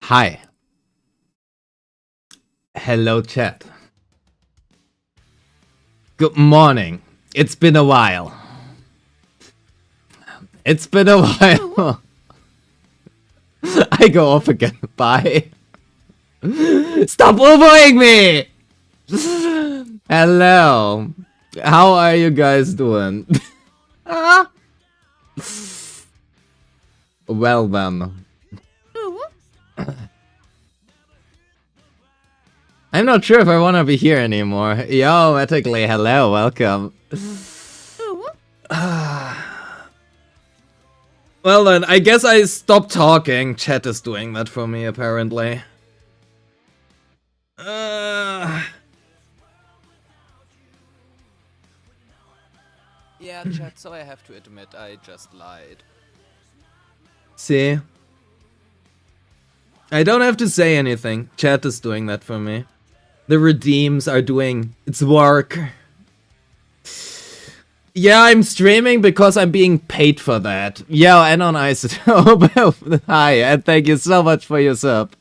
Hi. Hello, chat. Good morning. It's been a while. It's been a while. I go off again. Bye. Stop overing me! Hello. How are you guys doing? Well then. I'm not sure if I want to be here anymore. Yo, Metically, hello, welcome. Well then, I guess I stopped talking. Chat is doing that for me, apparently. Yeah, chat, so I have to admit, I just lied. See? I don't have to say anything. Chat is doing that for me. The redeems are doing its work. Yeah, I'm streaming because I'm being paid for that. Yo, Anon Isotope. Hi, and thank you so much for your sub.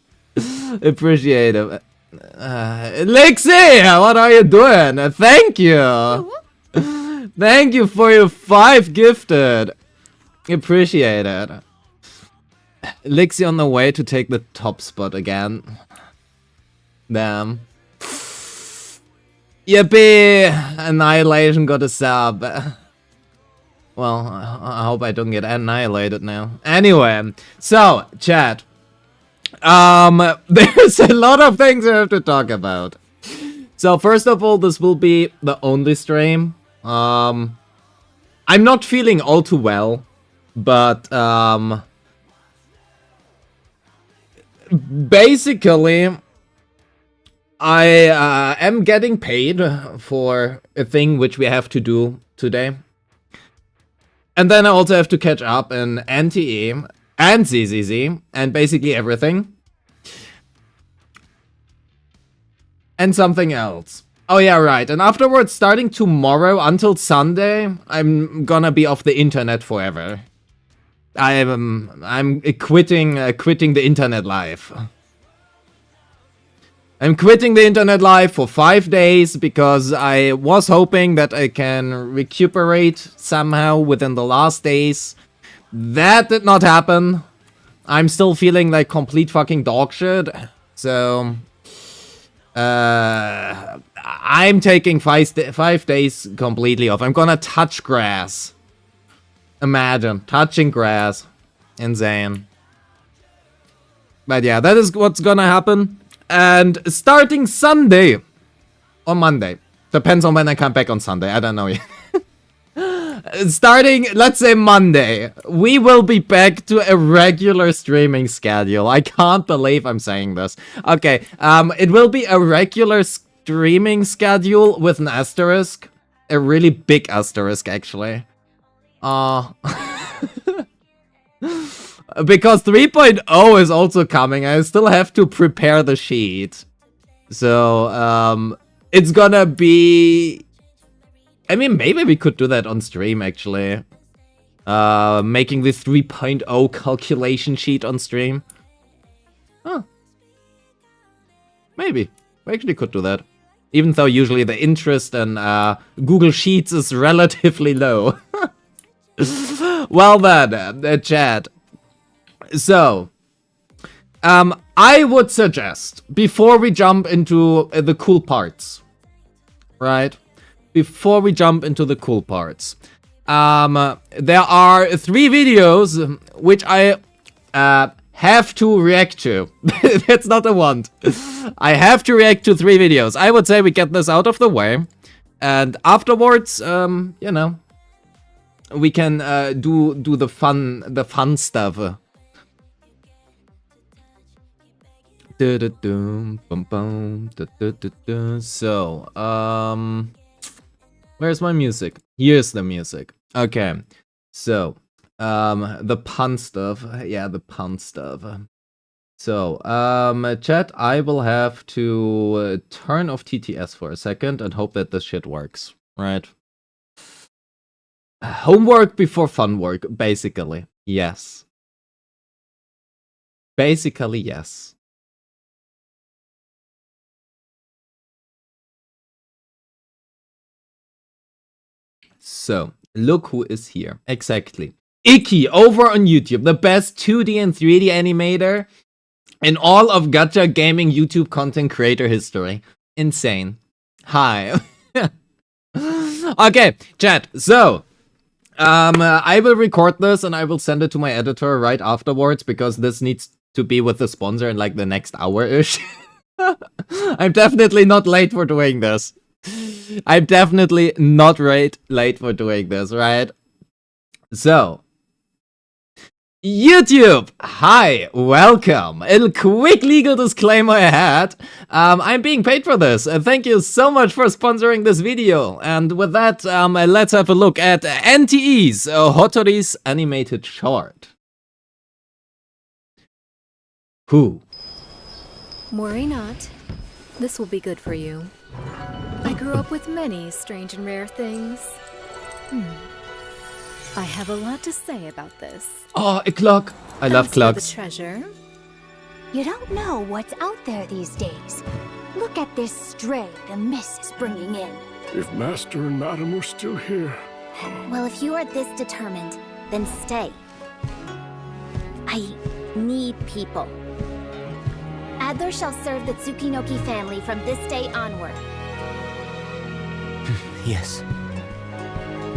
Appreciate it. Lixie, what are you doing? Thank you. Thank you for your 5 gifted. Appreciate it. Lixie on the way to take the top spot again. Damn. Yippee! Annihilation got a sub. Well, I hope I don't get annihilated now. Anyway, so, chat. There's a lot of things I have to talk about. So, first of all, this will be the only stream. I'm not feeling all too well, but, basically, I am getting paid for a thing which we have to do today. And then I also have to catch up in NTE and ZZZ and basically everything. And something else. Oh yeah, right. And afterwards, starting tomorrow until Sunday, I'm gonna be off the internet forever. I'm quitting the internet life. I'm quitting the internet life for 5 days because I was hoping that I can recuperate somehow within the last days. That did not happen. I'm still feeling like complete fucking dog shit. So, I'm taking 5 days completely off. I'm gonna touch grass. Imagine, touching grass. Insane. But yeah, that is what's gonna happen. And starting Sunday, or Monday, depends on when I come back on Sunday, I don't know yet. Starting, let's say Monday, we will be back to a regular streaming schedule. I can't believe I'm saying this. Okay, it will be a regular streaming schedule with an asterisk. A really big asterisk, actually. Because 3.0 is also coming, I still have to prepare the sheet. So, it's gonna be... I mean, maybe we could do that on stream, actually. Making the 3.0 calculation sheet on stream. Huh. Maybe. We actually could do that. Even though usually the interest in Google Sheets is relatively low. Well then, chat. So, I would suggest, before we jump into the cool parts, right? Before we jump into the cool parts, there are 3 videos which I have to react to. That's not a want. I have to react to 3 videos. I would say we get this out of the way, and afterwards, you know, we can do the fun stuff. So, where's my music? Here's the music. Okay, so, the pun stuff. Yeah, the pun stuff. So, chat, I will have to turn off TTS for a second and hope that this shit works, right? Homework before fun work, basically. Yes. Basically, yes. So, look who is here. Exactly. Icky over on YouTube, the best 2D and 3D animator in all of gacha gaming YouTube content creator history. Insane. Hi. Okay, chat. So, I will record this and I will send it to my editor right afterwards because this needs to be with the sponsor in like the next hour-ish. I'm definitely not late for doing this. I'm definitely not late for doing this, right? So, YouTube, hi, welcome. A quick legal disclaimer ahead. I'm being paid for this. Thank you so much for sponsoring this video. And with that, let's have a look at NTE's Hotori's animated short. Who? Worry not. This will be good for you. I grew up with many strange and rare things. I have a lot to say about this. Oh, a clock. I love clocks. The treasure. You don't know what's out there these days. Look at this stray the miss is bringing in. If Master and Madam were still here. Well, if you are this determined, then stay. I need people. Adler shall serve the Tsukinoki family from this day onward. Yes.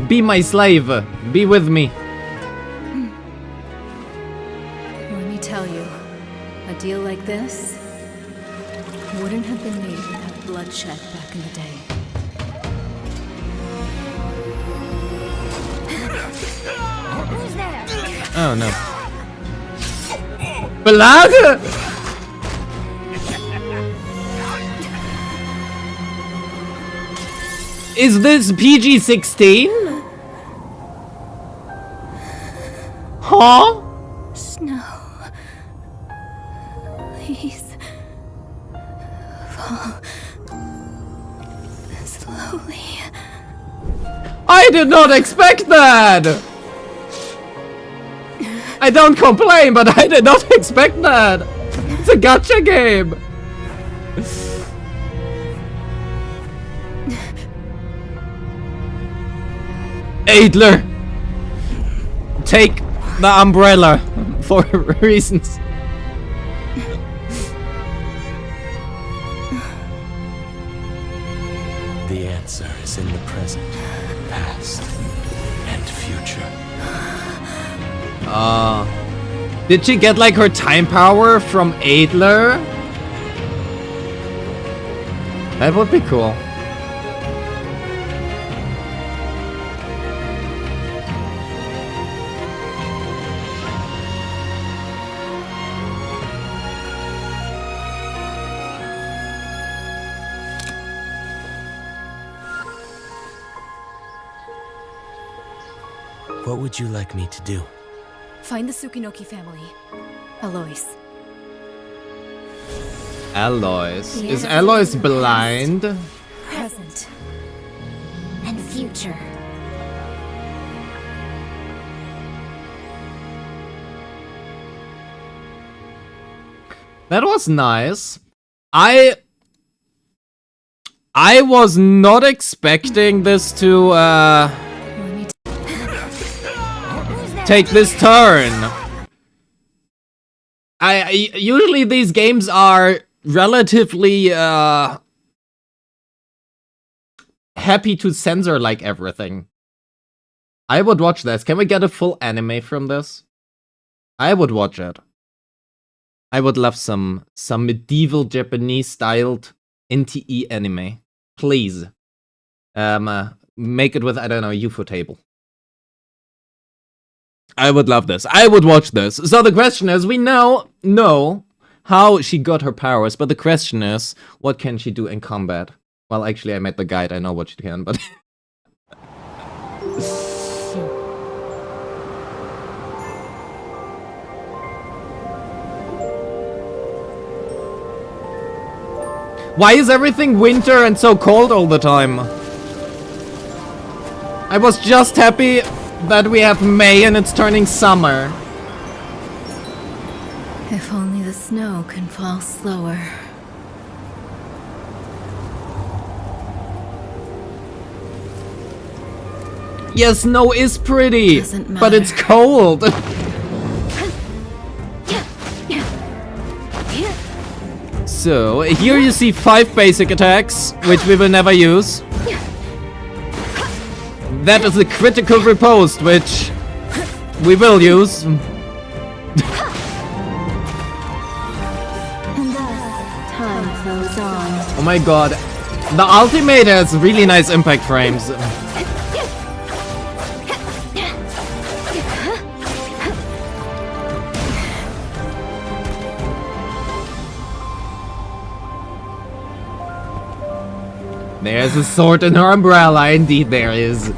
Be my slave. Be with me. Let me tell you, a deal like this wouldn't have been made without bloodshed back in the day. Who's there? Oh no. Blood? Is this PG-16? Huh? Snow. Please. Fall. Slowly. I did not expect that! I don't complain, but I did not expect that! It's a gacha game! Adler! Take the umbrella for reasons. The answer is in the present, past, and future. Did she get like her time power from Adler? That would be cool. What would you like me to do? Find the Tsukinoki family. Alois. Alois. Is Alois blind? Present. And future. That was nice. I was not expecting this to take this turn. I usually these games are relatively happy to censor like everything. I would watch this. Can we get a full anime from this? I would watch it. I would love some medieval Japanese styled NTE anime. Please. Make it with, I don't know, UFO table. I would love this. I would watch this. So the question is, we know how she got her powers, but the question is, what can she do in combat? Well, actually, I made the guide. I know what she can, but... Why is everything winter and so cold all the time? I was just happy that we have May and it's turning summer. If only the snow can fall slower. Yes, snow is pretty, Doesn't but it's matter. cold. So, here you see 5 basic attacks, which we will never use. That is a critical riposte, which we will use. And thus, time flows on. Oh my god. The ultimate has really nice impact frames. There's a sword in her umbrella, indeed there is.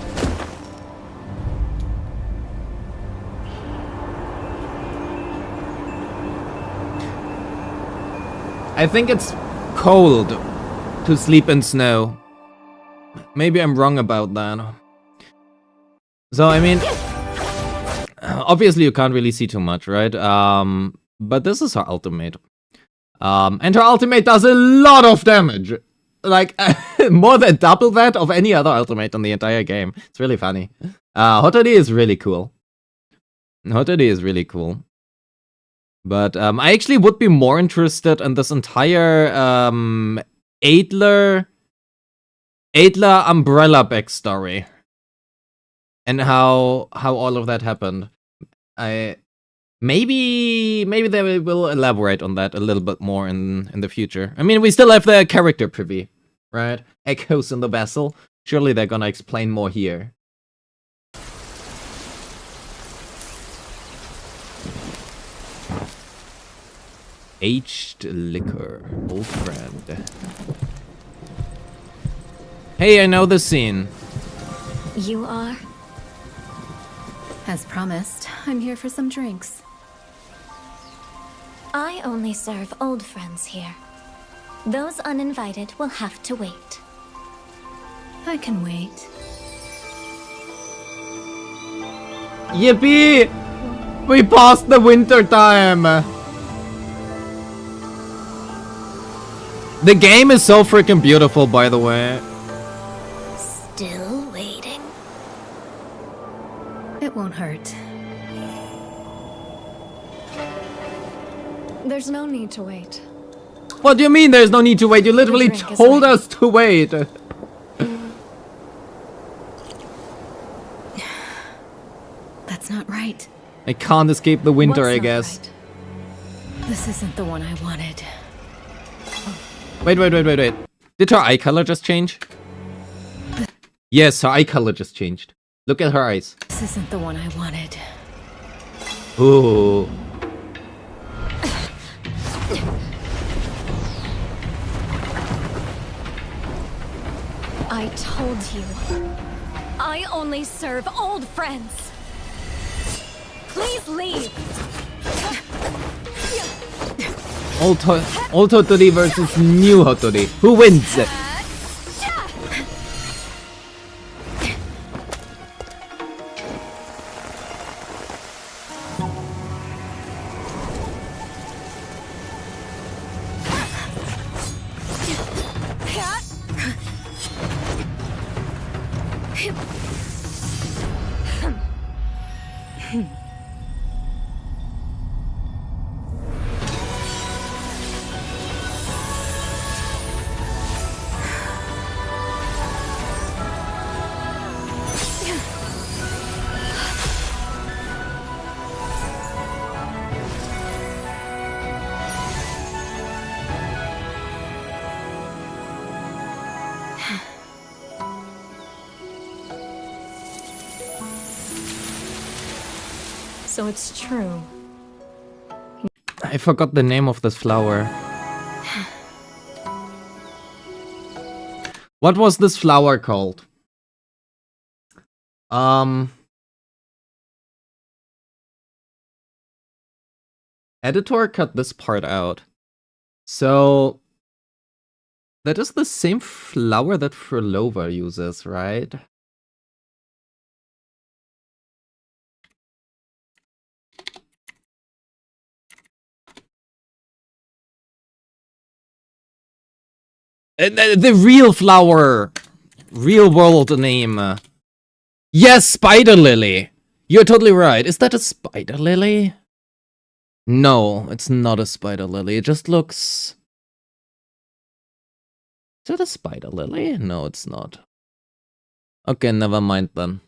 I think it's cold to sleep in snow. Maybe I'm wrong about that. So, I mean, obviously you can't really see too much, right? But this is her ultimate. And her ultimate does a lot of damage. Like, more than double that of any other ultimate in the entire game. It's really funny. Hotari is really cool. Hotari is really cool. But I actually would be more interested in this entire Adler umbrella backstory. And how all of that happened. Maybe they will elaborate on that a little bit more in the future. I mean, we still have the character privy, right? Echoes in the vessel. Surely they're gonna explain more here. Aged liquor, old friend. Hey, I know the scene. You are? As promised, I'm here for some drinks. I only serve old friends here. Those uninvited will have to wait. I can wait. Yippee! We passed the winter time! The game is so freaking beautiful, by the way. Still waiting. It won't hurt. There's no need to wait. What do you mean there's no need to wait? You literally drink is told ready. us to wait. That's not right. I can't escape the winter, What's I not guess. right? This isn't the one I wanted. Wait. Did her eye color just change? Yes, her eye color just changed. Look at her eyes. This isn't the one I wanted. Ooh. I told you. I only serve old friends. Please leave. Old Hottori versus new Hottori. Who wins? So it's true. I forgot the name of this flower. What was this flower called? Editor cut this part out. So that is the same flower that Frolova uses, right? The real flower, real world name. Yes, spider lily. You're totally right. Is that a spider lily? No, it's not a spider lily. It just looks... Is that a spider lily? No, it's not. Okay, never mind then.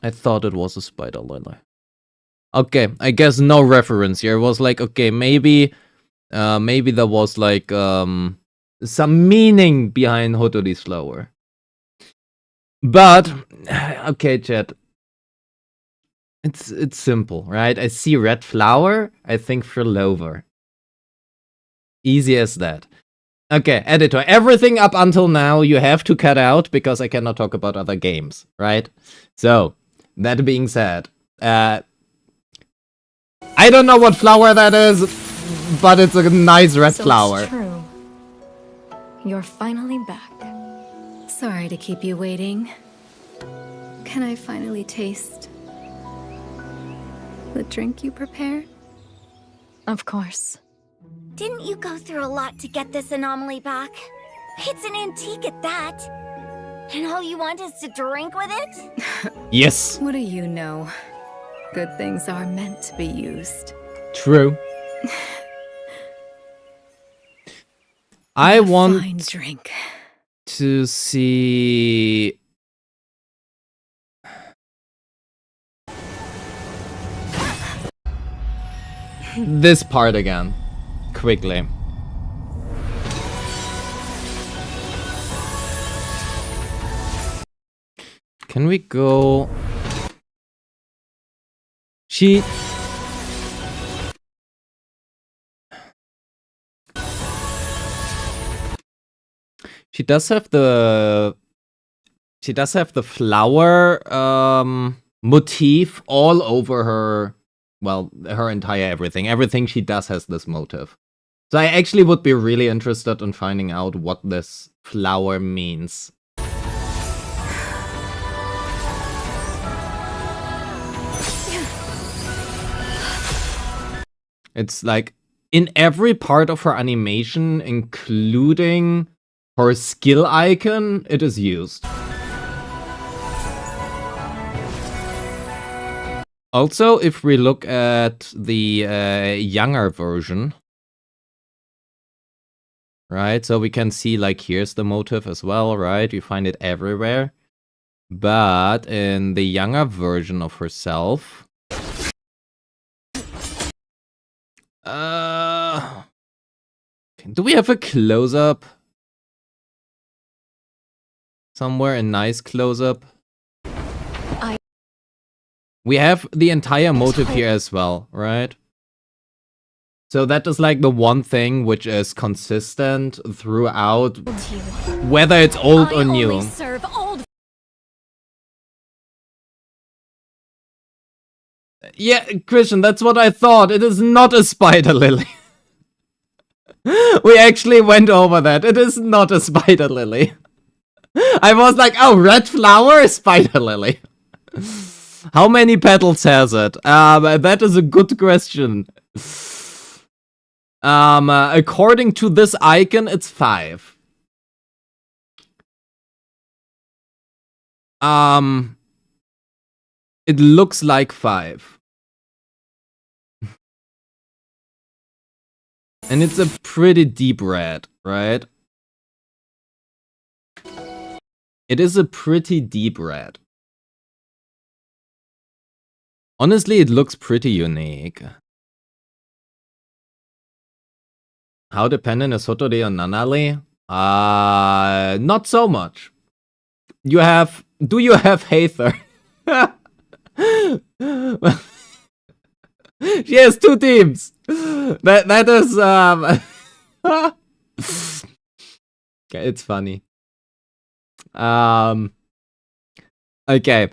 I thought it was a spider lily. Okay, I guess no reference here. It was like, okay, maybe there was like some meaning behind Hotori's flower. But okay, chat. It's simple, right? I see red flower, I think Furlover. Easy as that. Okay, editor, everything up until now you have to cut out because I cannot talk about other games, right? So, that being said, I don't know what flower that is, but it's a nice red flower. It's true. You're finally back. Sorry to keep you waiting. Can I finally taste the drink you prepared? Of course. Didn't you go through a lot to get this anomaly back? It's an antique at that. And all you want is to drink with it? Yes. What do you know? Good things are meant to be used. True. I want Fine drink. to see... this part again. Quickly. Can we go... She does have the flower motif all over her, well, her entire everything. Everything she does has this motif. So I actually would be really interested in finding out what this flower means. It's like in every part of her animation, including her skill icon, it is used. Also, if we look at the younger version, right, so we can see like here's the motif as well, right? You find it everywhere. But in the younger version of herself, do we have a close-up? Somewhere a nice close-up? We have the entire motif here as well, right? So that is like the one thing which is consistent throughout, whether it's old or new. I only serve old. Yeah, Christian, that's what I thought. It is not a spider lily. We actually went over that. It is not a spider lily. I was like, oh, red flower, spider lily. How many petals has it? That is a good question. According to this icon, it's 5. It looks like 5. And it's a pretty deep red, right? It is a pretty deep red. Honestly, it looks pretty unique. How dependent is Hotori on Nanali? Not so much. Do you have Haether? She has 2 teams. That is okay, it's funny. Okay.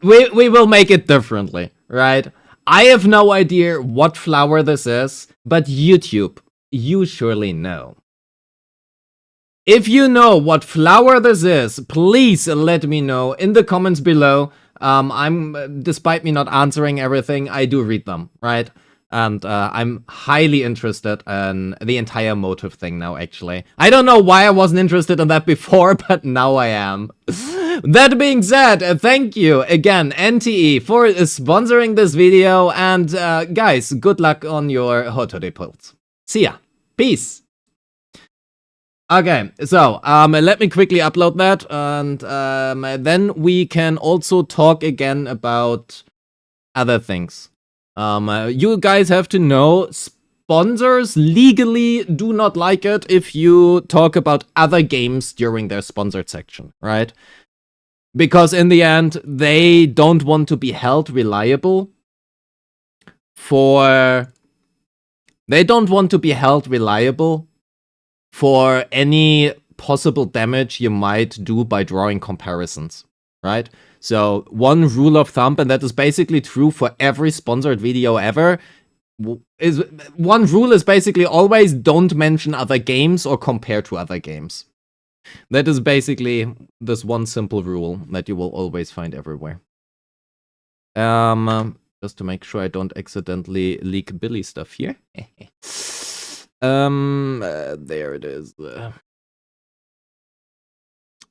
We will make it differently, right? I have no idea what flower this is, but YouTube, you surely know. If you know what flower this is, please let me know in the comments below. Despite me not answering everything, I do read them, right? And I'm highly interested in the entire motive thing now, actually. I don't know why I wasn't interested in that before, but now I am. That being said, thank you again, NTE, for sponsoring this video. And guys, good luck on your Hotode pulls. See ya. Peace. Okay, so let me quickly upload that. And then we can also talk again about other things. You guys have to know, sponsors legally do not like it if you talk about other games during their sponsored section, right? Because in the end, they don't want to be held reliable for... They don't want to be held reliable for any possible damage you might do by drawing comparisons, right? So one rule of thumb, and that is basically true for every sponsored video ever, is one rule is basically always don't mention other games or compare to other games. That is basically this one simple rule that you will always find everywhere. Just to make sure I don't accidentally leak Billy stuff here. There it is.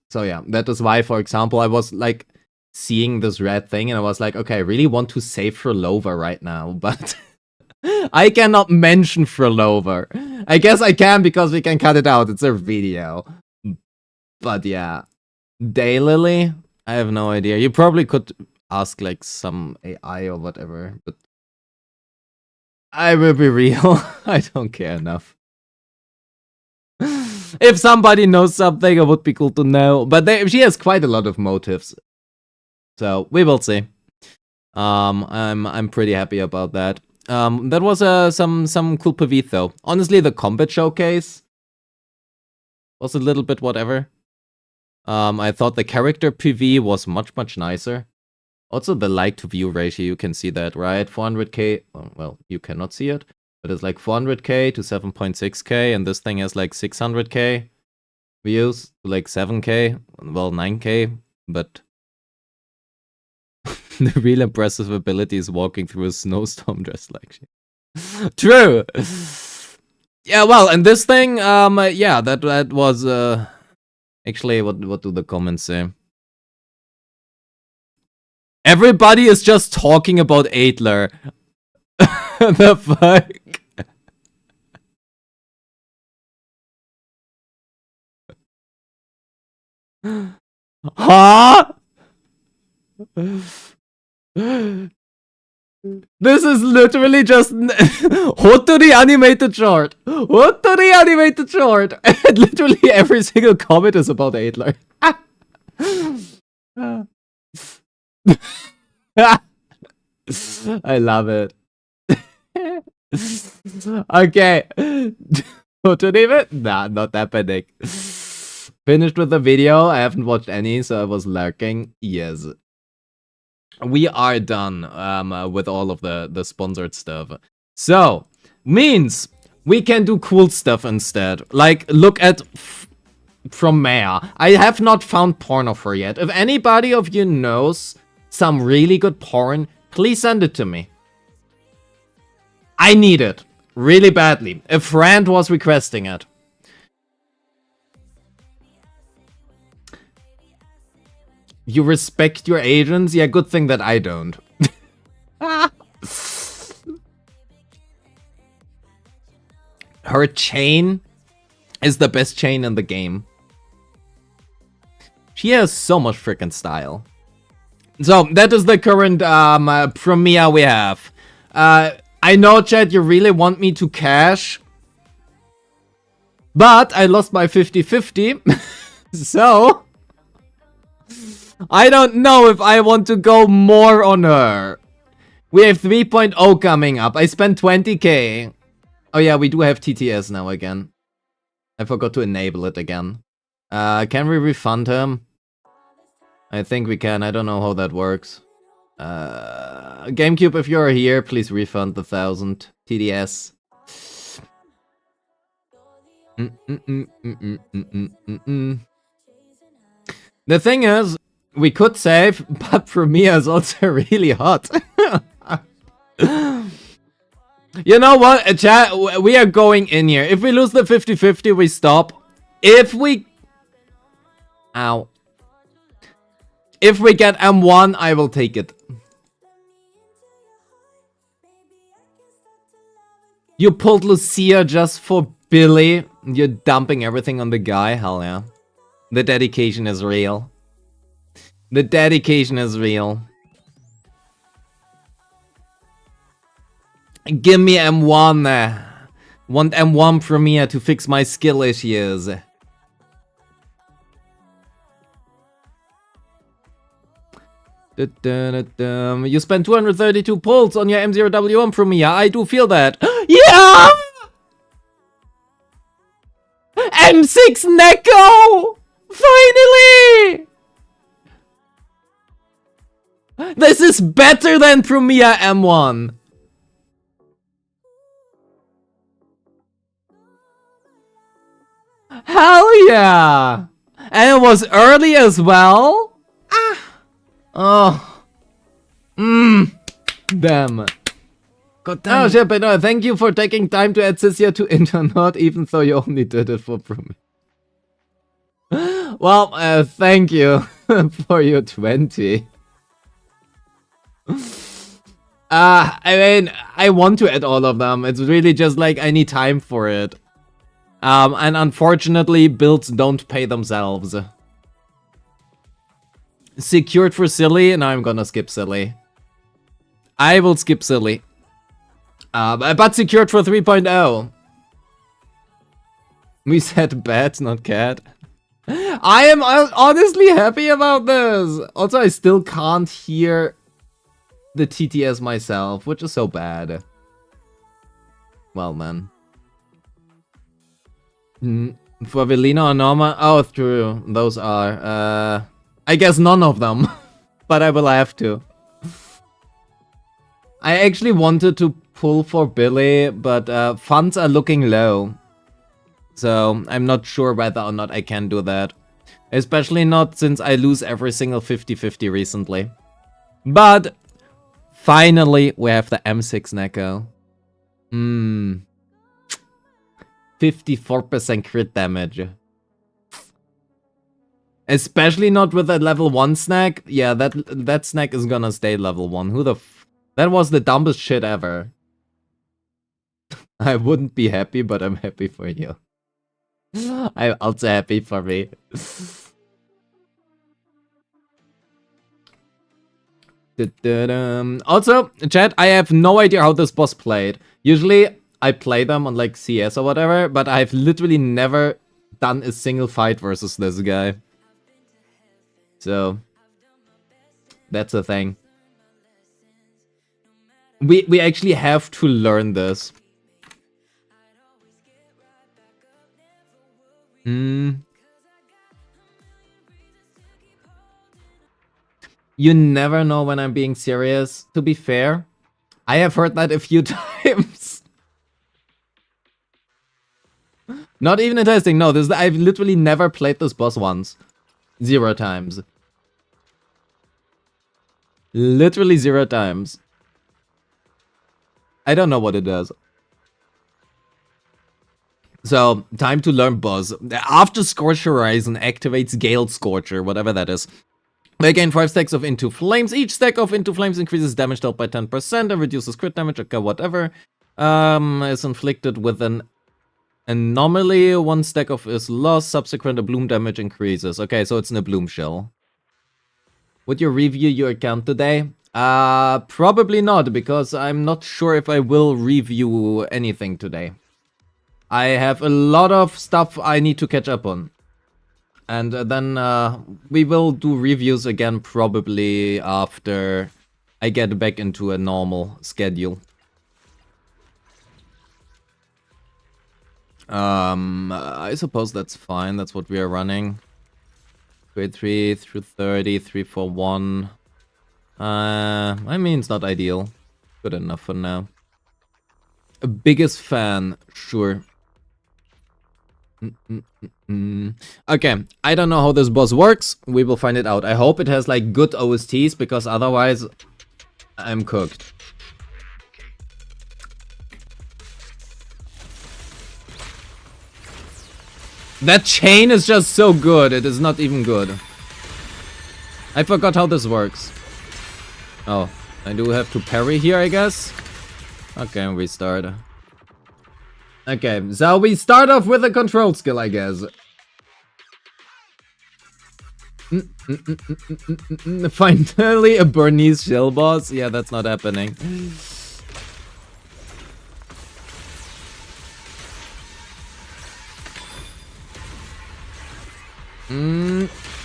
So yeah, that is why, for example, I was like seeing this red thing and I was like, okay, I really want to say Frolova right now, but I cannot mention Frolova. I guess I can because we can cut it out. It's a video. But yeah, Daylily, I have no idea. You probably could ask like some AI or whatever, but I will be real. I don't care enough. If somebody knows something, it would be cool to know. But she has quite a lot of motives, so we will see. I'm pretty happy about that. That was some cool PV though. Honestly, the combat showcase was a little bit whatever. I thought the character PV was much nicer. Also, the like to view ratio, you can see that, right? 400k. Well, you cannot see it, but it's like 400k to 7.6k, and this thing has like 600k views to like 7k. Well, 9k, but the real impressive ability is walking through a snowstorm dressed like she. True. Yeah, well, and this thing, yeah, that was actually what do the comments say? Everybody is just talking about Adler. The fuck? Huh? This is literally just Hotori animated short. Hotori animated short. And literally every single comment is about Adler. I love it. Okay. Hotori it? Nah, not that panic. Finished with the video. I haven't watched any, so I was lurking. Yes. We are done with all of the sponsored stuff. So, means we can do cool stuff instead. Like, look at from Maya. I have not found porn of her yet. If anybody of you knows some really good porn, please send it to me. I need it. Really badly. A friend was requesting it. You respect your agents? Yeah, good thing that I don't. Her chain is the best chain in the game. She has so much freaking style. So, that is the current premiere we have. I know, chat, you really want me to cash. But I lost my 50-50. So... I don't know if I want to go more on her. We have 3.0 coming up. I spent 20k. Oh yeah, we do have TTS now again. I forgot to enable it again. Can we refund him? I think we can. I don't know how that works. GameCube, if you're here, please refund the 1,000 TDS. The thing is, we could save, but Premiere is also really hot. You know what, chat? We are going in here. If we lose the 50-50, we stop. If we... Ow. If we get M1, I will take it. You pulled Lucia just for Billy. You're dumping everything on the guy. Hell yeah. The dedication is real. The dedication is real. Give me M1. Want M1 Premiere to fix my skill issues. You spent 232 pulls on your M0W1 Premiere. I do feel that. Yeah! M6 Neko! Finally! This is better than Premiere M1. Hell yeah! And it was early as well? Ah! Oh. Damn. God damn. Oh shit, but no, thank you for taking time to add Cisia to Internet, even though you only did it for Premiere. Well, thank you for your 20. I mean, I want to add all of them. It's really just like I need time for it. And unfortunately, builds don't pay themselves. Secured for Silly? Now I'm gonna skip Silly. I will skip Silly. But secured for 3.0. We said bat, not cat. I am honestly happy about this. Also, I still can't hear the TTS myself, which is so bad. Well, man. For Velina or Norma? Oh, true. Those are, I guess none of them. But I will have to. I actually wanted to pull for Billy, but funds are looking low. So I'm not sure whether or not I can do that. Especially not since I lose every single 50-50 recently. But finally we have the M6 Neko. 54% crit damage. Especially not with that level 1 snack. Yeah, that snack is gonna stay level 1. Who the that was the dumbest shit ever. I wouldn't be happy, but I'm happy for you. I'm also happy for me. Also, chat, I have no idea how this boss played. Usually, I play them on like CS or whatever, but I've literally never done a single fight versus this guy. So, that's a thing. We actually have to learn this. You never know when I'm being serious. To be fair, I have heard that a few times. Not even in testing. No, I've literally never played this boss once. 0 times. Literally 0 times. I don't know what it does. So, time to learn boss. After Scorch Horizon activates Gale Scorcher, whatever that is. They gain 5 stacks of Into Flames. Each stack of Into Flames increases damage dealt by 10% and reduces crit damage. Okay, whatever. Is inflicted with an anomaly. 1 stack of is lost. Subsequent, a bloom damage increases. Okay, so it's in a bloom shell. Would you review your account today? Probably not, because I'm not sure if I will review anything today. I have a lot of stuff I need to catch up on. And then we will do reviews again probably after I get back into a normal schedule. I suppose that's fine. That's what we are running. Grade 3 through 30, 3 for 1. I mean, it's not ideal. Good enough for now. Biggest fan, sure. Okay, I don't know how this boss works. We will find it out. I hope it has like good OSTs, because otherwise I'm cooked. That chain is just so good. It is not even good. I forgot how this works. Oh, I do have to parry here, I guess. Okay, restart. Okay, so we start off with a control skill, I guess. Finally, a Bernese shell boss. Yeah, that's not happening.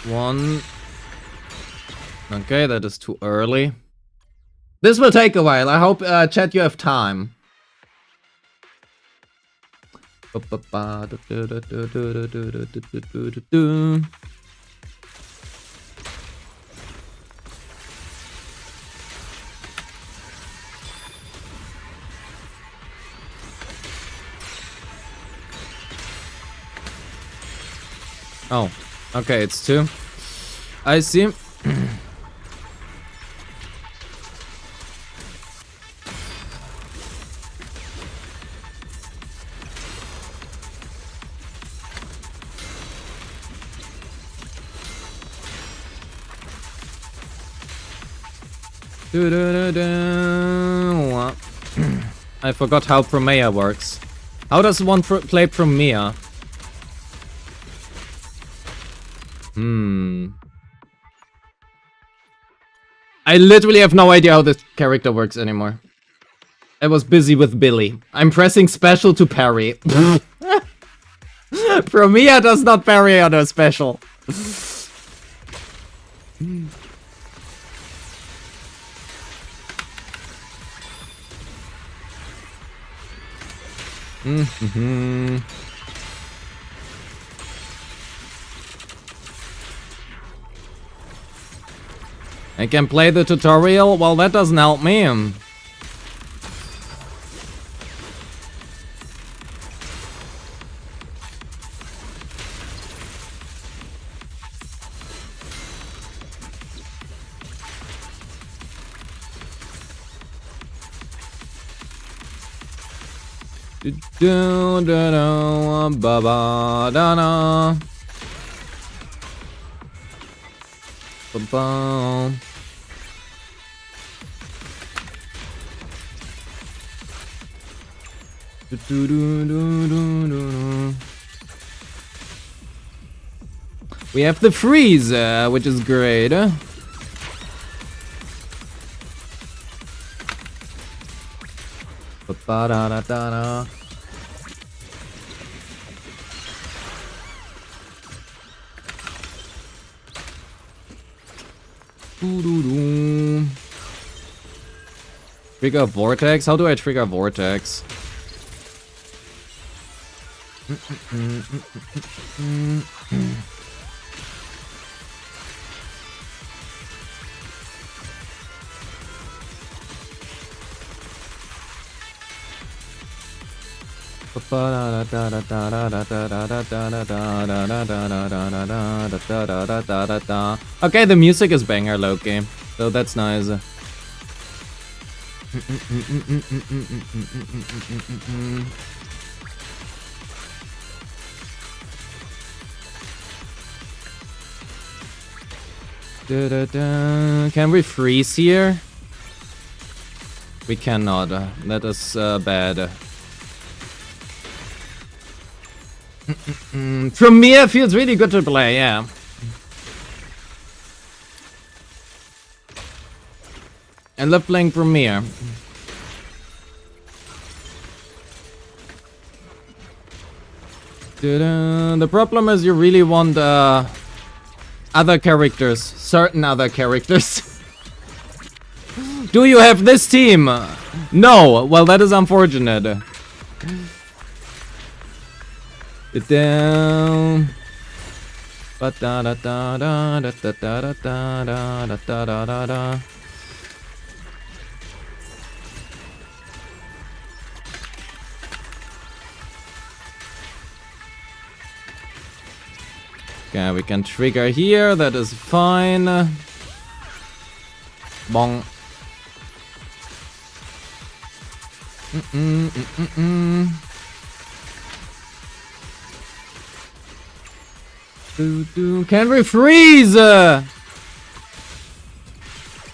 One. Okay, that is too early. This will take a while. I hope, chat, you have time. Oh, okay, it's 2. I see. I forgot how Promea works. How does one play Promea? I literally have no idea how this character works anymore. I was busy with Billy. I'm pressing special to parry. Promea does not parry on a special. I can play the tutorial? Well, that doesn't help me. We have the freeze, which is great. Trigger vortex? How do I trigger vortex? Okay, the music is banger, Loki. So that's nice. Can we freeze here? We cannot. That is bad. Premiere feels really good to play, yeah. I love playing Premiere. The problem is you really want other characters, certain other characters. Do you have this team? No. Well, that is unfortunate. Down. Okay, we can trigger here. That is fine. Bong. Can we freeze?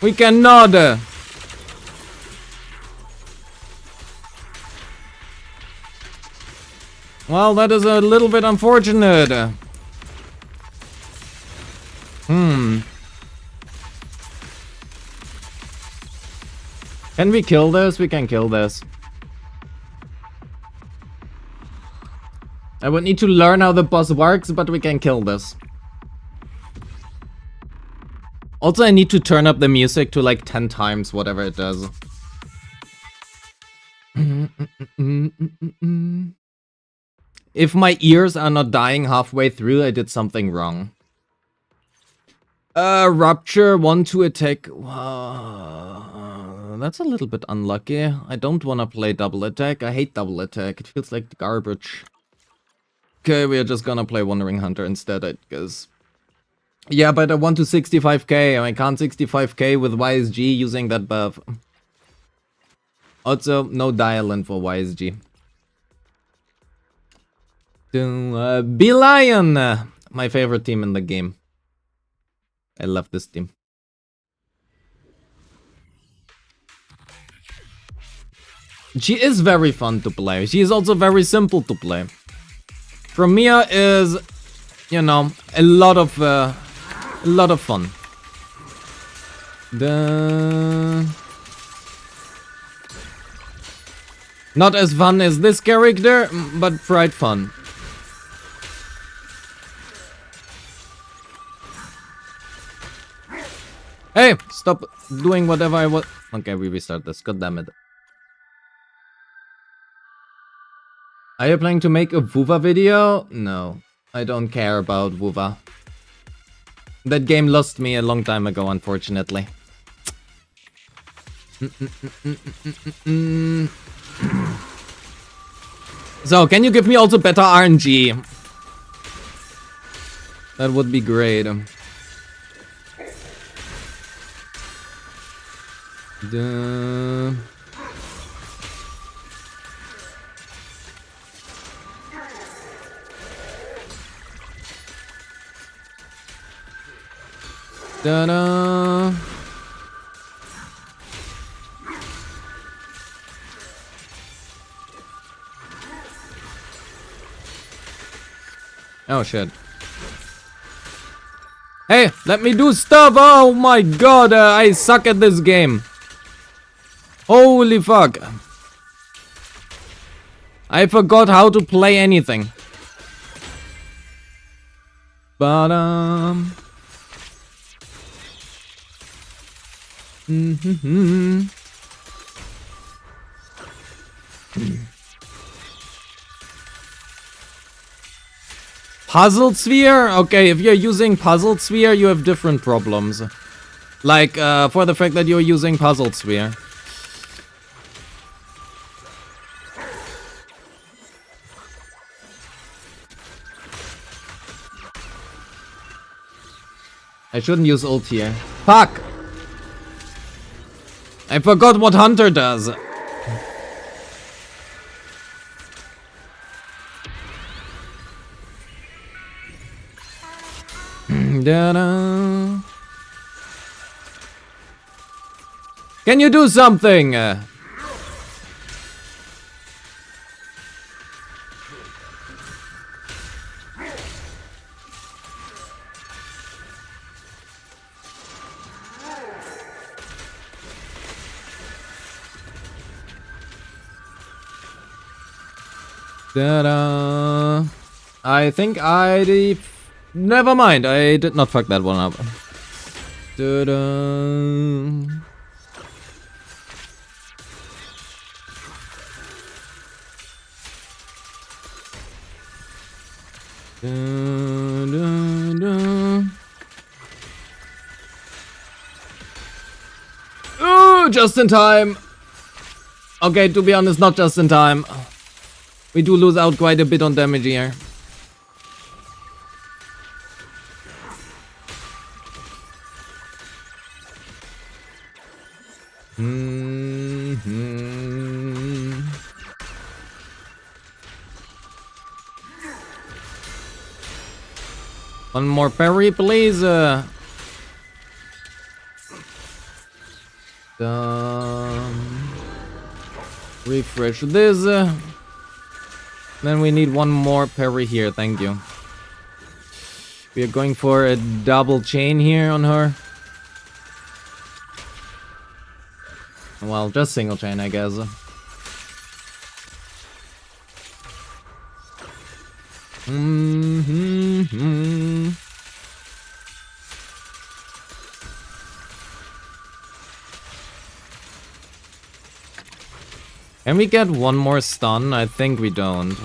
We cannot. Well, that is a little bit unfortunate. Can we kill this? We can kill this. I would need to learn how the boss works, but we can kill this. Also, I need to turn up the music to like 10 times, whatever it does. If my ears are not dying halfway through, I did something wrong. Rupture, 1-2 attack. That's a little bit unlucky. I don't want to play double attack. I hate double attack. It feels like garbage. Okay, we are just gonna play Wandering Hunter instead, I guess. Yeah, but I want to 65k. I can't 65k with YSG using that buff. Also, no dial-in for YSG. B-Lion! My favorite team in the game. I love this team. She is very fun to play. She is also very simple to play. Premiere is, you know, a lot of fun. Not as fun as this character, but quite fun. Hey, stop doing whatever I want. Okay, we restart this. God damn it. Are you planning to make a Vuva video? No, I don't care about Vuva. That game lost me a long time ago, unfortunately. So, can you give me also better RNG? That would be great. Da-da. Oh shit. Hey, let me do stuff! Oh my god, I suck at this game. Holy fuck. I forgot how to play anything. Puzzle sphere? Okay, if you're using puzzle sphere, you have different problems. Like, for the fact that you're using puzzle sphere. I shouldn't use ult here. Fuck! I forgot what Hunter does. Da-da. Can you do something? Da-da. I think I... Never mind, I did not fuck that one up. Da-da. Da-da-da. Ooh, just in time. Okay, to be honest, not just in time. We do lose out quite a bit on damage here. One more parry, please. Refresh this. Then we need one more parry here. Thank you. We are going for a double chain here on her. Well, just single chain, I guess. Can we get one more stun? I think we don't.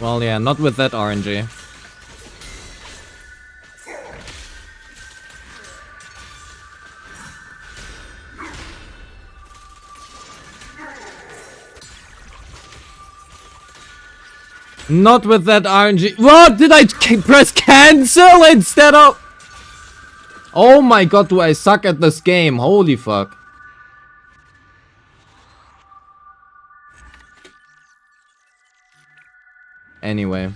Well, yeah, not with that RNG. Not with that RNG. What? Did I press cancel instead of... Oh my god, do I suck at this game. Holy fuck. Anyway.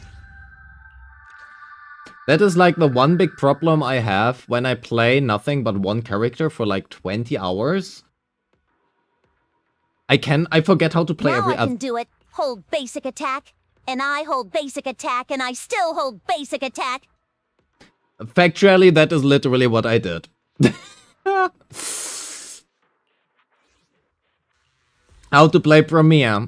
That is like the one big problem I have when I play nothing but one character for like 20 hours. I forget how to play every other. I can do it. Hold basic attack. And I hold basic attack, and I still hold basic attack. Factually, that is literally what I did. How to play Premiere.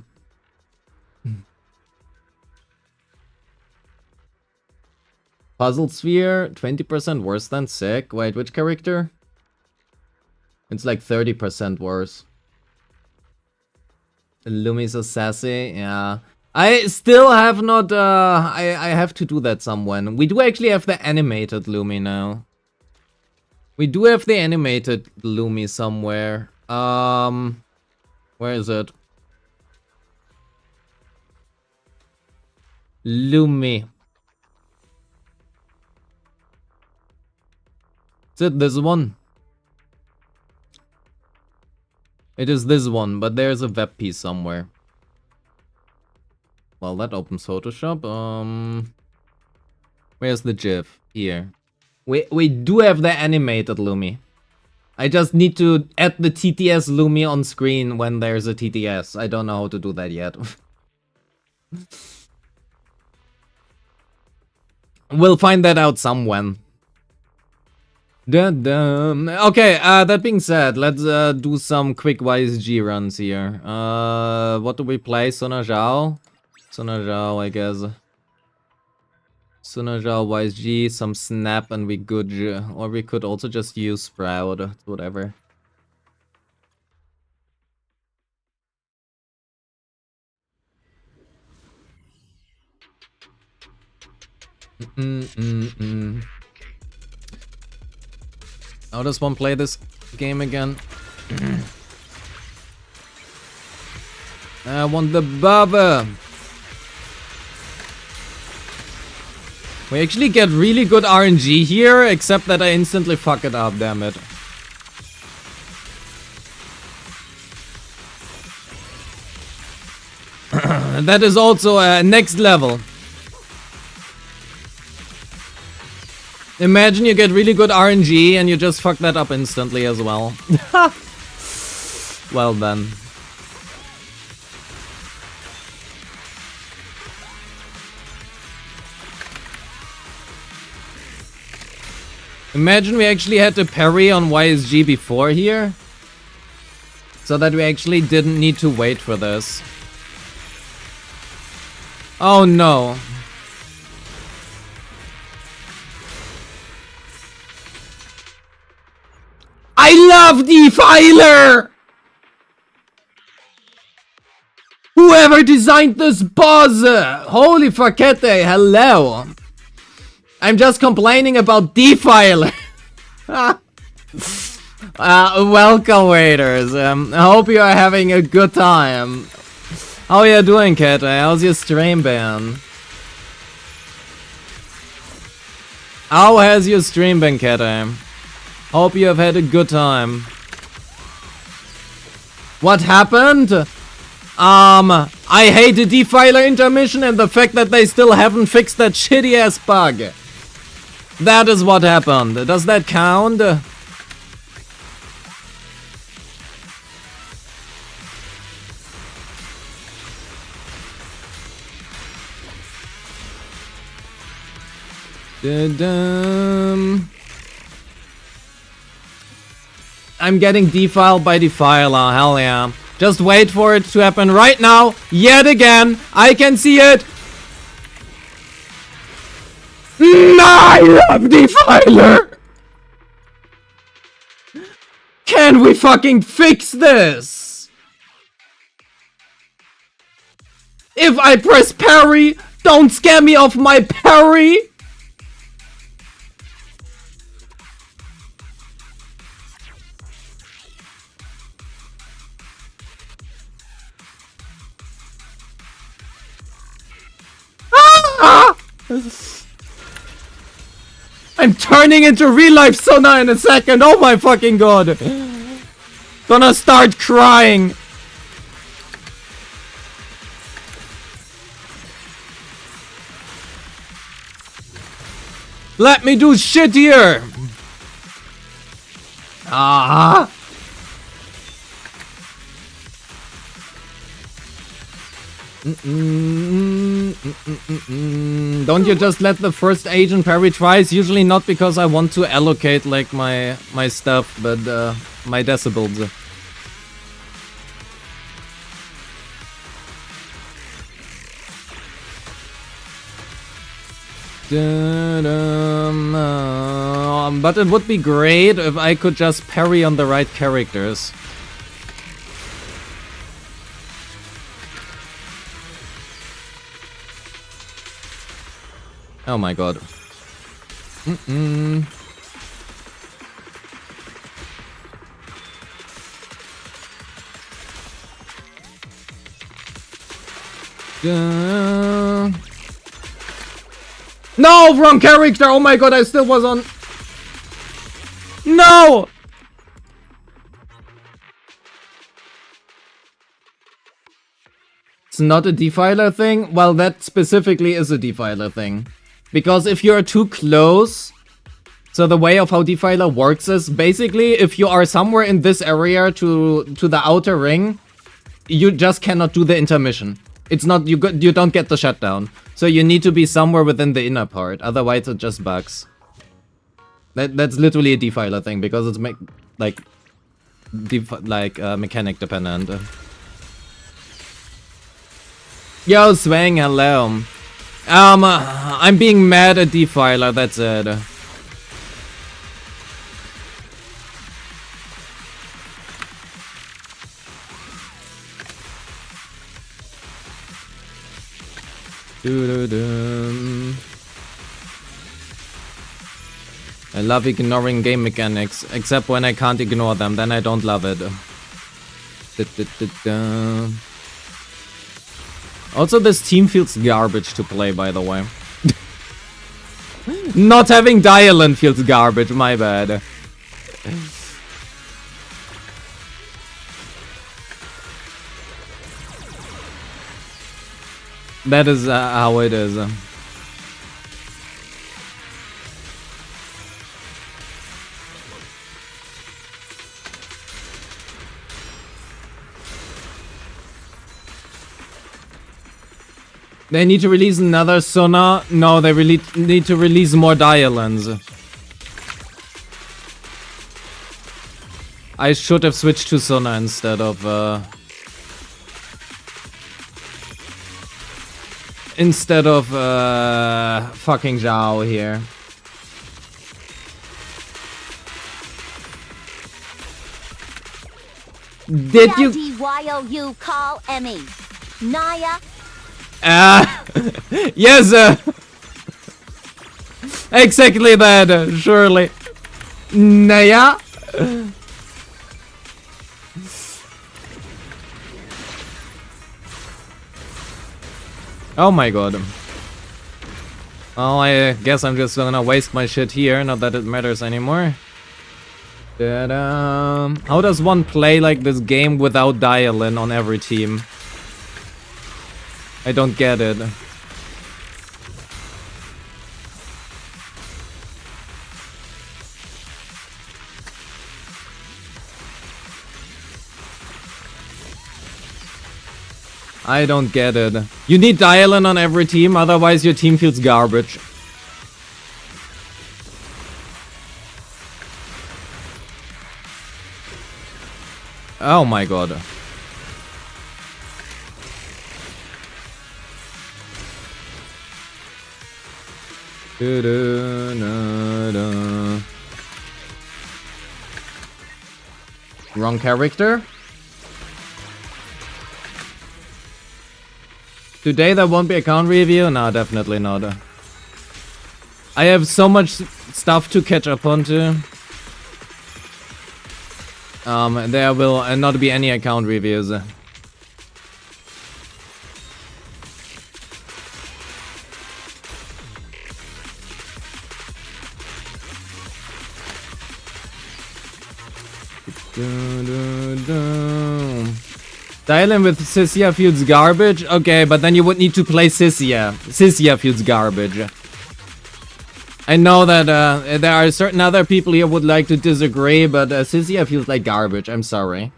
Puzzle Sphere, 20% worse than Sick. Wait, which character? It's like 30% worse. Lumi's so sassy, yeah. I still have not, I have to do that somewhen. We do actually have the animated Lumi now. We do have the animated Lumi somewhere. Where is it? Lumi. Is it this one? It is this one, but there's a web piece somewhere. Well, that opens Photoshop. Where's the GIF? Here. We do have the animated Lumi. I just need to add the TTS Lumi on screen when there's a TTS. I don't know how to do that yet. We'll find that out somewhen. Okay, that being said, let's do some quick YSG runs here. What do we play? Sona Zhao? Sona Zhao, I guess. Sona Zhao, YSG, some Snap, and we good. Or we could also just use Sprout, whatever. How does one play this game again? I want the baba. We actually get really good RNG here, except that I instantly fuck it up, damn it. That is also next level. Imagine you get really good RNG and you just fuck that up instantly as well. Well then. Imagine we actually had to parry on YSG before here. So that we actually didn't need to wait for this. Oh no. I love Defiler! Whoever designed this boss! Holy fuckette, hello! I'm just complaining about Defiler! Welcome, waiters. I hope you are having a good time. How are you doing, Cat? How's your stream been? How has your stream been, Cat? Hope you have had a good time. What happened? I I hate the Defiler intermission and the fact that they still haven't fixed that shitty ass bug. That is what happened. Does that count? I'm getting defiled by Defiler, hell yeah. Just wait for it to happen right now, yet again. I can see it. I love Defiler! Can we fucking fix this? If I press parry, don't scare me off my parry! Ah! I'm turning into real life Sona in a second. Oh my fucking god. Gonna start crying. Let me do shit here. Ah. Don't you just let the first agent parry twice? Usually not because I want to allocate like my stuff, but my decibels. But it would be great if I could just parry on the right characters. Oh my god. No, wrong character. Oh my god, I still was on. No. It's not a defiler thing? Well, that specifically is a defiler thing. Because if you're too close, so the way of how defiler works is basically if you are somewhere in this area to the outer ring, you just cannot do the intermission. It's not you don't get the shutdown. So you need to be somewhere within the inner part, otherwise it just bugs. That's literally a defiler thing because it's mechanic dependent. Yo, Swang, hello. I'm being mad at Defiler, that's it. I love ignoring game mechanics, except when I can't ignore them, then I don't love it. Also, this team feels garbage to play, by the way. Not having Dialan feels garbage, my bad. That is how it is. They need to release another Sona. No, they really need to release more Dialans. I should have switched to Sona instead of fucking Zhao here. Did you? DYOU call Emmy. Naya. Yes, exactly that, surely. Naya? Oh my god. Oh, I guess I'm just gonna waste my shit here, not that it matters anymore. How does one play like this game without Dialin on every team? I don't get it. I don't get it. You need dial-in on every team, otherwise your team feels garbage. Oh my god. Wrong character? Today there won't be account review? No, definitely not. I have so much stuff to catch up onto. There will not be any account reviews. Dial-in with Sisia feels garbage? Okay, but then you would need to play Sisia. Sisia feels garbage. I know that there are certain other people here would like to disagree, but Sisia feels like garbage. I'm sorry.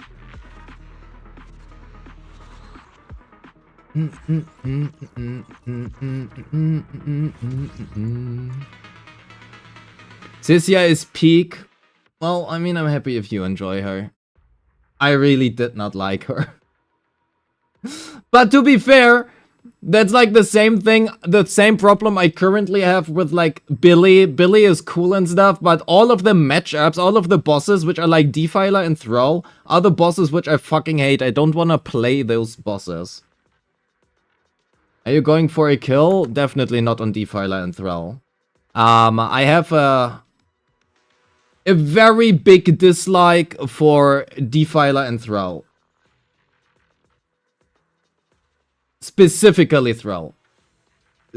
Sisia is peak. Well, I mean, I'm happy if you enjoy her. I really did not like her. But to be fair, that's like the same thing, the same problem I currently have with like Billy. Billy is cool and stuff, but all of the matchups, all of the bosses which are like Defiler and Thrall are the bosses which I fucking hate. I don't want to play those bosses. Are you going for a kill? Definitely not on Defiler and Thrall. I have a very big dislike for Defiler and Thrall. Specifically Thrall.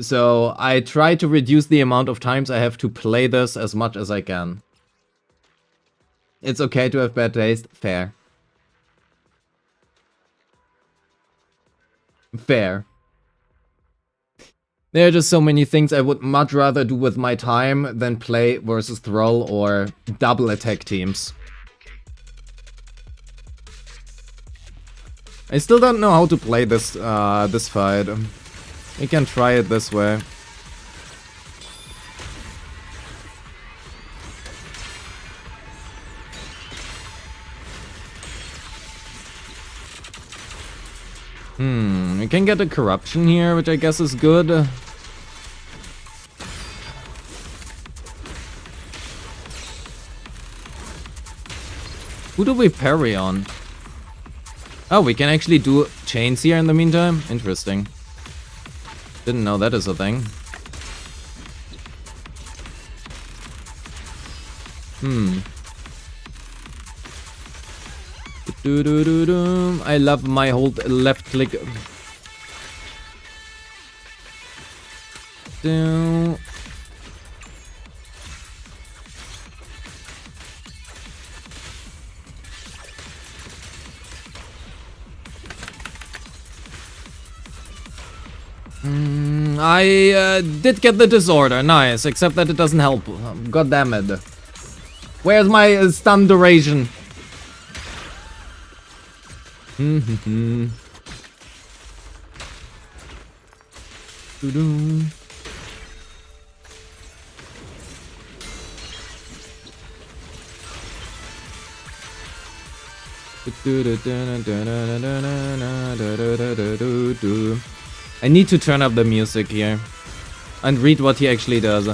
So I try to reduce the amount of times I have to play this as much as I can. It's okay to have bad taste. Fair. Fair. There are just so many things I would much rather do with my time than play versus Thrall or double attack teams. I still don't know how to play this this fight. We can try it this way. We can get a corruption here, which I guess is good. Who do we parry on? Oh, we can actually do chains here in the meantime? Interesting. Didn't know that is a thing. I love my hold left click. I did get the disorder, nice, except that it doesn't help. God damn it. Where's my stun duration? I need to turn up the music here and read what he actually does.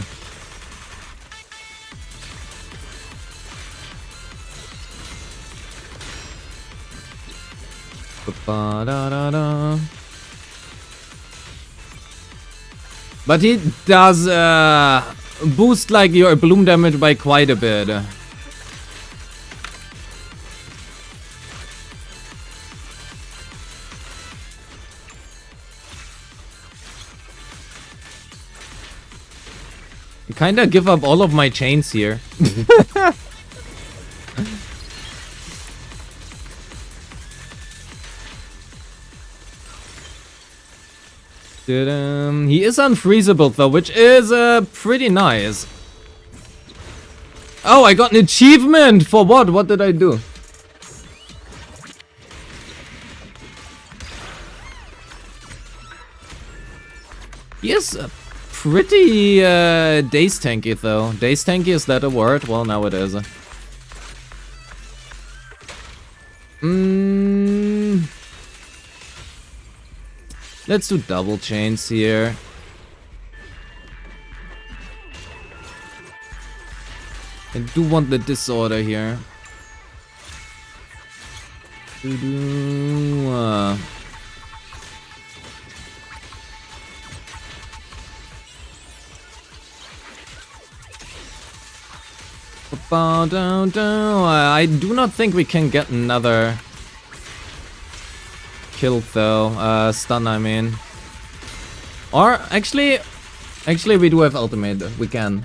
But he does boost like your bloom damage by quite a bit. Kinda give up all of my chains here. He is unfreezable though, which is pretty nice. Oh, I got an achievement! For what? What did I do? He is pretty daze tanky though. Daze tanky, is that a word? Well, now it is. Let's do double chains here. I do want the disorder here. I do not think we can get another kill though. Stun, I mean. Or actually we do have ultimate. We can.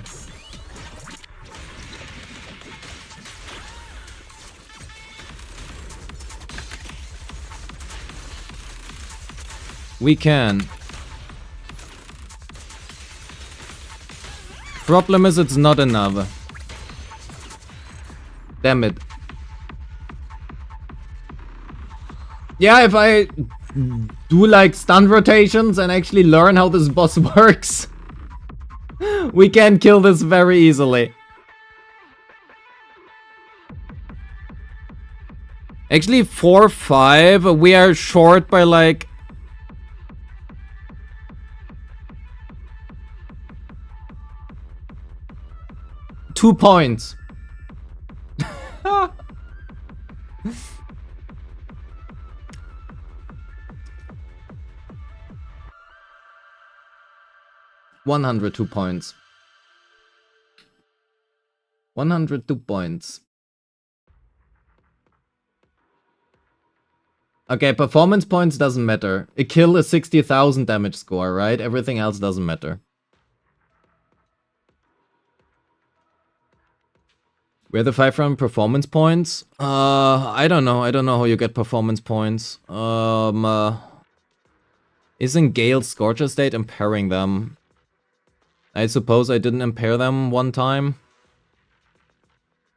We can. Problem is, it's not enough. Damn it. Yeah, if I do like stun rotations and actually learn how this boss works, we can kill this very easily. Actually, 4-5, we are short by like... two points. 102 points. 102 points. Okay, performance points doesn't matter. A kill is 60,000 damage score, right? Everything else doesn't matter. Where the 5-round performance points? I don't know. I don't know how you get performance points. Isn't Gale's Scorcher State impairing them? I suppose I didn't impair them one time.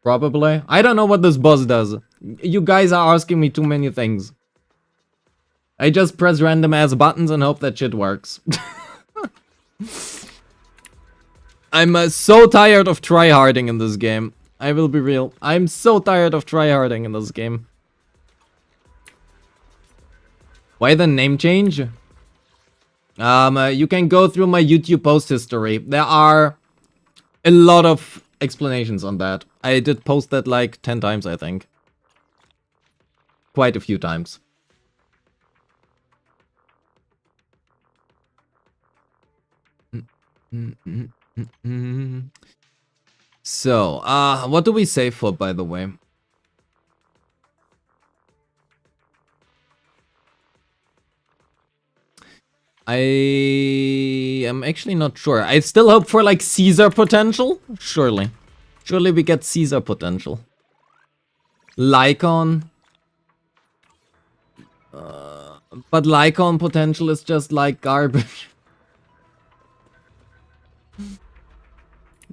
Probably. I don't know what this boss does. You guys are asking me too many things. I just press random ass buttons and hope that shit works. I'm so tired of tryharding in this game. I will be real. I'm so tired of tryharding in this game. Why the name change? You can go through my YouTube post history. There are a lot of explanations on that. I did post that like 10 times, I think. Quite a few times. So, what do we save for, by the way? I am actually not sure. I still hope for like Caesar potential. Surely. Surely we get Caesar potential. Lycon. But Lycon potential is just like garbage.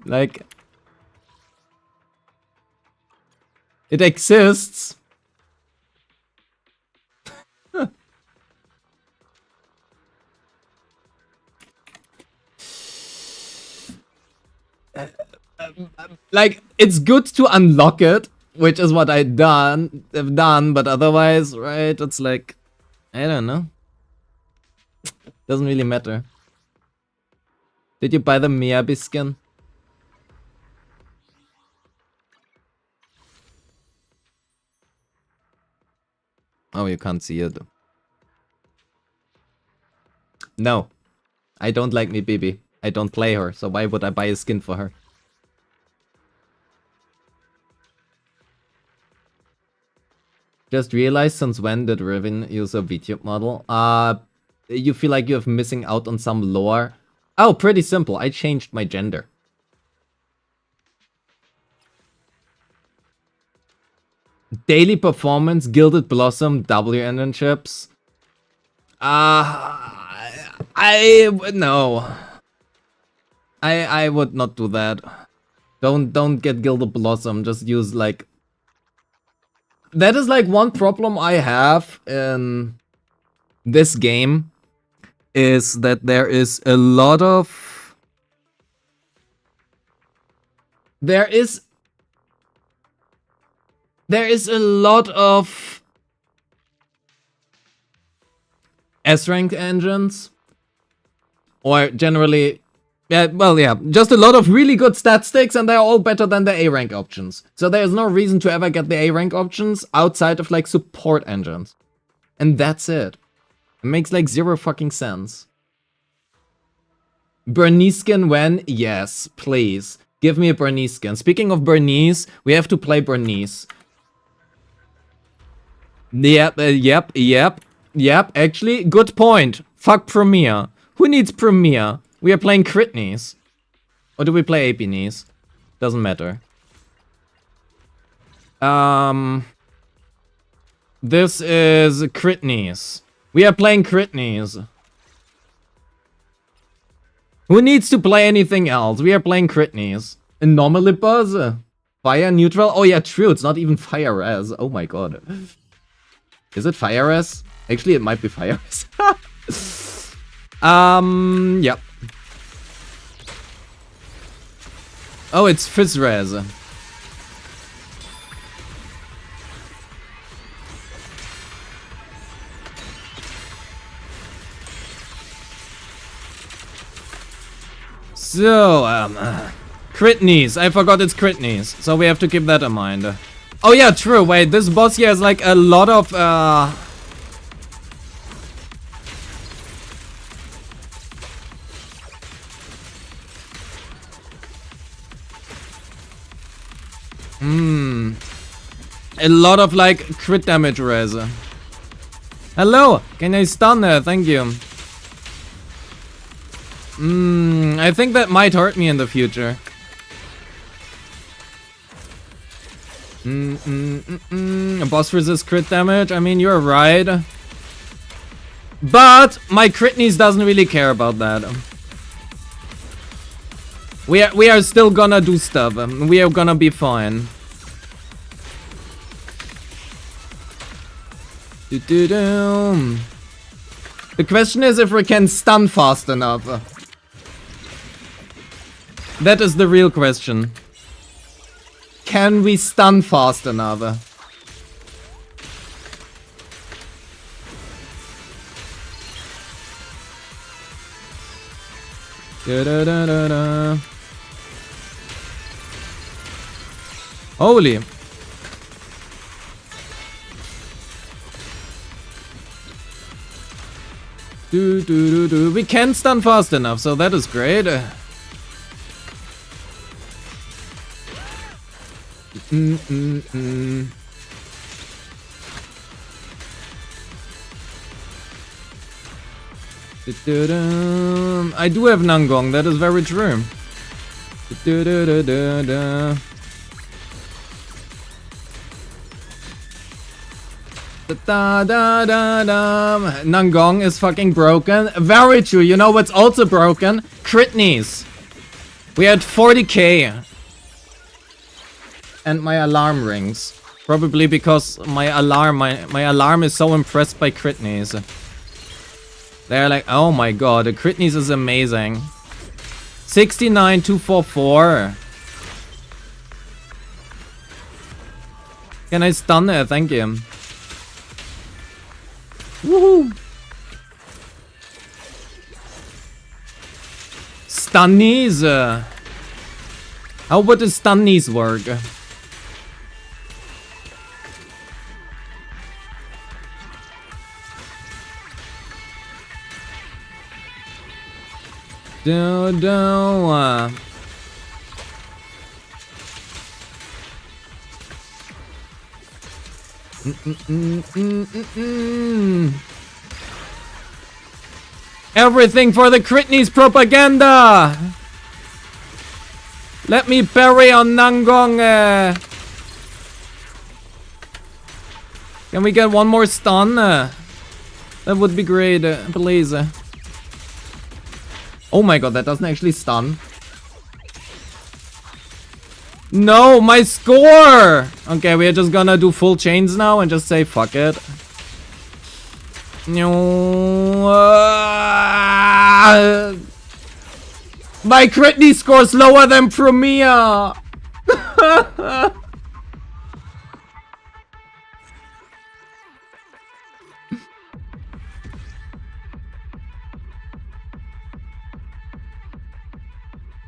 Like... it exists. Like, it's good to unlock it, which is what have done, but otherwise, right, it's like, I don't know. Doesn't really matter. Did you buy the Miyabi skin? Oh, you can't see it. No. I don't like me Bibi. I don't play her, so why would I buy a skin for her? Just realized, since when did Riven use a VTube model? You feel like you're missing out on some lore? Oh, pretty simple. I changed my gender. Daily performance, Gilded Blossom, W internships. I No. I would not do that. Don't get Gilded Blossom. Just use like. That is like one problem I have in this game, is that there is a lot of. There is a lot of S-rank engines, or generally, yeah, well, yeah, just a lot of really good stat sticks, and they're all better than the A-rank options. So there's no reason to ever get the A-rank options outside of like support engines, and that's it. It makes like zero fucking sense. Bernice skin when? Yes, please. Give me a Bernice skin. Speaking of Bernice, we have to play Bernice. Yep. Actually, good point. Fuck Premier. Who needs Premier? We are playing Critnies. Or do we play Apinies? Doesn't matter. This is Critnies. We are playing Critnies. Who needs to play anything else? We are playing Critnies. Anomaly buzz? Fire neutral? Oh yeah, true. It's not even fire res. Oh my god. Is it fire res? Actually, it might be fire res. Yep. Oh, it's fizz res. So, Critnies. I forgot it's Critnies. So we have to keep that in mind. Oh yeah, true. Wait, this boss here has like a lot of, a lot of like crit damage res. Hello, can I stun there? Thank you. I think that might hurt me in the future. A boss resist crit damage? I mean, you're right. But my Critnies doesn't really care about that. We are still gonna do stuff. We are gonna be fine. The question is if we can stun fast enough. That is the real question. Can we stun fast enough? Holy. We can stun fast enough, so that is great. I do have Nangong, that is very true. Nangong is fucking broken. Very true. You know what's also broken? Critnies. We had 40k. And my alarm rings. Probably because my alarm is so impressed by Critnies. They're like, oh my god, the Critnies is amazing. 69244. Can I stun it? Thank you. Woohoo! Stunnies. How would the stunnies work? Everything for the Critnies propaganda! Let me parry on Nangong. Can we get one more stun? That would be great, please. Oh my god, that doesn't actually stun. No, my score! Okay, we're just gonna do full chains now and just say fuck it. No. My Critney score's lower than Premier!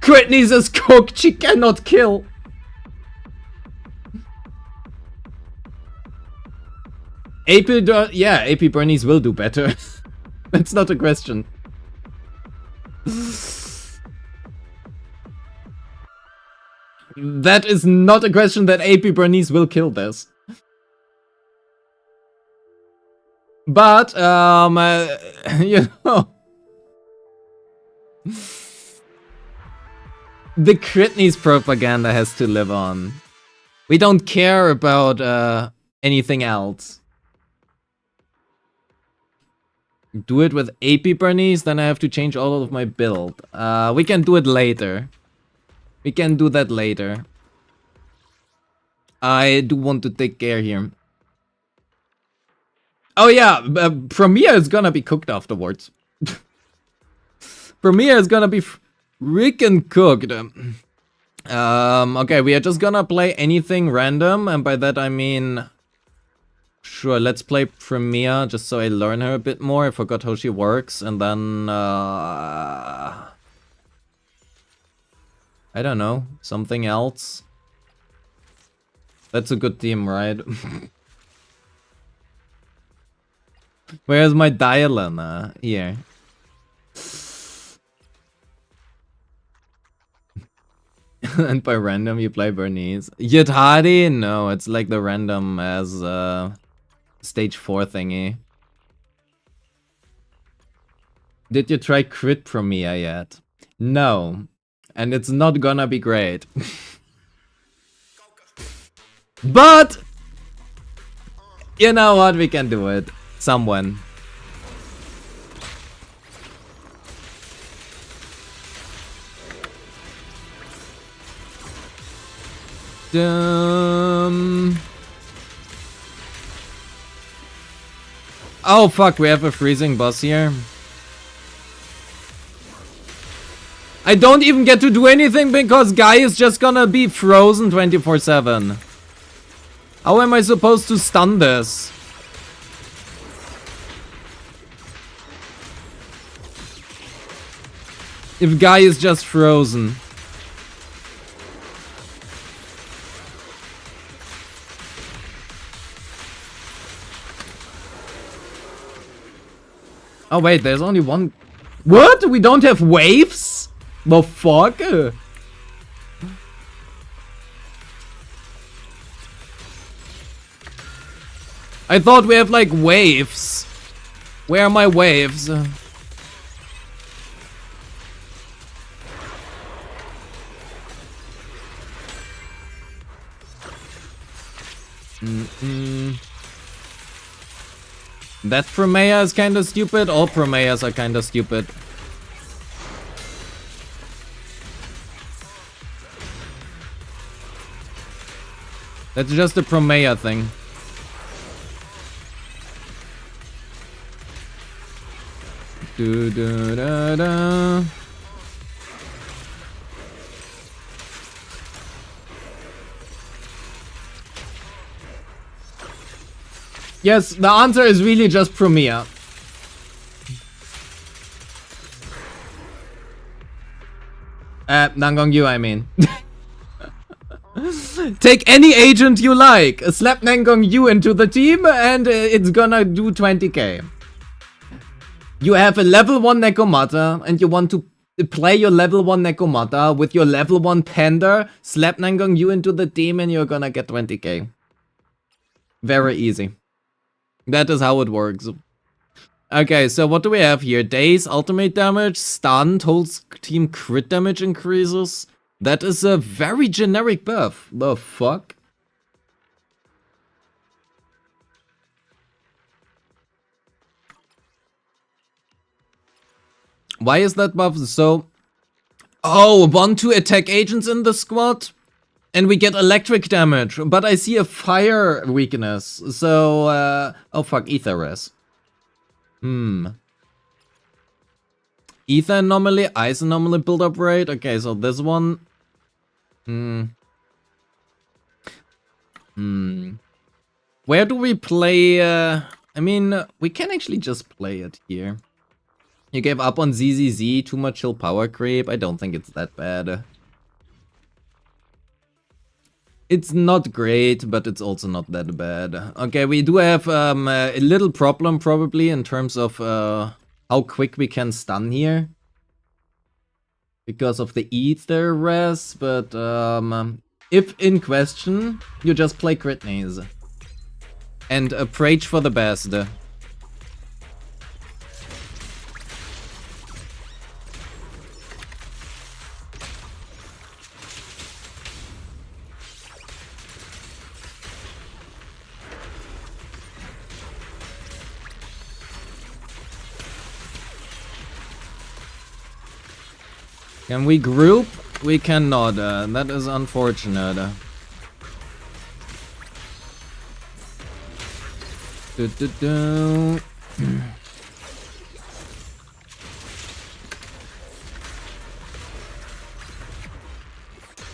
Critney's is cooked, she cannot kill. Yeah, AP Bernice will do better. That's not a question. That is not a question that AP Bernice will kill this. But, you know. The Critney's propaganda has to live on. We don't care about anything else. Do it with AP Bernice, then I have to change all of my build. We can do it later. We can do that later. I do want to take care here. Oh yeah, Premier is gonna be cooked afterwards. Premier is gonna be freaking cooked. Okay, we are just gonna play anything random, and by that I mean... Sure, let's play Premier, just so I learn her a bit more. I forgot how she works, and then... I don't know, something else. That's a good team, right? Where's my Dialana? Here. And by random you play Bernice. Yadhadi? No, it's like the random as stage 4 thingy. Did you try Crit Premier yet? No. And it's not gonna be great. But you know what? We can do it. Someone. Oh fuck, we have a freezing boss here. I don't even get to do anything because Guy is just gonna be frozen 24/7. How am I supposed to stun this? If Guy is just frozen. Oh wait, there's only one... What? We don't have waves? The fuck? I thought we have like waves. Where are my waves? That Promea is kinda stupid. All Promeas are kinda stupid. That's just a Promea thing. Do do da da. Yes, the answer is really just Premier. Nangong Yu, I mean. Take any agent you like. Slap Nangong Yu into the team and it's gonna do 20k. You have a level 1 Nekomata and you want to play your level 1 Nekomata with your level 1 Panda. Slap Nangong Yu into the team and you're gonna get 20k. Very easy. That is how it works. Okay, so what do we have here? Daze, ultimate damage, stunned, holds team crit damage increases. That is a very generic buff. The fuck? Why is that buff so... Oh, 1-2 attack agents in the squad? And we get electric damage, but I see a fire weakness. So, oh fuck, ether res. Ether anomaly, ice anomaly build-up rate. Okay, so this one... Where do we play? I mean, we can actually just play it here. You gave up on ZZZ, too much hill power creep. I don't think it's that bad. It's not great, but it's also not that bad. Okay, we do have a little problem probably in terms of how quick we can stun here. Because of the ether res, but if in question, you just play Critneys. And preach for the best. Can we group? We cannot. That is unfortunate.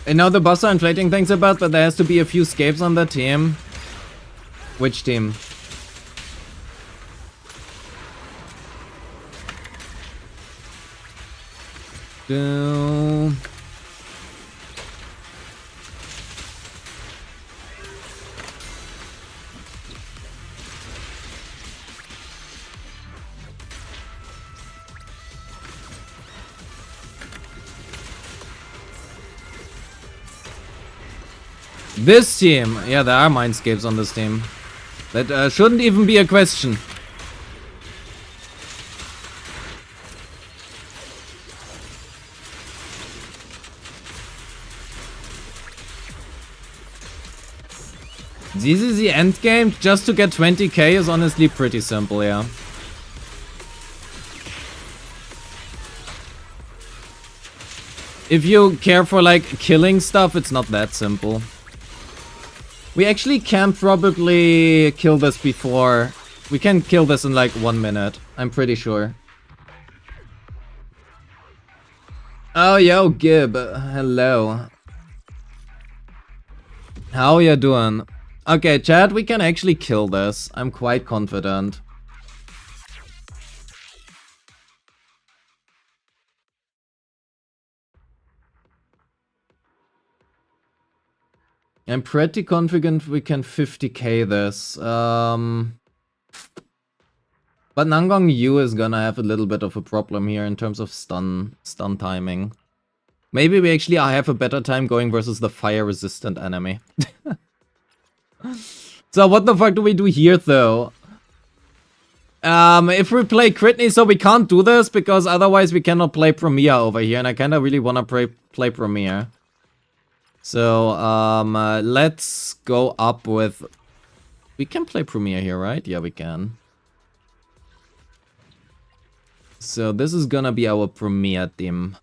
And now the boss are inflating things about, but there has to be a few scapes on the team. Which team? This team! Yeah, there are mindscapes on this team. That shouldn't even be a question. ZZZ endgame just to get 20k is honestly pretty simple, yeah. If you care for like killing stuff, it's not that simple. We actually can probably kill this before. We can kill this in like 1 minute, I'm pretty sure. Oh, yo, Gib. Hello. How ya doing? Okay, chat, we can actually kill this. I'm quite confident. I'm pretty confident we can 50k this. But Nangong Yu is gonna have a little bit of a problem here in terms of stun timing. Maybe we actually have a better time going versus the fire resistant enemy. So what the fuck do we do here though? If we play Critney, so we can't do this because otherwise we cannot play Premier over here, and I kinda really wanna play Premier. So let's go up with... We can play Premier here, right? Yeah, we can. So this is gonna be our Premier team.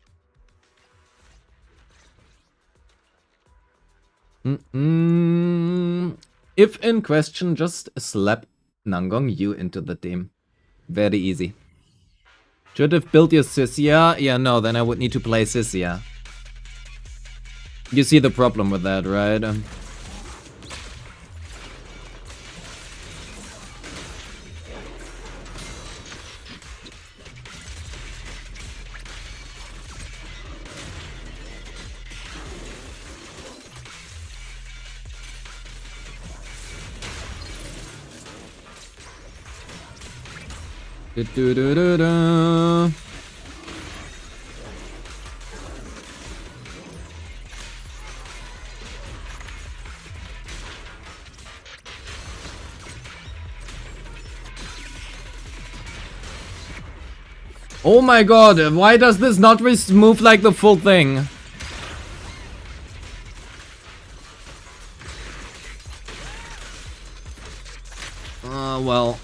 If in question, just slap Nangong Yu into the team. Very easy. Should have built your Sissia? Yeah, no, then I would need to play Sissia. You see the problem with that, right? Oh my god, why does this not move like the full thing? Well.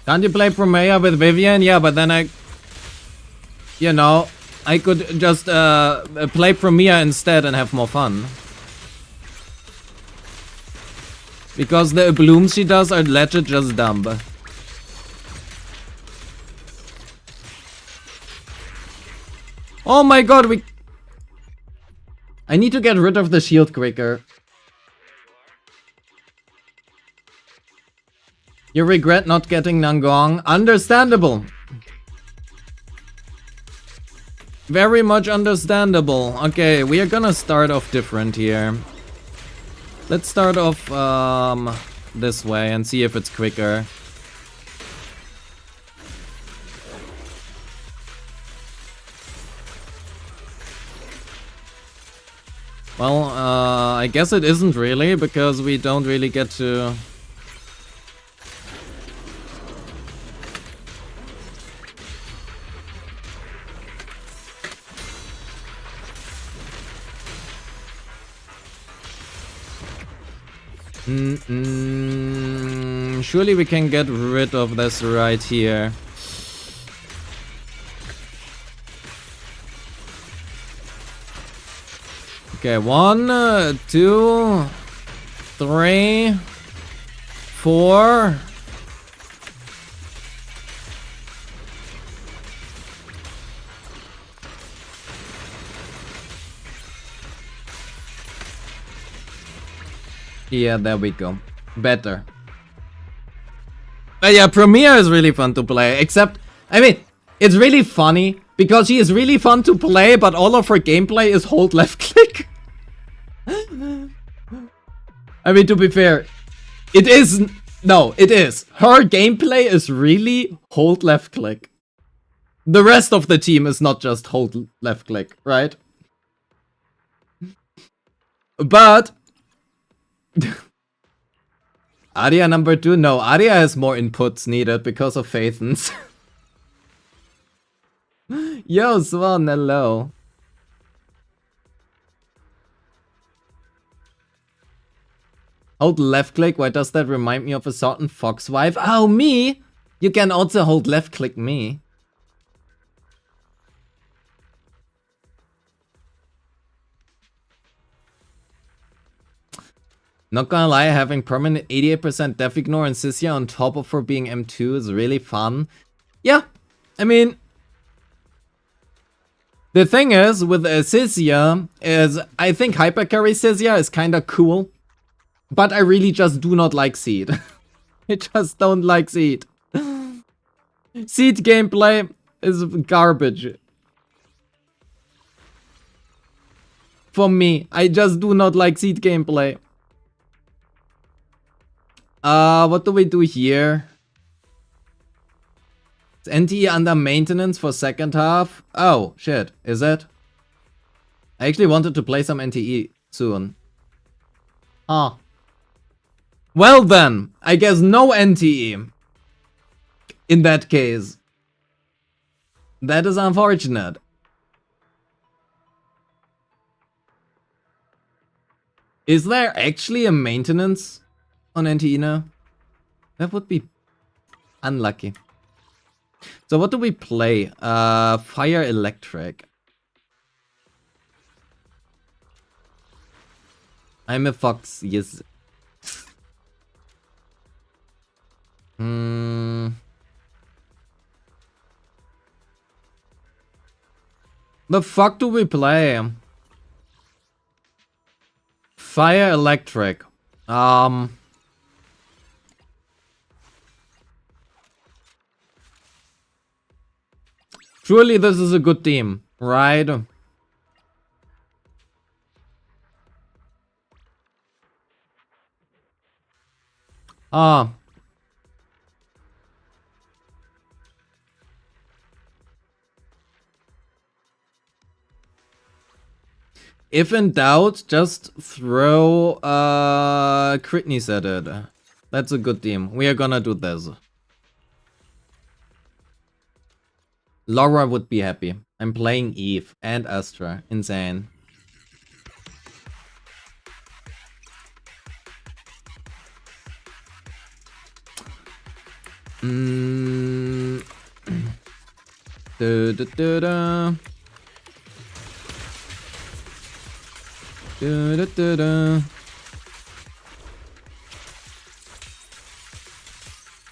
Can't you play Promea with Vivian? Yeah, but then I... You know, I could just play Promea instead and have more fun. Because the blooms she does are legit just dumb. Oh my god, we... I need to get rid of the shield quicker. You regret not getting Nangong? Understandable. Very much understandable. Okay, we are gonna start off different here. Let's start off this way and see if it's quicker. Well, I guess it isn't really, because we don't really get to... Surely we can get rid of this right here. Okay, 1, 2, 3, 4. Yeah, there we go. Better. But yeah, Premiere is really fun to play. Except, I mean, it's really funny because she is really fun to play, but all of her gameplay is hold left click. I mean, to be fair, it is. No, it is. Her gameplay is really hold left click. The rest of the team is not just hold left click, right? But Aria number 2? No, Aria has more inputs needed because of Phaethons. Yo, Swan, hello. Hold left click, why does that remind me of a certain fox wife? Oh, me? You can also hold left click me. Not gonna lie, having permanent 88% def ignore and Sissia on top of her being M2 is really fun. Yeah, I mean... The thing is, with Sissia, is I think hypercarry Sissia is kinda cool. But I really just do not like Seed. I just don't like Seed. Seed gameplay is garbage. For me, I just do not like Seed gameplay. What do we do here? Is NTE under maintenance for second half? Oh, shit. Is it? I actually wanted to play some NTE soon. Huh. Well then, I guess no NTE. In that case. That is unfortunate. Is there actually a maintenance on NTE now? That would be unlucky. So what do we play? Fire Electric. I'm a fox, yes. The fuck do we play? Fire Electric. Surely this is a good team, right? If in doubt, just throw Critneys at it. That's a good team. We are gonna do this. Laura would be happy. I'm playing Eve and Astra. Insane. Da-da-da-da. Da-da-da-da.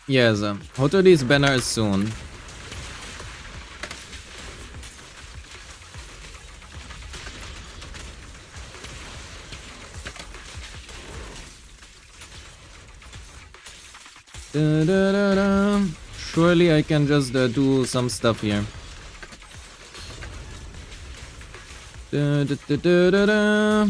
Yes, Hotori's banner is soon. Da-da-da-da. Surely I can just do some stuff here. Da-da-da-da-da-da.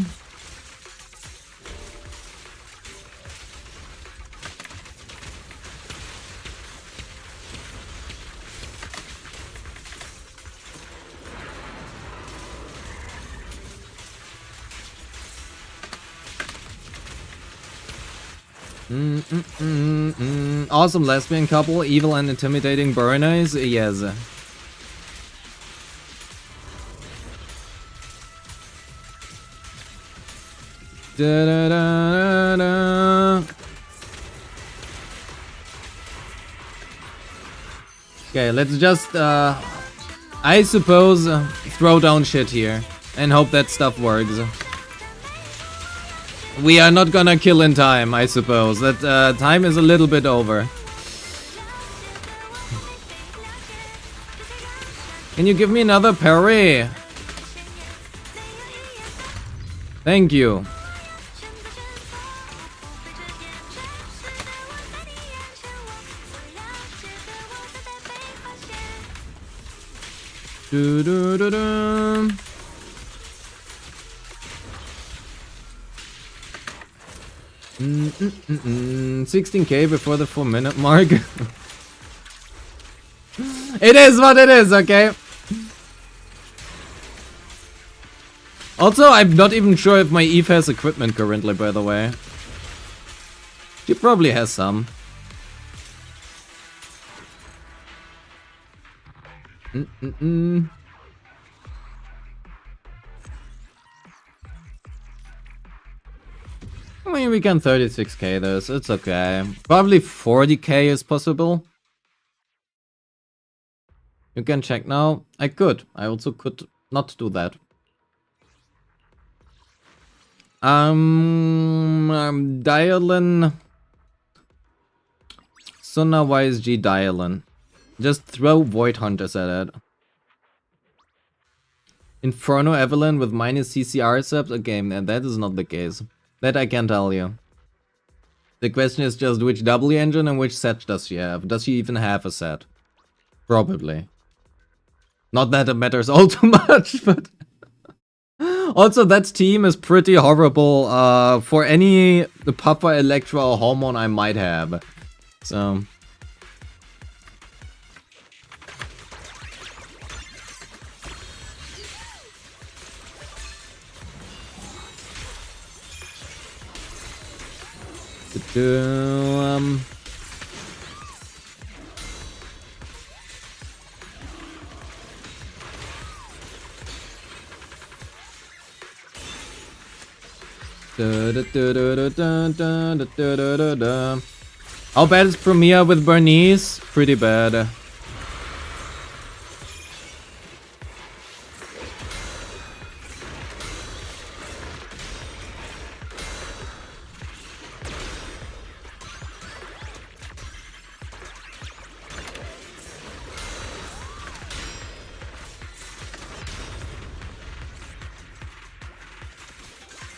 Awesome lesbian couple, evil and intimidating burners, yes. Da-da-da-da-da. Okay, let's just, I suppose, throw down shit here and hope that stuff works. We are not gonna kill in time, I suppose. That time is a little bit over. Can you give me another parry? Thank you. Do-do-do-do. 16k before the 4-minute mark. It is what it is, okay? Also, I'm not even sure if my Eve has equipment currently, by the way. She probably has some. I mean, we can 36k this, it's okay. Probably 40k is possible. You can check now. I could. I also could not do that. Dialin. Sunna YSG Dialin. Just throw Void Hunters at it. Inferno Evelyn with minus CCR subs? Okay, and that is not the case. That I can tell you. The question is just which W engine and which set does she have? Does she even have a set? Probably. Not that it matters all too much, but... Also, that team is pretty horrible for any Puffer, Electra, or Hormone I might have. So... How bad is Premiere with Bernice? Pretty bad.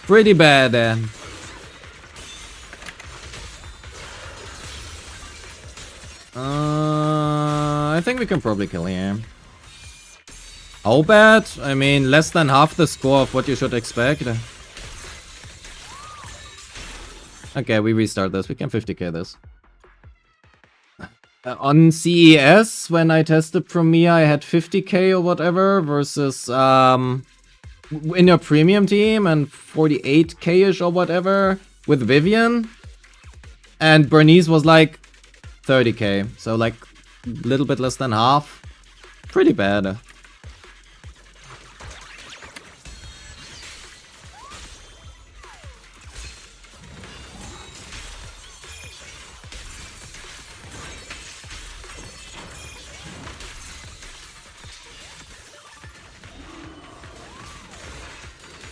Pretty bad. I think we can probably kill him. How bad? I mean, less than half the score of what you should expect. Okay, we restart this. We can 50k this. On CES, when I tested Premiere, I had 50k or whatever versus in your premium team and 48k-ish or whatever with Vivian. And Bernice was like 30k, so like a little bit less than half. Pretty bad.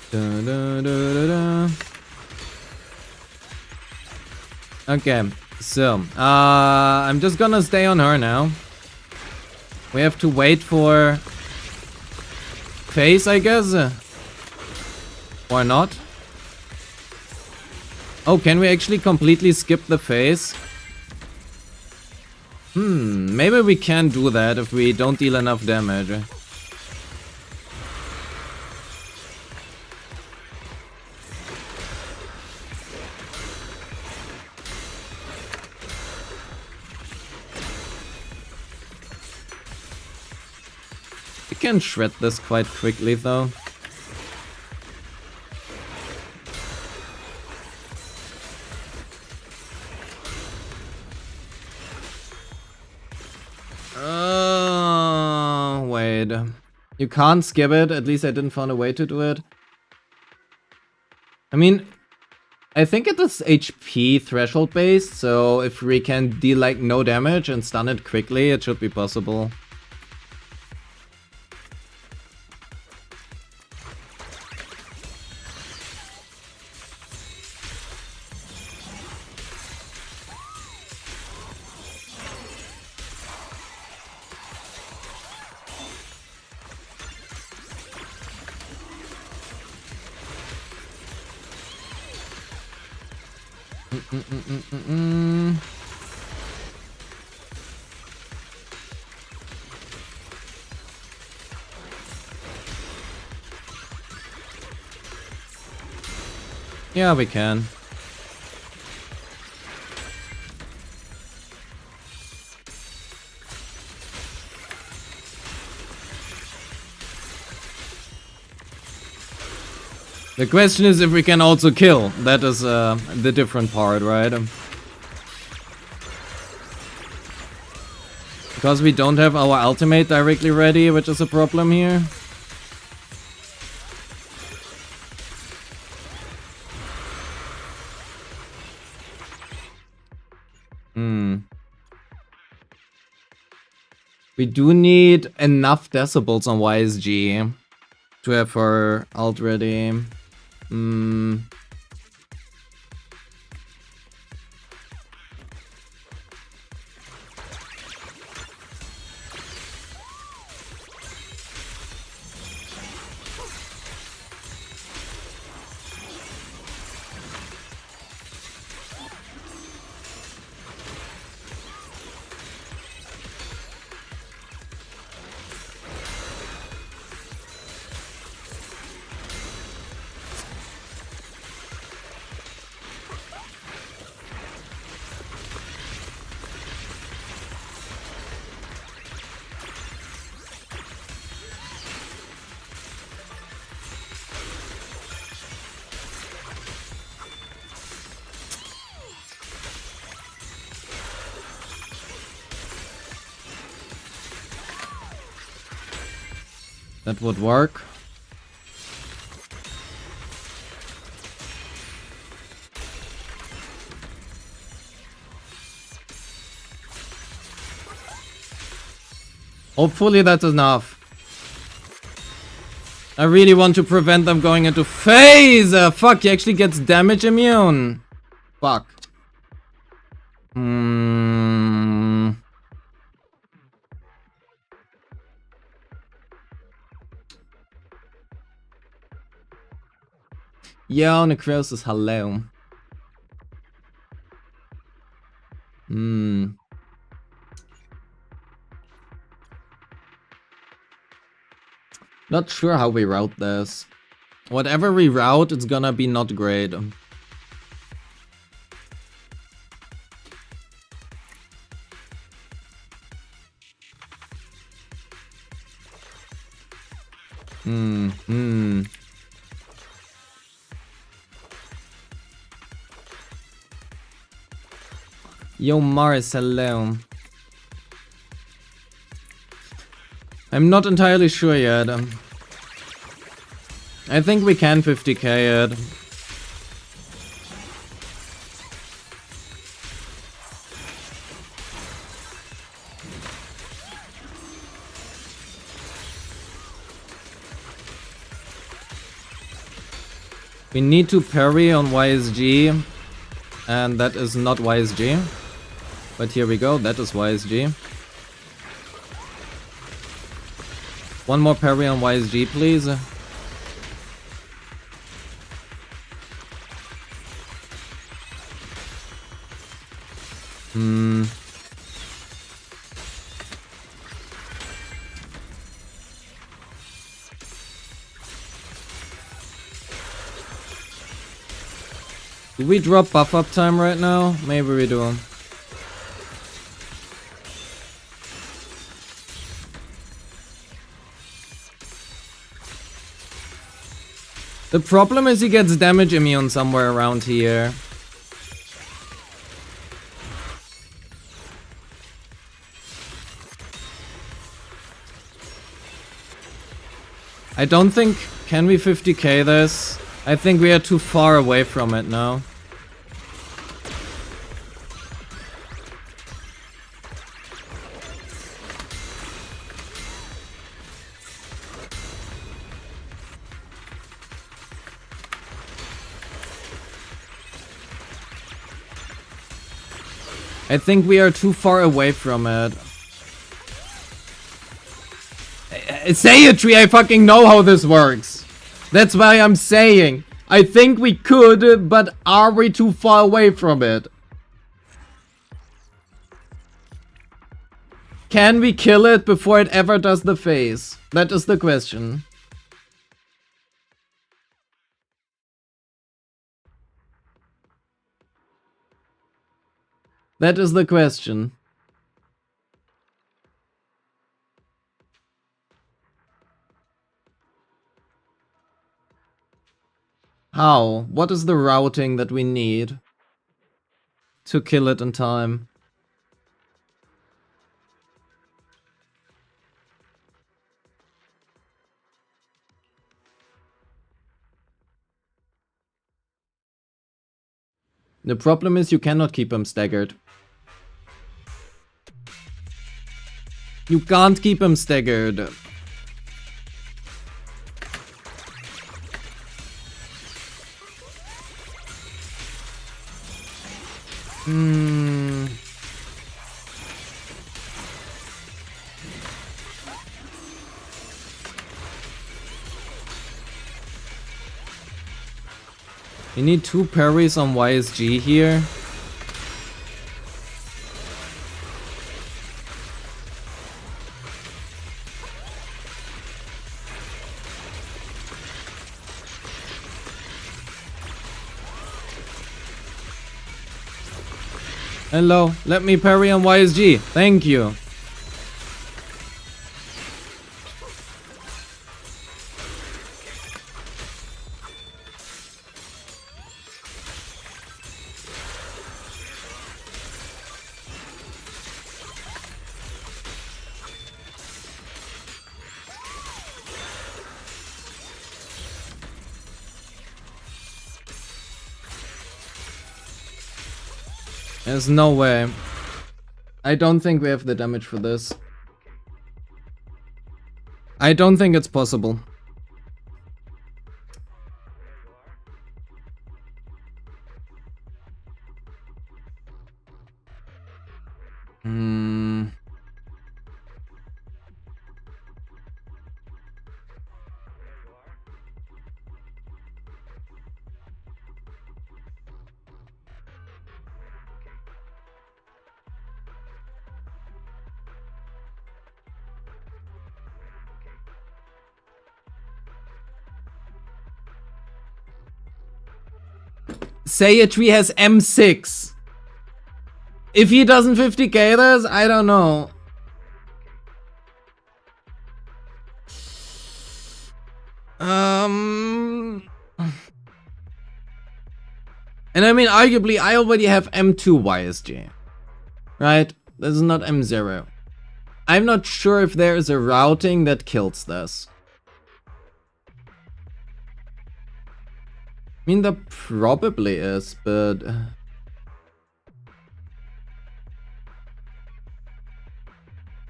Da, da, da, da, da. Okay, so I'm just gonna stay on her now. We have to wait for phase, I guess, or not. Oh, can we actually completely skip the phase? Maybe we can do that if we don't deal enough damage. We can shred this quite quickly though. Wait. You can't skip it. At least I didn't find a way to do it. I mean, I think it is HP threshold based, so if we can deal like no damage and stun it quickly, it should be possible. Yeah, we can. The question is if we can also kill. That is the different part, right? Because we don't have our ultimate directly ready, which is a problem here. We do need enough decibels on YSG to have her ult ready. That would work. Hopefully that's enough. I really want to prevent them going into phase! Fuck, he actually gets damage immune. Fuck. Yo, Necrosis, hello. Not sure how we route this. Whatever we route, it's gonna be not great. Yo, Morris, hello. I'm not entirely sure yet. I think we can 50k it. We need to parry on YSG. And that is not YSG. But here we go, that is YSG. One more parry on YSG, please. Do we drop buff up time right now? Maybe we do. The problem is he gets damage immune somewhere around here. I don't think... Can we 50k this? I think we are too far away from it now. I think we are too far away from it. Say it, Tree, I fucking know how this works. That's why I'm saying. I think we could, but are we too far away from it? Can we kill it before it ever does the face? That is the question. That is the question. How? What is the routing that we need to kill it in time? The problem is you cannot keep him staggered. You can't keep him staggered. We need 2 parries on YSG here. Hello, let me parry on YSG. Thank you. There's no way. I don't think we have the damage for this. I don't think it's possible. Say a tree has M6. If he doesn't 50k this, I don't know. And I mean, arguably, I already have M2 YSG. Right? This is not M0. I'm not sure if there is a routing that kills this. I mean, there probably is, but...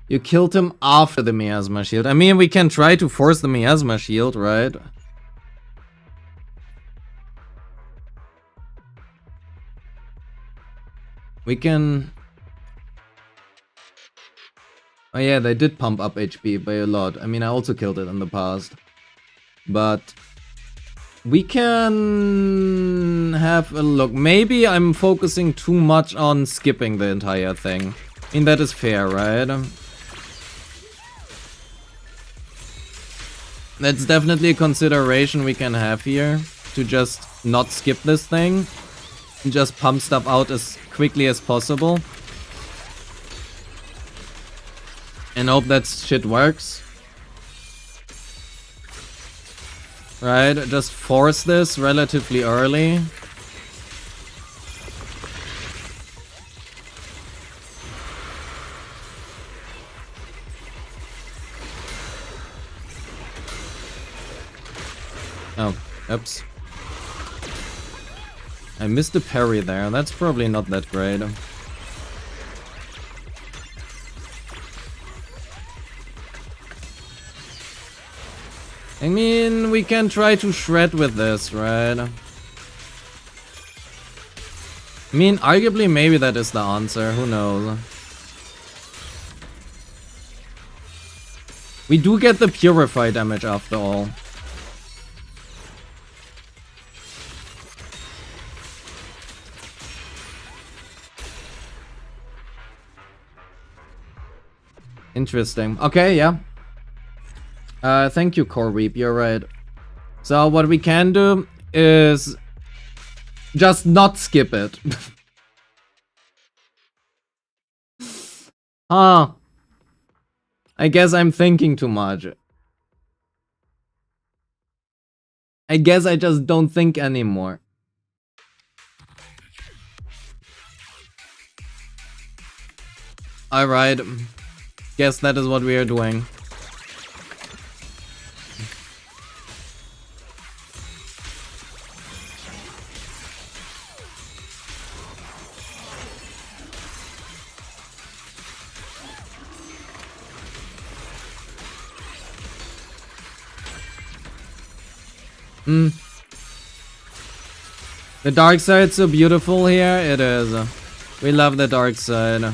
You killed him after the Miasma Shield. I mean, we can try to force the Miasma Shield, right? We can... Oh yeah, they did pump up HP by a lot. I mean, I also killed it in the past. But... we can... have a look. Maybe I'm focusing too much on skipping the entire thing. I mean, that is fair, right? That's definitely a consideration we can have here. To just not skip this thing. And just pump stuff out as quickly as possible. And hope that shit works. Right, just force this relatively early. Oh, oops. I missed the parry there. That's probably not that great. I mean, we can try to shred with this, right? I mean, arguably maybe that is the answer. Who knows? We do get the purify damage after all. Interesting. Okay, yeah. Thank you, Core Reap, you're right. So what we can do is just not skip it. Huh. I guess I'm thinking too much. I guess I just don't think anymore. Alright. Guess that is what we are doing. The dark side's so beautiful here. It is. We love the dark side.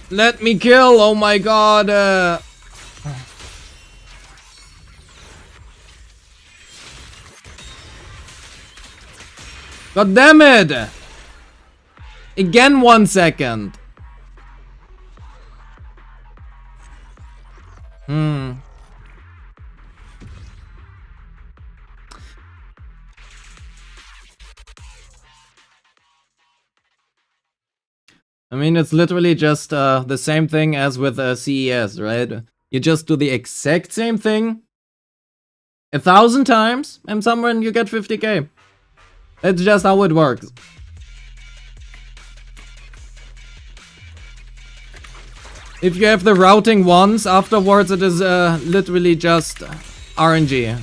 Let me kill! Oh my god! God damn it! Again 1 second. I mean, it's literally just the same thing as with CES, right? You just do the exact same thing 1,000 times, and somewhere you get 50k. That's just how it works. If you have the routing once, afterwards it is literally just RNG.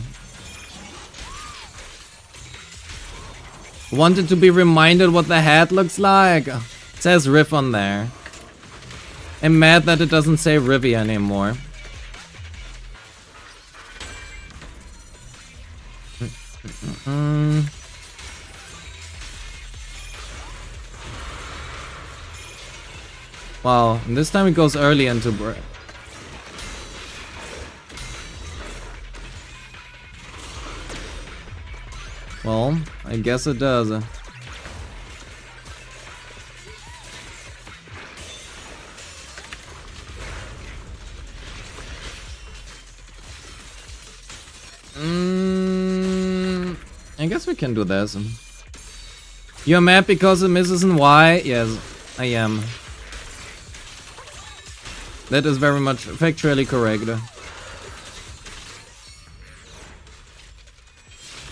Wanted to be reminded what the head looks like? It says Riff on there. I'm mad that it doesn't say Rivy anymore. Wow, and this time it goes early into break. Well, I guess it does. I guess we can do this. You're mad because it misses in Y? Yes, I am. That is very much factually correct.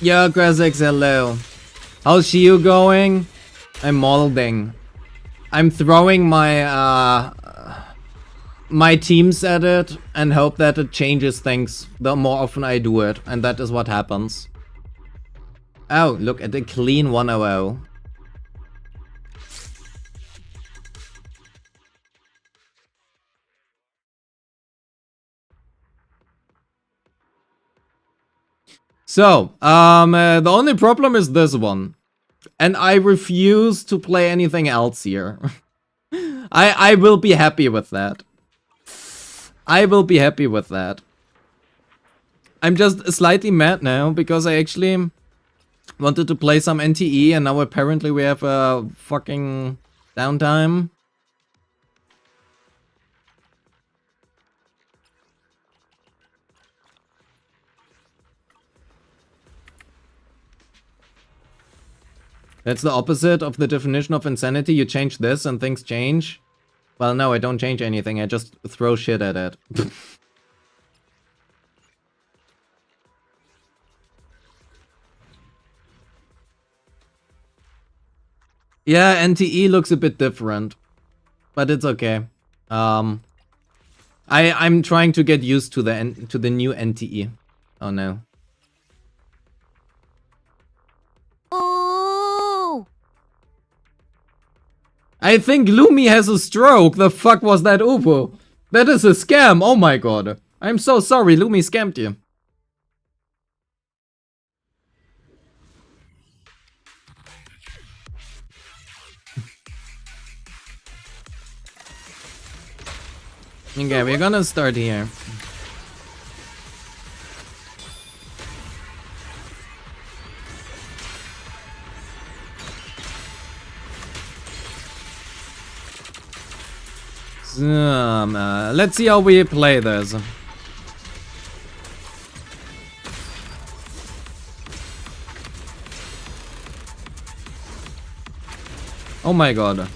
Yo, Grazix, hello. How's Shiyu going? I'm molding. I'm throwing my my teams at it and hope that it changes things the more often I do it, and that is what happens. Oh, look at the clean 100. So, the only problem is this one. And I refuse to play anything else here. I will be happy with that. I will be happy with that. I'm just slightly mad now because I actually wanted to play some NTE and now apparently we have a fucking downtime. That's the opposite of the definition of insanity. You change this and things change. Well, no, I don't change anything. I just throw shit at it. Yeah, NTE looks a bit different. But it's okay. I'm trying to get used to the new NTE. Oh no. I think Lumi has a stroke. The fuck was that, Upo? That is a scam. Oh my god. I'm so sorry. Lumi scammed you. Okay, we're gonna start here. Let's see how we play this. Oh my god.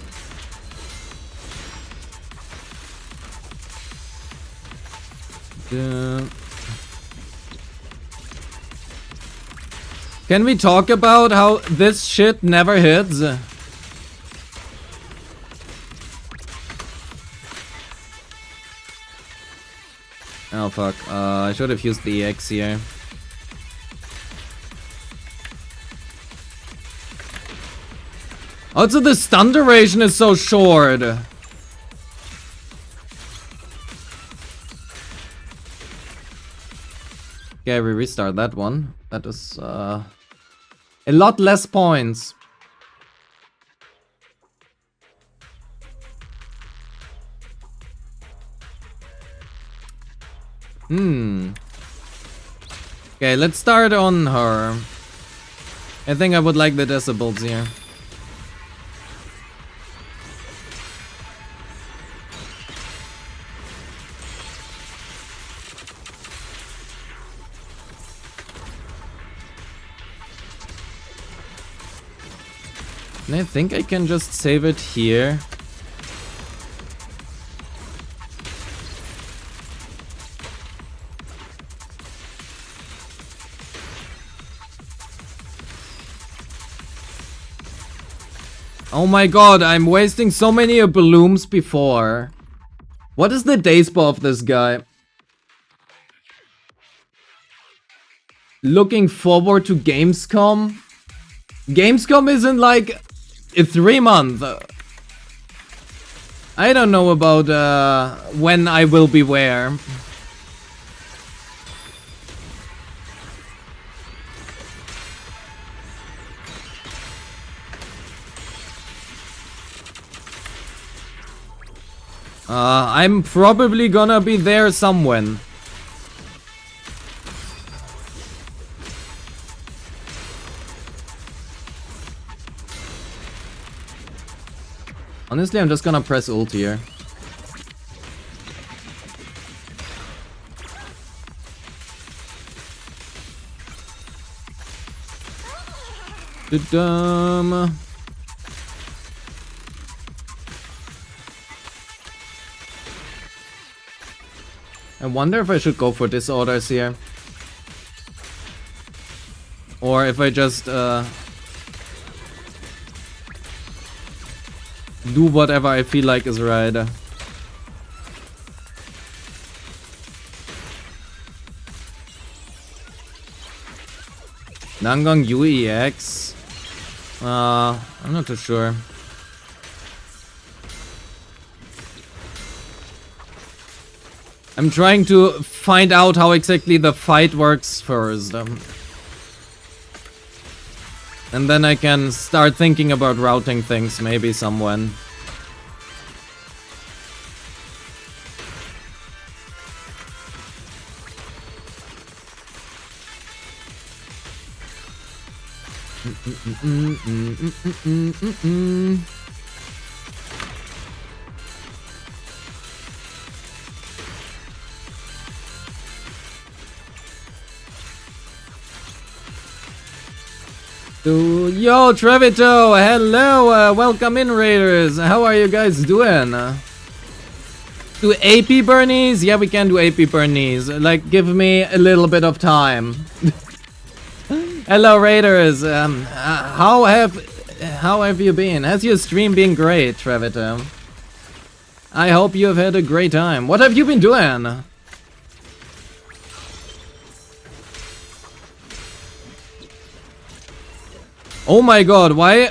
Can we talk about how this shit never hits? Oh fuck, I should have used the EX here. Also, the stun duration is so short. Okay, we restart that one. That is a lot less points. Okay, let's start on her. I think I would like the decibels here. And I think I can just save it here. Oh my god, I'm wasting so many blooms before. What is the day spa of this guy? Looking forward to Gamescom? Gamescom is in like 3 months. I don't know about when I will be where. I'm probably gonna be there somewhere. Honestly, I'm just gonna press ult here. Dumb. I wonder if I should go for disorders here. Or or if I just do whatever I feel like is right. Nangang UEX. I'm not too sure. I'm trying to find out how exactly the fight works first. And then I can start thinking about routing things maybe somewhen. Yo, Trevito! Hello! Welcome in, Raiders! How are you guys doing? Do AP Burnies? Yeah, we can do AP Burnies. Like, give me a little bit of time. Hello, Raiders! How have you been? Has your stream been great, Trevito? I hope you have had a great time. What have you been doing? Oh my god, why?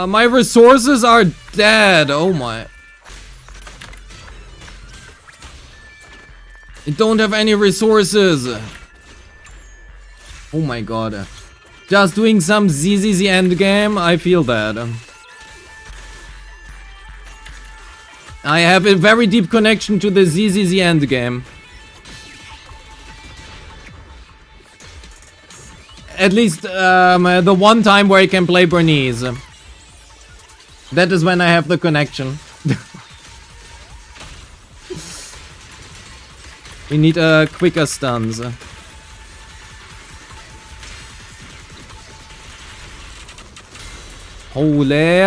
My resources are dead. Oh my. I don't have any resources. Oh my god. Just doing some ZZZ endgame, I feel that. I have a very deep connection to the ZZZ endgame. At least the one time where I can play Bernice. That is when I have the connection. We need quicker stuns. Holy!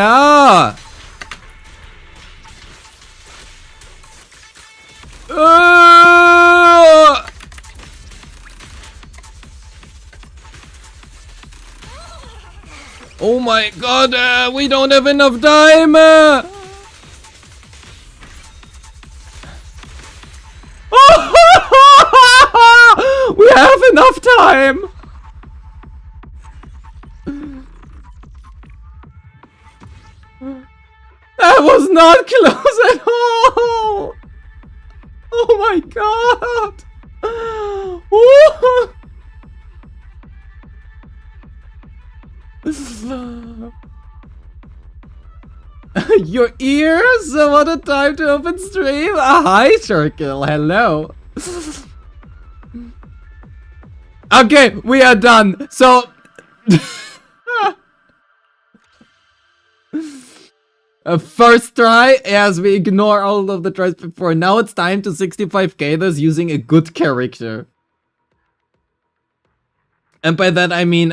Oh my god, we don't have enough time! We have enough time! That was not close at all! Oh my god! Your ears? What a time to open stream! Hi, Circle. Hello. Okay, we are done. So... first try, as we ignore all of the tries before. Now it's time to 65k this using a good character. And by that I mean,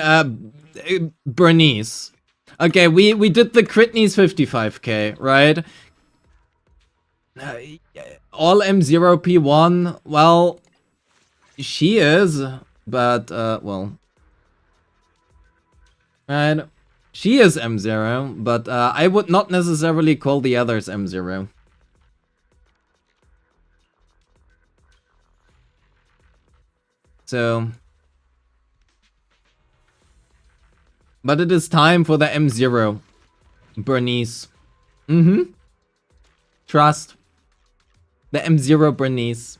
Bernice. Okay, we did the Critney's 55k, right? All M0 P1, well, she is, but, well. Right, she is M0, but I would not necessarily call the others M0. So... But it is time for the M0. Bernice. Trust. The M0 Bernice.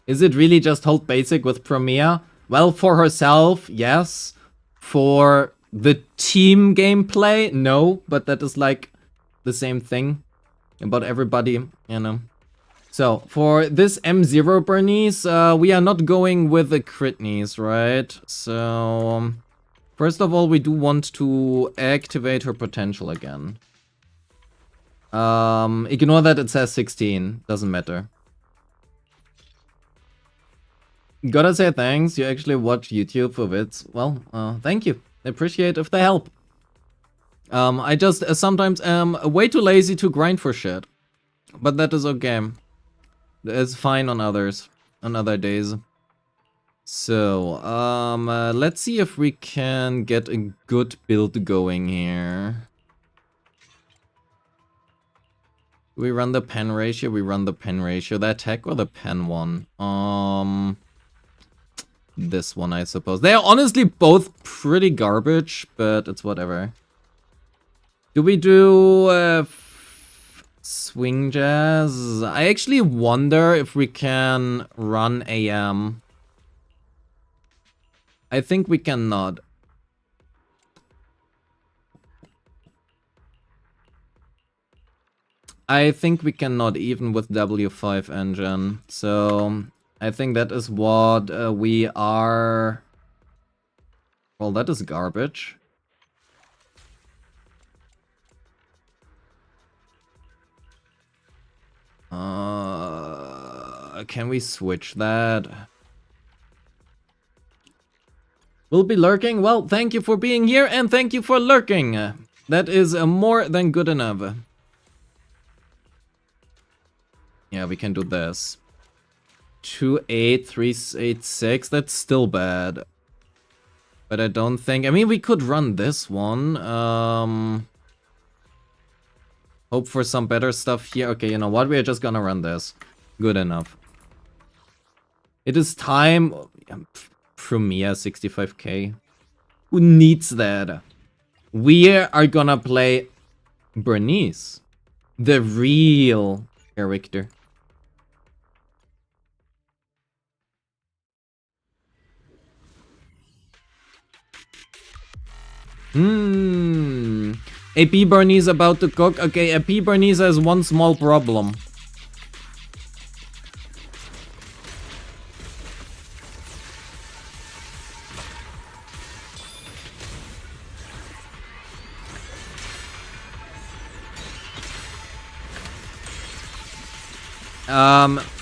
Is it really just hold basic with Premier? Well, for herself, yes. For the team gameplay, no. But that is like the same thing about everybody, you know. So, for this M0 Bernice, we are not going with the Critneys, right? So, first of all, we do want to activate her potential again. Ignore that it says 16, doesn't matter. Gotta say thanks, you actually watch YouTube for vids. Well, thank you. I appreciate if the help. I just sometimes am way too lazy to grind for shit. But that is okay. It's fine on others, on other days. So, let's see if we can get a good build going here. We run the pen ratio, we run the pen ratio. The attack or the pen one? This one, I suppose. They are honestly both pretty garbage, but it's whatever. Do we do swing jazz? I actually wonder if we can run AM. I think we cannot. I think we cannot even with W5 engine. So I think that is what we are. Well, that is garbage. Can we switch that? Will be lurking? Well, thank you for being here and thank you for lurking. That is more than good enough. Yeah, we can do this. 28386. That's still bad. But I don't think. I mean, we could run this one. Hope for some better stuff here. Okay, you know what? We're just gonna run this. Good enough. It is time. Premiere 65k. Who needs that? We are gonna play Bernice, the real character. AP Bernice about to cook. Okay, AP Bernice has one small problem.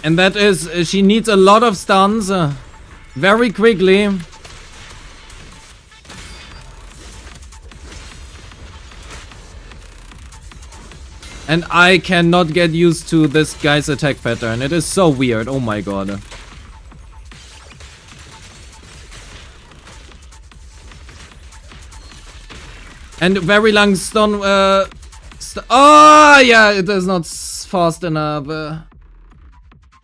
And that is, she needs a lot of stuns very quickly. And I cannot get used to this guy's attack pattern. It is so weird. Oh my god. And very long stun. Oh yeah, it is not fast enough.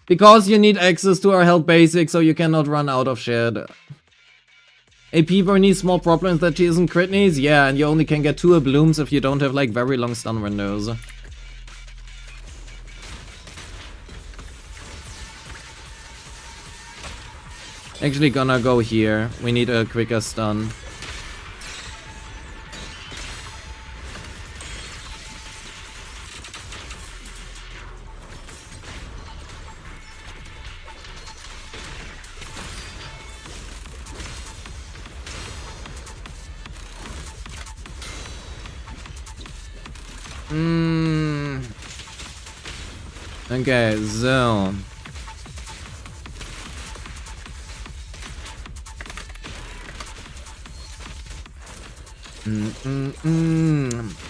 Because you need access to our health basics, so you cannot run out of shit. AP Bernice small problem is that she isn't crit knees. Yeah, and you only can get 2 blooms if you don't have like very long stun windows. Actually gonna go here. We need a quicker stun. Okay, so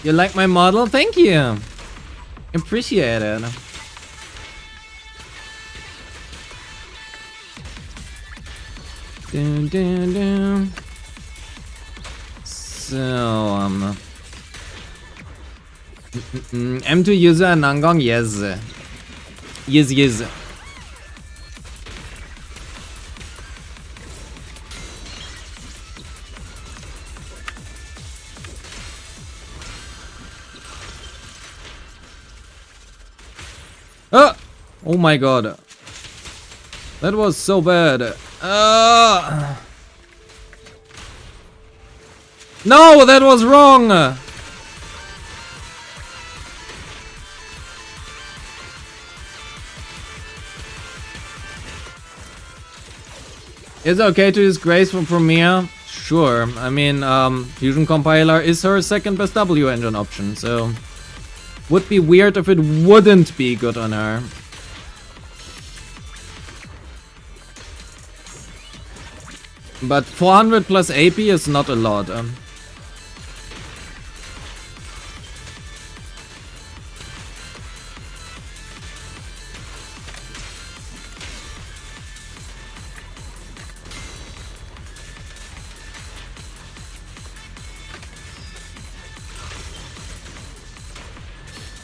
you like my model? Thank you. Appreciate it. Dun, dun, dun. So M2 user Nangong, yes. Yes, yes. Oh my god. That was so bad. No, that was wrong. Is it okay to use Grace from Premiere? Sure. I mean, Fusion Compiler is her second best W engine option, so would be weird if it wouldn't be good on her. But 400 plus AP is not a lot.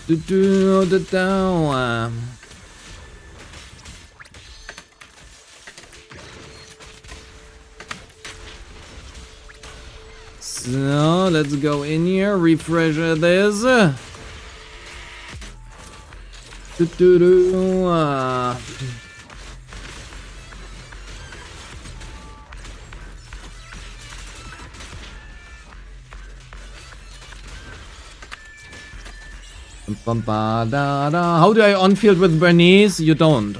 So let's go in here, refresh this. How do I on-field with Bernice? You don't.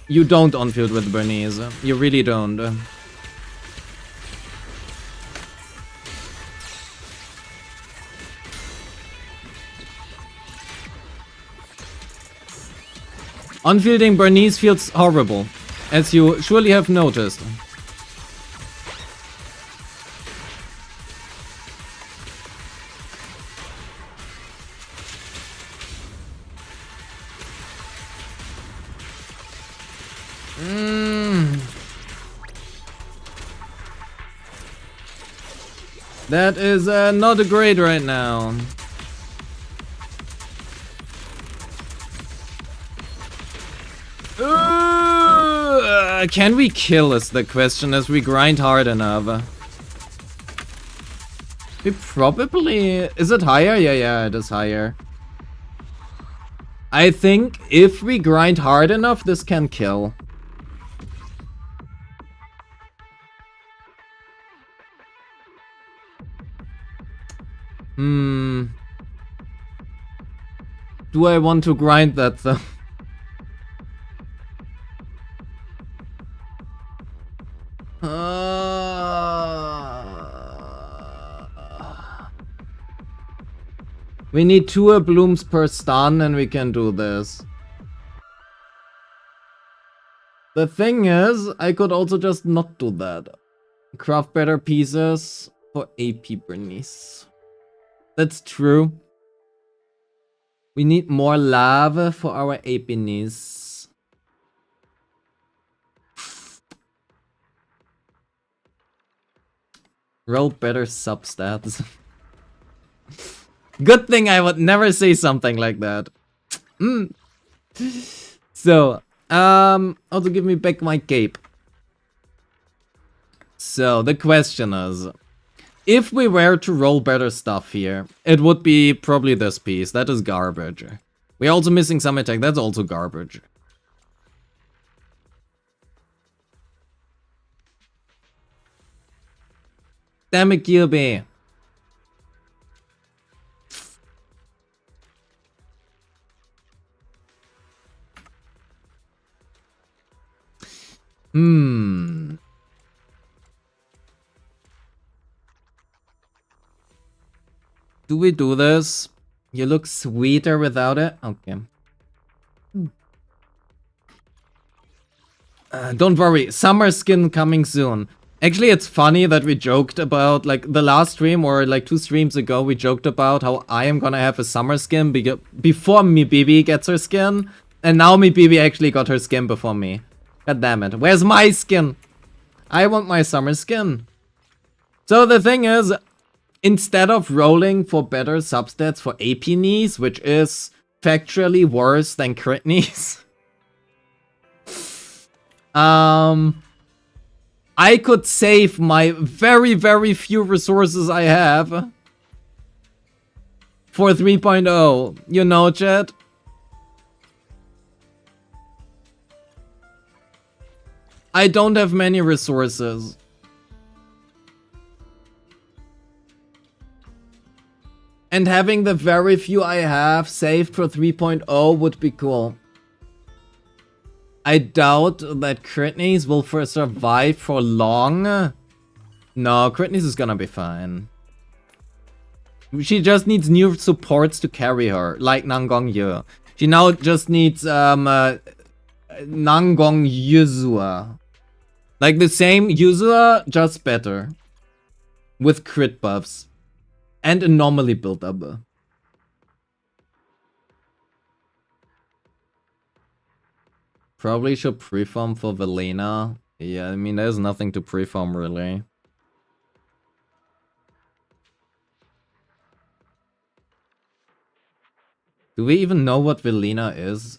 You don't on-field with Bernice. You really don't. On-fielding Bernice feels horrible, as you surely have noticed. That is not great right now. Can we kill is the question as we grind hard enough. We probably... Is it higher? Yeah, it is higher. I think if we grind hard enough, this can kill. Do I want to grind that though? We need 2 blooms per stun and we can do this. The thing is, I could also just not do that. Craft better pieces for AP Bernice. That's true. We need more lava for our AP niece. Roll better substats. Good thing I would never say something like that. So, also give me back my cape. So, the question is, if we were to roll better stuff here, it would be probably this piece. That is garbage. We're also missing some attack. That's also garbage. Damn it, QB. Do we do this? You look sweeter without it? Okay. Don't worry, summer skin coming soon. Actually, it's funny that we joked about, like, the last stream or like 2 streams ago, we joked about how I am gonna have a summer skin before me BB gets her skin. And now me BB actually got her skin before me. God damn it. Where's my skin? I want my summer skin. So the thing is, instead of rolling for better substats for AP knees, which is factually worse than crit knees, I could save my very, very few resources I have for 3.0. You know, chat? I don't have many resources. And having the very few I have saved for 3.0 would be cool. I doubt that Critney's will survive for long. No, Critney's is gonna be fine. She just needs new supports to carry her, like Nangong Yu. She now just needs Nangong Yuzua. Like the same Yuzua, just better. With crit buffs. And anomaly build up. Probably should preform for Velena. Yeah, I mean, there's nothing to preform really. Do we even know what Velina is?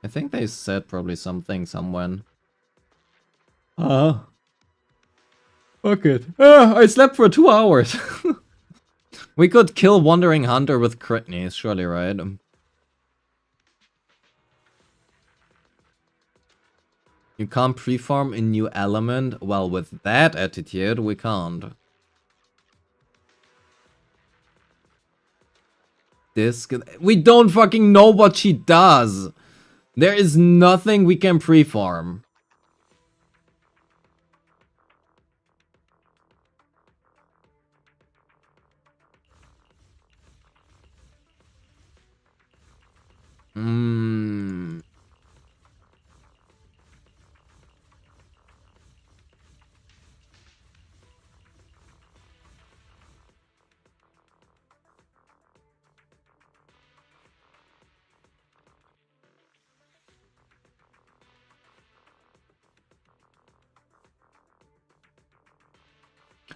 I think they said probably something somewhere. Fuck it. I slept for 2 hours. We could kill Wandering Hunter with crit knees, surely, right? You can't preform a new element? Well, with that attitude, we can't. We don't fucking know what she does! There is nothing we can preform.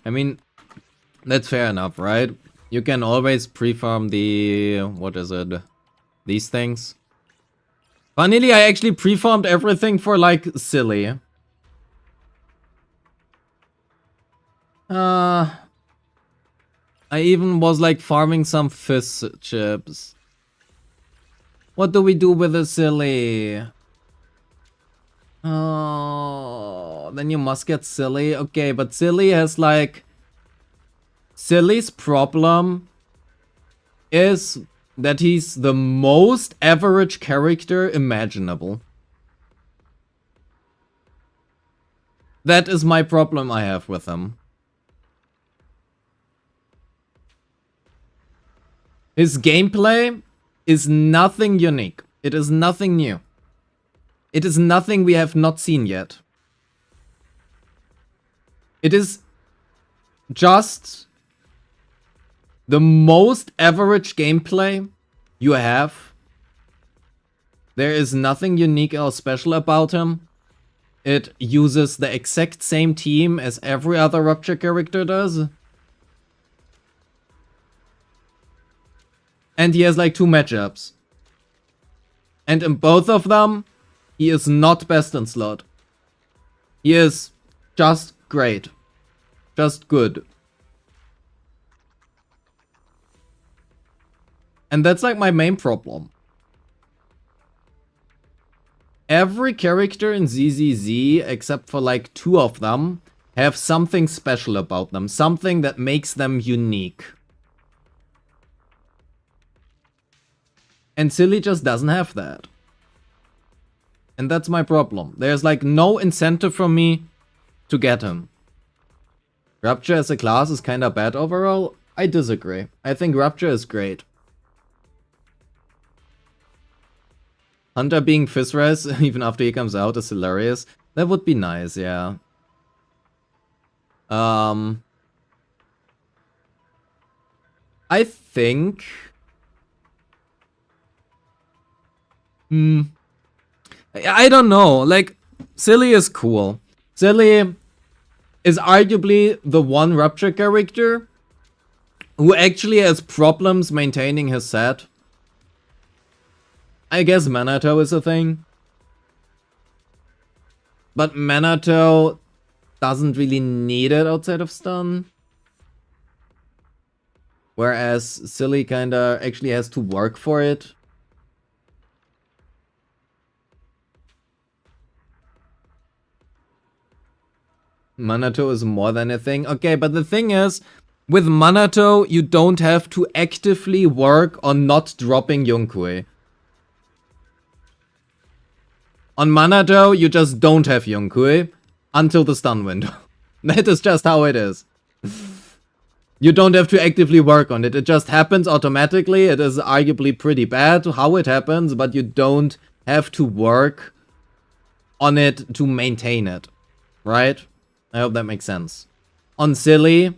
I mean, that's fair enough, right? You can always preform the... what is it? These things. Funnily, I actually preformed everything for, like, silly. I even was, like, farming some fizz chips. What do we do with the silly? Oh, then you must get silly. Okay, but silly has, like... Silly's problem is that he's the most average character imaginable. That is my problem I have with him. His gameplay is nothing unique. It is nothing new. It is nothing we have not seen yet. It is just the most average gameplay you have. There is nothing unique or special about him. It uses the exact same team as every other Rupture character does. And he has like 2 matchups. And in both of them, he is not best in slot. He is just great. Just good. And that's like my main problem. Every character in ZZZ, except for like 2 of them, have something special about them. Something that makes them unique. And Silly just doesn't have that. And that's my problem. There's like no incentive for me to get him. Rupture as a class is kinda bad overall. I disagree. I think Rupture is great. Hunter being Fizzres even after he comes out is hilarious. That would be nice, yeah. I think... I don't know, like, Silly is cool. Silly is arguably the one Rupture character who actually has problems maintaining his set. I guess Minato is a thing. But Minato doesn't really need it outside of stun. Whereas Silly kinda actually has to work for it. Minato is more than a thing. Okay, but the thing is, with Minato, you don't have to actively work on not dropping Yonkui. On Minato, you just don't have Yonkui until the stun window. That is just how it is. You don't have to actively work on it. It just happens automatically. It is arguably pretty bad how it happens, but you don't have to work on it to maintain it. Right? I hope that makes sense. On Silly,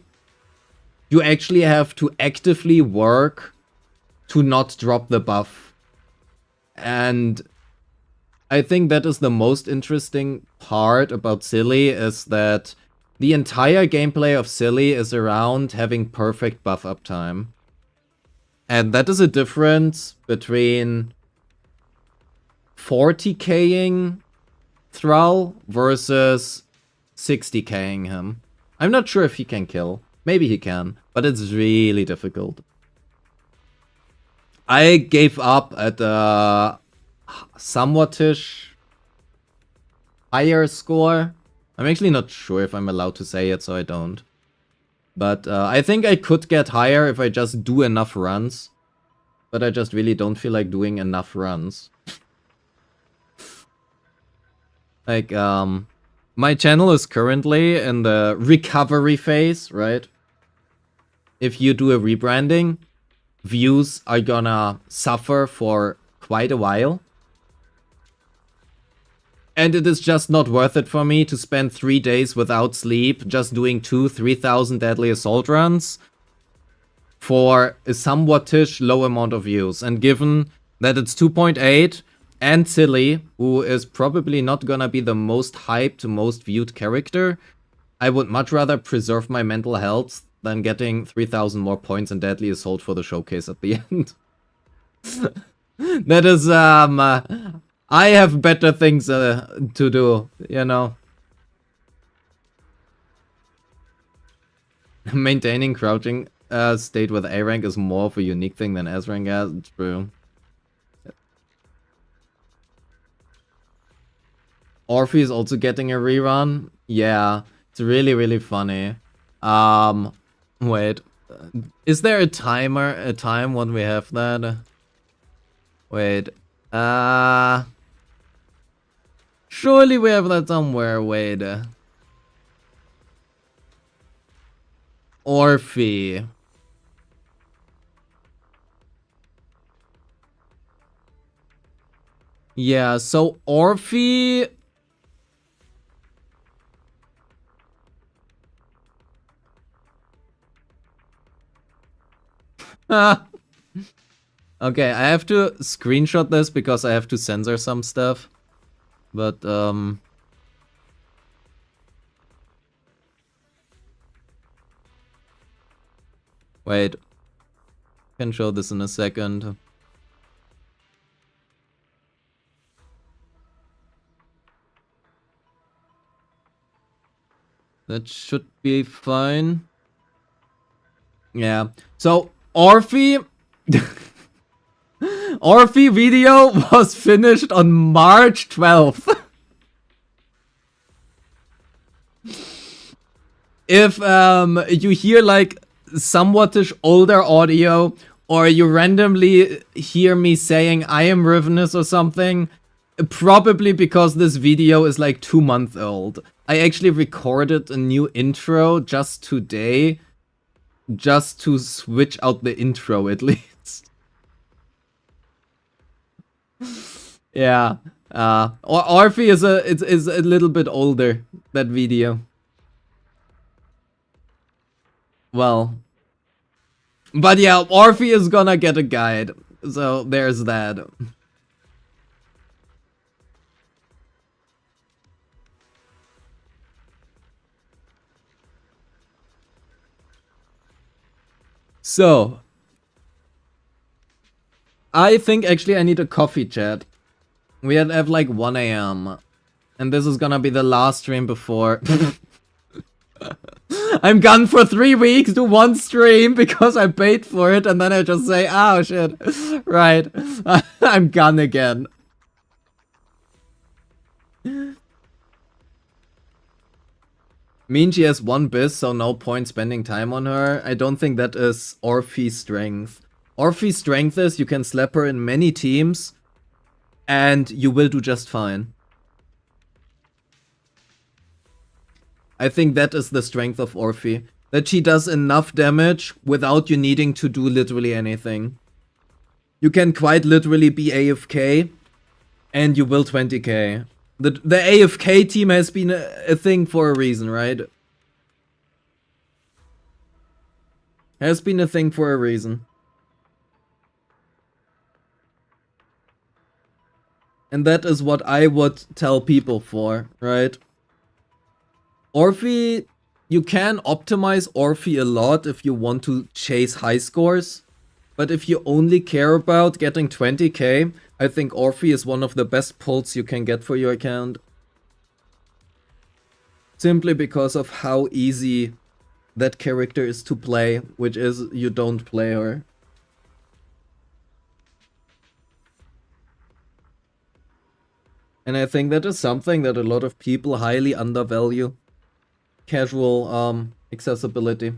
you actually have to actively work to not drop the buff. And I think that is the most interesting part about Silly, is that the entire gameplay of Silly is around having perfect buff uptime. And that is a difference between 40k'ing Thrall versus 60k'ing him. I'm not sure if he can kill. Maybe he can, but it's really difficult. I gave up at a somewhat-ish higher score. I'm actually not sure if I'm allowed to say it, so I don't. But I think I could get higher if I just do enough runs. But I just really don't feel like doing enough runs. Like, my channel is currently in the recovery phase, right? If you do a rebranding, views are gonna suffer for quite a while. And it is just not worth it for me to spend 3 days without sleep just doing 2,000-3,000 deadly assault runs for a somewhat-ish low amount of views. And given that it's 2.8 and Silly, who is probably not gonna be the most hyped, most viewed character, I would much rather preserve my mental health than getting 3,000 more points in deadly assault for the showcase at the end. That is, I have better things to do, you know. Maintaining crouching state with A rank is more of a unique thing than S rank has. True. Orphe is also getting a rerun. Yeah, it's really, really funny. Wait. Is there a time when we have that? Wait. Surely we have that somewhere. Wait. Orphe. Yeah, so Orphe... Okay, I have to screenshot this because I have to censor some stuff. But, wait. Can show this in a second. That should be fine. Yeah. So, Orphe... Orphe video was finished on March 12th. If you hear like somewhat-ish older audio, or you randomly hear me saying I am Rivenous or something, probably because this video is like 2 months old. I actually recorded a new intro just today, just to switch out the intro at least. Yeah, Orphe is a little bit older, that video. Well, but yeah, Orphe is gonna get a guide, so there's that. So, I think actually I need a coffee, chat. We have like 1 AM. And this is gonna be the last stream before. I'm gone for 3 weeks, do 1 stream because I paid for it, and then I just say, oh shit. Right. I'm gone again. Mean she has 1 bis, so no point spending time on her. I don't think that is Orphe's strength. Orphe's strength is you can slap her in many teams, and you will do just fine. I think that is the strength of Orphe. That she does enough damage without you needing to do literally anything. You can quite literally be AFK, and you will 20k. The AFK team has been a thing for a reason, right? Has been a thing for a reason. And that is what I would tell people for, right? Orphe, you can optimize Orphe a lot if you want to chase high scores. But if you only care about getting 20k, I think Orphe is one of the best pulls you can get for your account. Simply because of how easy that character is to play, which is you don't play her. And I think that is something that a lot of people highly undervalue. Casual accessibility.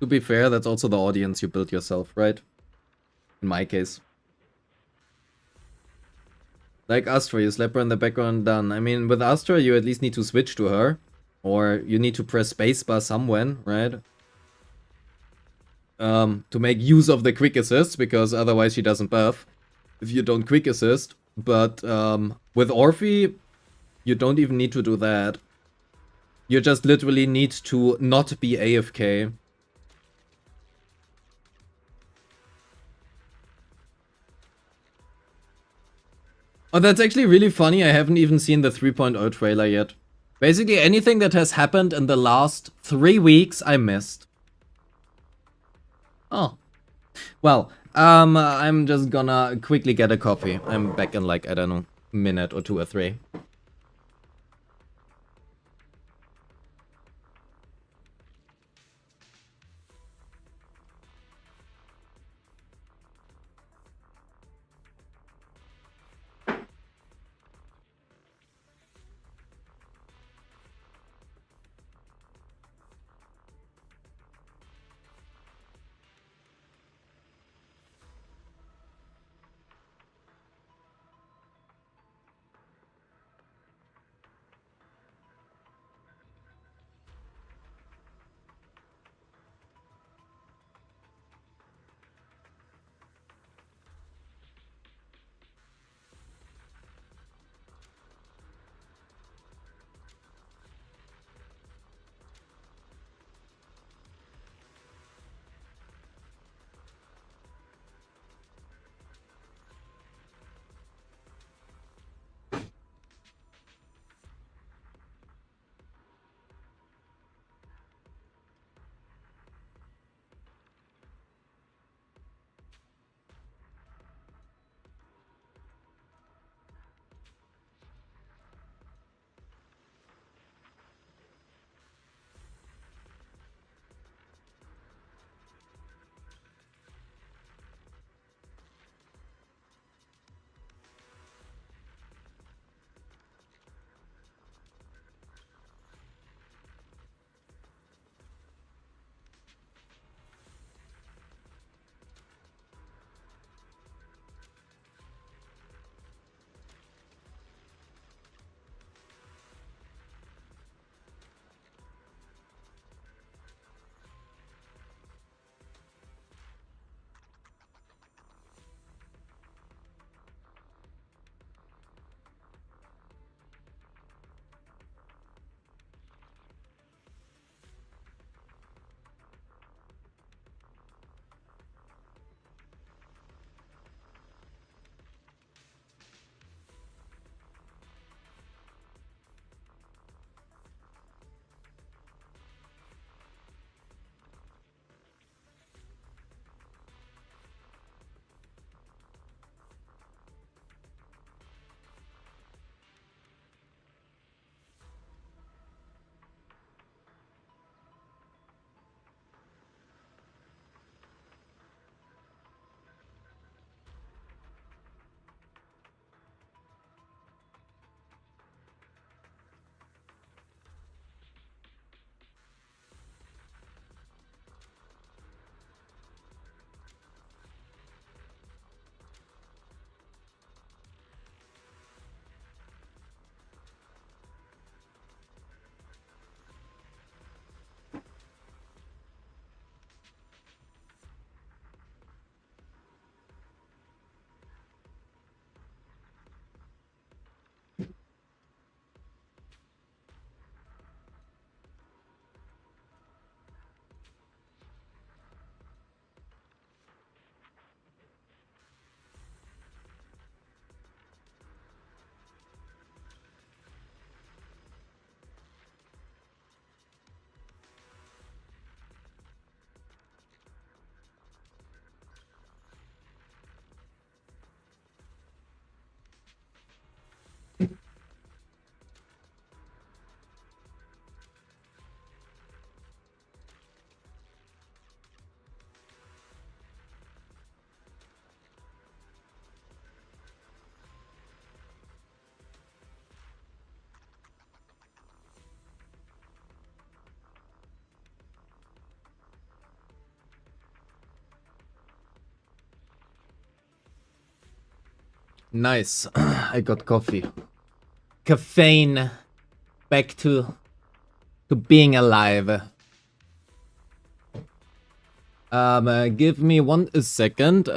To be fair, that's also the audience you build yourself, right? In my case. Like Astra, you slap her in the background, done. I mean, with Astra, you at least need to switch to her. Or you need to press spacebar somewhere, right? To make use of the quick assist, because otherwise she doesn't buff if you don't quick assist. But with Orphe, you don't even need to do that. You just literally need to not be AFK. Oh, that's actually really funny. I haven't even seen the 3.0 trailer yet. Basically, anything that has happened in the last 3 weeks, I missed. Oh. Well, I'm just gonna quickly get a coffee. I'm back in like, I don't know, a minute or 2 or 3. Nice. I got coffee. Caffeine. Back to being alive. Give me 1 second.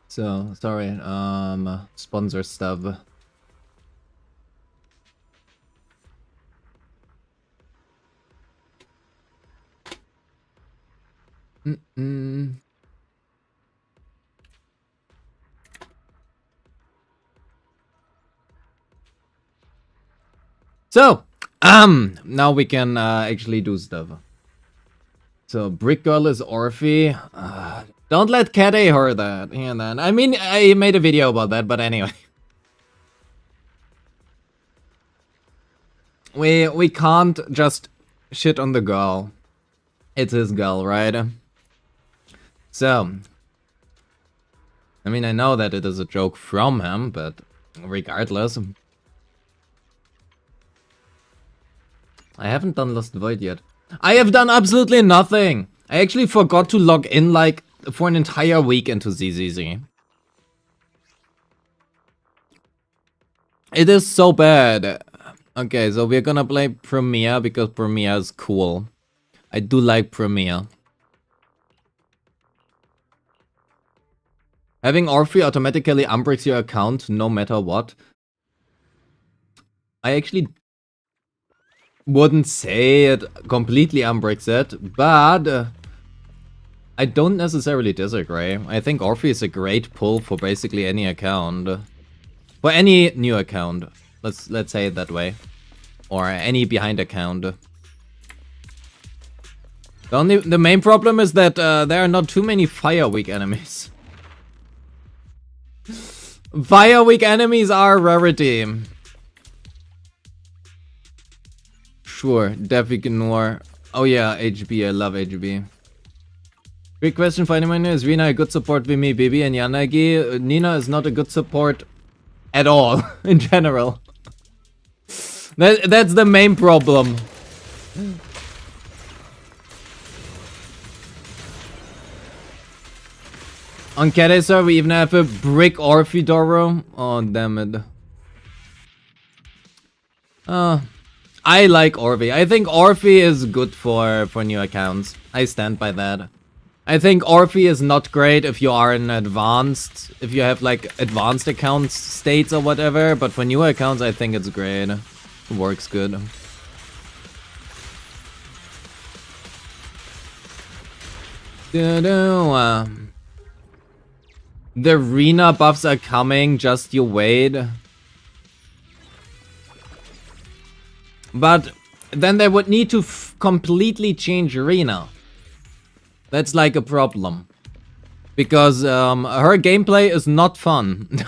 So, sorry, sponsor stuff. So, now we can actually do stuff. So, Brick Girl is Orphe. Don't let Cat A hear that. I mean, I made a video about that, but anyway. We can't just shit on the girl. It's his girl, right? So, I mean, I know that it is a joke from him, but regardless. I haven't done Lost Void yet. I have done absolutely nothing. I actually forgot to log in like for an entire week into ZZZ. It is so bad. Okay, so we're gonna play Premiere because Premiere is cool. I do like Premiere. Having Orphe automatically unbricks your account no matter what. I actually wouldn't say it completely unbricks it, but I don't necessarily disagree. I think Orphe is a great pull for basically any account. For any new account. Let's say it that way. Or any behind account. The main problem is that there are not too many Fire Week enemies. Fire Week enemies are a rarity. Sure, Def Ignore. Oh yeah, HB, I love HB. Quick question for anyone: is Rina a good support with me, Bibi and Yanagi? Nina is not a good support at all, in general. That's the main problem. On Kadesar, we even have a Brick Orphe Doro. Oh, damn it. I like Orphe. I think Orphe is good for new accounts. I stand by that. I think Orphe is not great if you are in advanced, if you have like advanced accounts, states or whatever, but for new accounts I think it's great. It works good. The Rina buffs are coming, just you wait. But then they would need to completely change Rina. That's like a problem. Because her gameplay is not fun.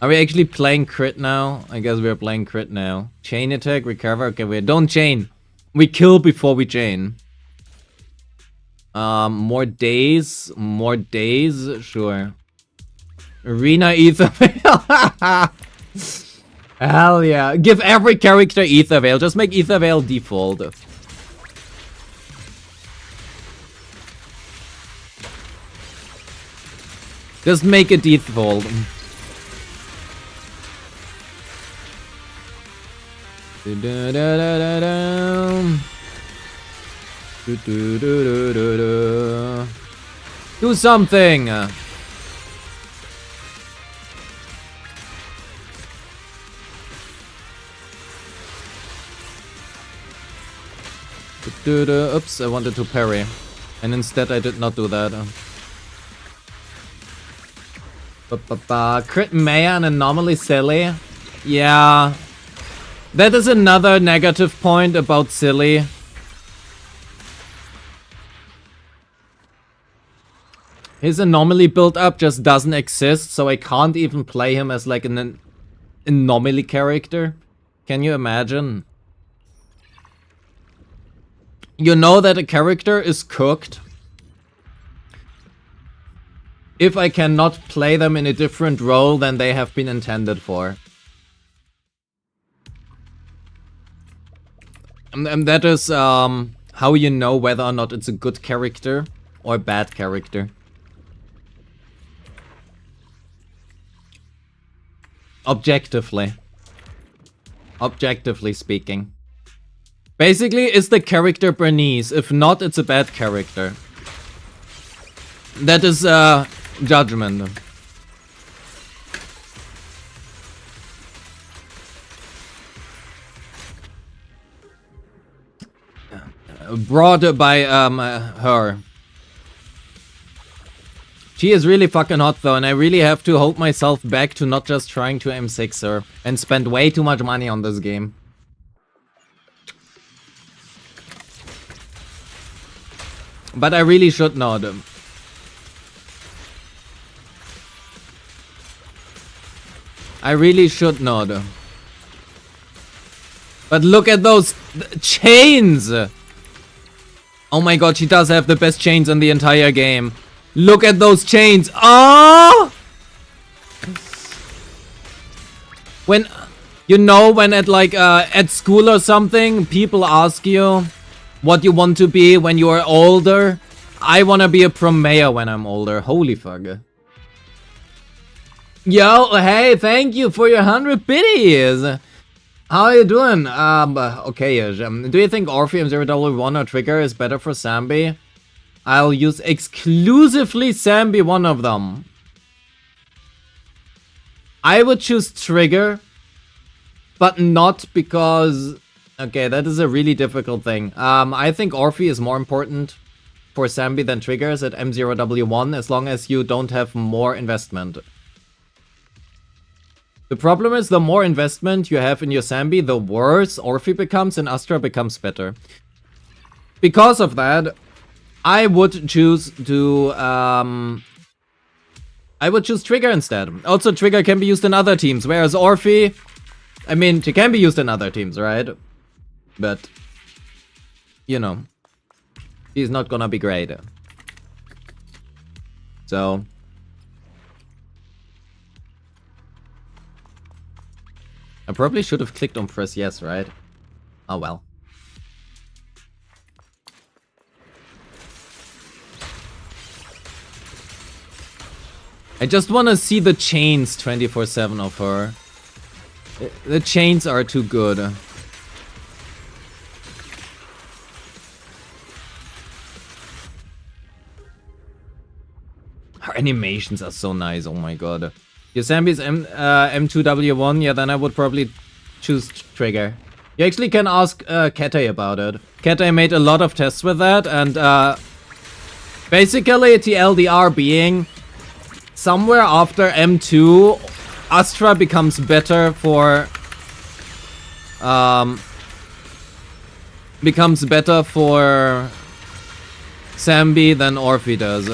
Are we actually playing crit now? I guess we're playing crit now. Chain attack, recover. Okay, we don't chain. We kill before we chain. More days. More days. Sure. Rina Ether Veil. Hell yeah. Give every character Ether Veil. Just make Ether Veil default. Just make it default. Do something. Oops, I wanted to parry. And instead I did not do that. Crit Maya and Anomaly Silly. Yeah. That is another negative point about Silly. His anomaly build-up just doesn't exist, so I can't even play him as like an anomaly character. Can you imagine? You know that a character is cooked if I cannot play them in a different role than they have been intended for. And that is how you know whether or not it's a good character or a bad character. Objectively. Objectively speaking. Basically, is the character Bernice? If not, it's a bad character. That is judgment. Brought by her. She is really fucking hot though, and I really have to hold myself back to not just trying to M6 her and spend way too much money on this game. But I really should not. I really should not. But look at those chains! Oh my god, she does have the best chains in the entire game. Look at those chains! Oh! When, you know, when at like, at school or something, people ask you what you want to be when you are older. I wanna be a prom mayor when I'm older. Holy fuck. Yo, hey, thank you for your 100 biddies. How are you doing? Okay, do you think Orpheum 001 or Trigger is better for Zambi? I'll use exclusively Zambi, one of them. I would choose Trigger, but not because... Okay, that is a really difficult thing. I think Orphe is more important for Zambi than Triggers at M0W1, as long as you don't have more investment. The problem is, the more investment you have in your Zambi, the worse Orphe becomes and Astra becomes better. Because of that, I would choose to... I would choose Trigger instead. Also, Trigger can be used in other teams, whereas Orphe... I mean, she can be used in other teams, right? But... You know... She's not gonna be great. So... I probably should have clicked on press yes, right? Oh well. I just want to see the chains 24/7 of her. The chains are too good. Her animations are so nice, oh my god. Your Zambi's M2W1, yeah, then I would probably choose Trigger. You actually can ask Kete about it. Kete made a lot of tests with that, and basically the LDR being somewhere after M2, Astra becomes better for Zambi than Orphe does.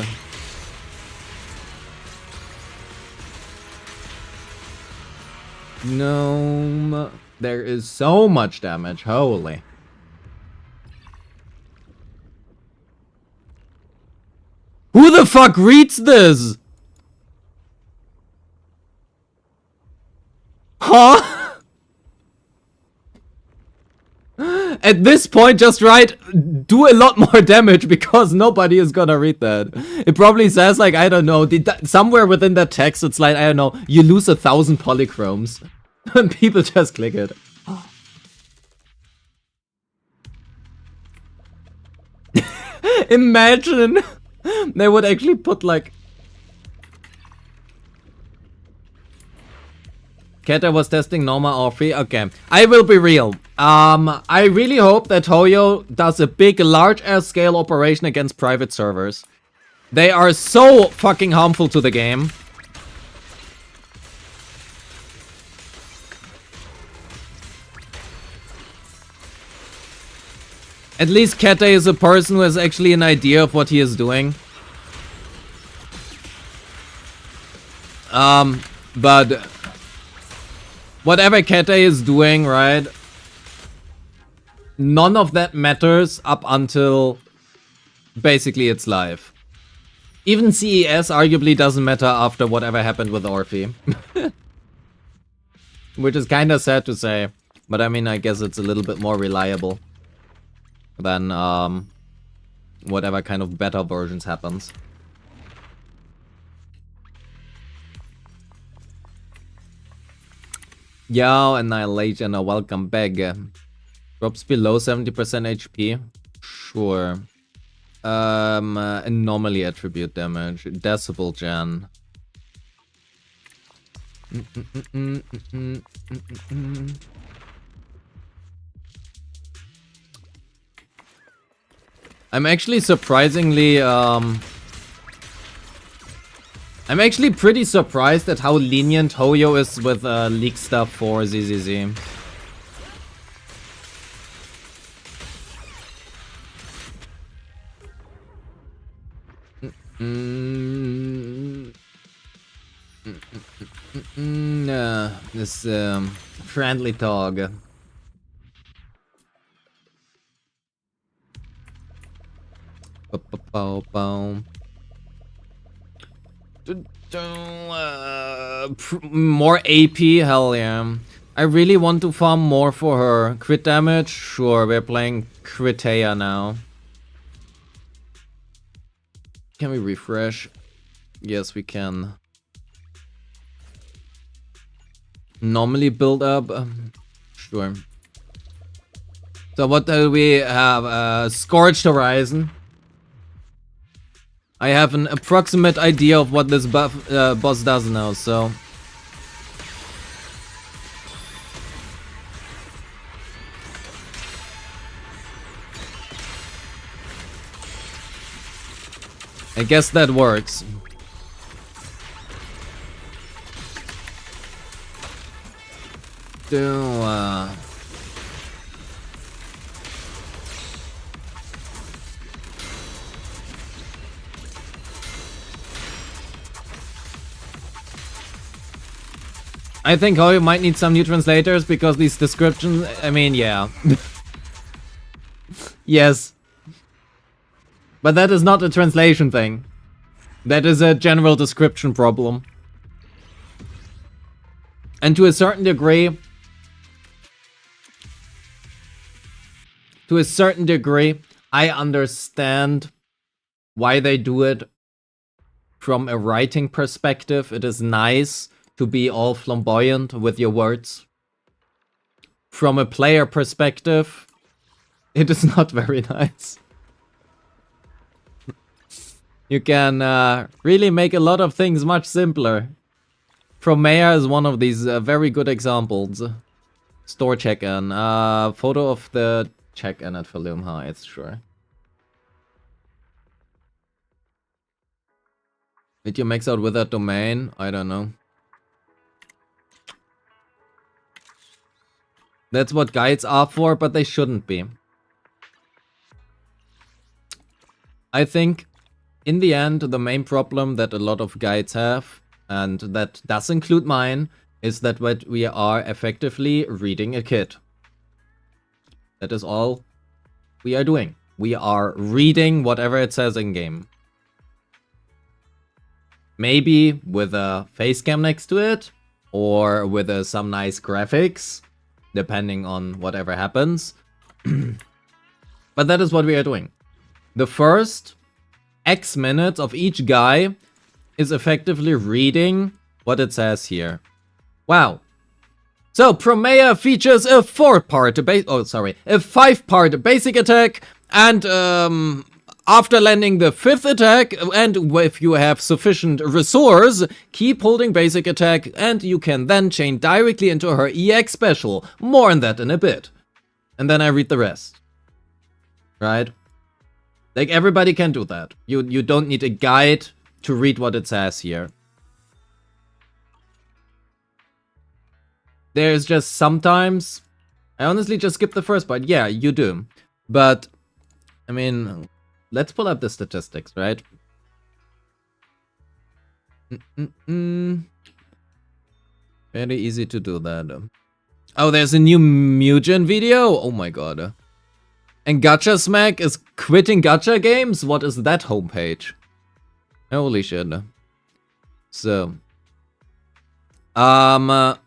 No, there is so much damage, holy. Who the fuck reads this? Huh? At this point, just write, do a lot more damage, because nobody is gonna read that. It probably says, like, I don't know, somewhere within that text, it's like, I don't know, you lose 1,000 polychromes. And people just click it. Imagine they would actually put, like... Keta was testing Norma Orphe. Okay, I will be real. I really hope that Toyo does a big, large-ass scale operation against private servers. They are so fucking harmful to the game. At least Kete is a person who has actually an idea of what he is doing. But whatever Kete is doing, right? None of that matters up until basically it's live. Even CES arguably doesn't matter after whatever happened with Orphe. Which is kind of sad to say. But I mean, I guess it's a little bit more reliable than whatever kind of beta versions happens. Yo, Annihilation, welcome back. Drops below 70% HP? Sure. Anomaly attribute damage. Decibel gen. I'm actually surprisingly, I'm actually pretty surprised at how lenient Hoyo is with leak stuff for ZZZ. This friendly dog. More AP, hell yeah. I really want to farm more for her. Crit damage? Sure, we're playing Critea now. Can we refresh? Yes, we can. Normally build up? Sure. So what do we have? Scorched Horizon. I have an approximate idea of what this boss does now, so... I guess that works. I think Hoyo might need some new translators because these descriptions, I mean, yeah. Yes. But that is not a translation thing. That is a general description problem. And to a certain degree, I understand why they do it from a writing perspective. It is nice to be all flamboyant with your words. From a player perspective, it is not very nice. You can really make a lot of things much simpler. Promea is one of these very good examples. Store check-in. Photo of the check-in at Falloom Heights, sure. Did you max out with that domain? I don't know. That's what guides are for, but they shouldn't be. I think, in the end, the main problem that a lot of guides have, and that does include mine, is that what we are effectively reading a kit. That is all we are doing. We are reading whatever it says in-game. Maybe with a face cam next to it, or with some nice graphics, depending on whatever happens. But that is what we are doing. The first X minutes of each guy is effectively reading what it says here. Wow. So Promea features a 5-part basic attack, and after landing the 5th attack, and if you have sufficient resource, keep holding basic attack, and you can then chain directly into her EX special. More on that in a bit. And then I read the rest. Right? Like, everybody can do that. You don't need a guide to read what it says here. There's just sometimes... I honestly just skip the first part. Yeah, you do. But I mean, let's pull up the statistics, right? Very easy to do that. Oh, there's a new Mugen video? Oh my god. And Gacha Smack is quitting gacha games? What is that homepage? Holy shit. So. So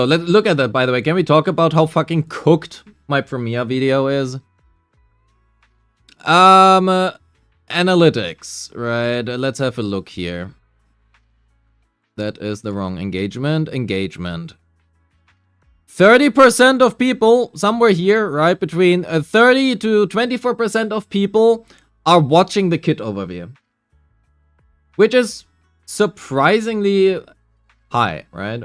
let's look at that, by the way. Can we talk about how fucking cooked my Premiere video is? Analytics, right? Let's have a look here. That is the wrong engagement. 30% of people, somewhere here, right? Between 30 to 24% of people are watching the kit overview. Which is surprisingly high, right?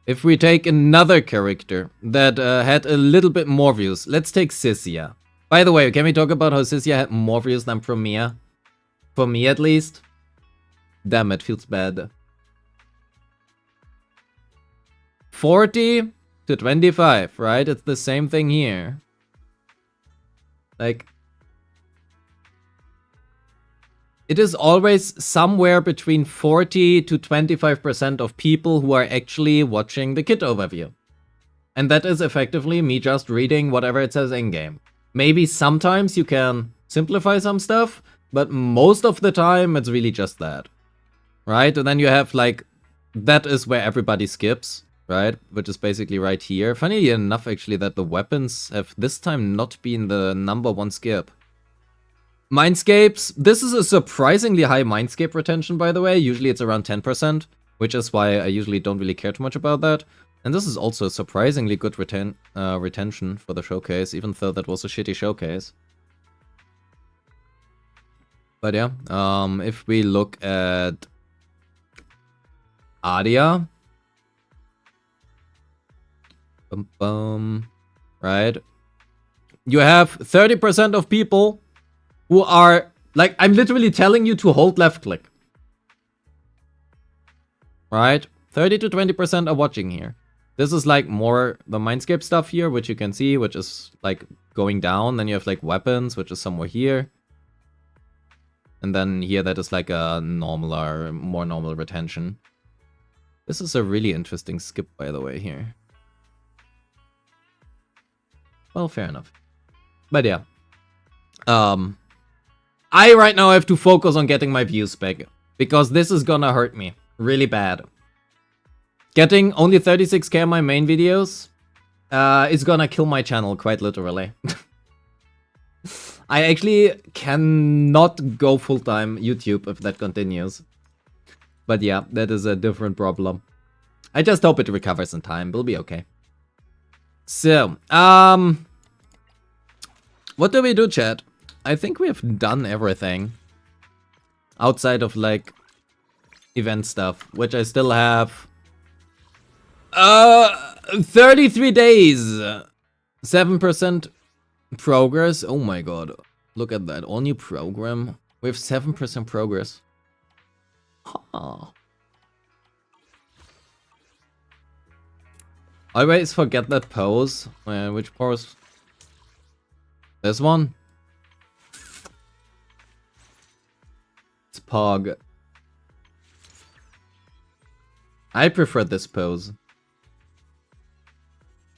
If we take another character that had a little bit more views, let's take Sissia. By the way, can we talk about how Sissia had more views than Premiere? For me, at least. Damn, it feels bad. 40 to 25, right? It's the same thing here. Like, it is always somewhere between 40 to 25% of people who are actually watching the kit overview. And that is effectively me just reading whatever it says in-game. Maybe sometimes you can simplify some stuff, but most of the time it's really just that. Right? And then you have like, that is where everybody skips, right? Which is basically right here. Funny enough actually that the weapons have this time not been the #1 skip. Mindscapes, this is a surprisingly high Mindscape retention, by the way. Usually it's around 10%, which is why I usually don't really care too much about that. And this is also a surprisingly good retention for the showcase, even though that was a shitty showcase. But yeah, if we look at Adia, right? You have 30% of people who are, like, I'm literally telling you to hold left click. Right? 30 to 20% are watching here. This is like more the Mindscape stuff here, which you can see, which is like going down. Then you have like weapons, which is somewhere here. And then here that is like a normal or more normal retention. This is a really interesting skip, by the way, here. Well, fair enough. But yeah. I right now have to focus on getting my views back, because this is gonna hurt me really bad. Getting only 36k on my main videos is gonna kill my channel, quite literally. I actually cannot go full-time YouTube if that continues. But yeah, that is a different problem. I just hope it recovers in time, we'll be okay. So, what do we do, chat? I think we have done everything. Outside of, like, event stuff, which I still have... 33 days! 7% progress. Oh my god. Look at that. All new program. We have 7% progress. Huh. I always forget that pose. Which pose? This one? It's Pog. I prefer this pose.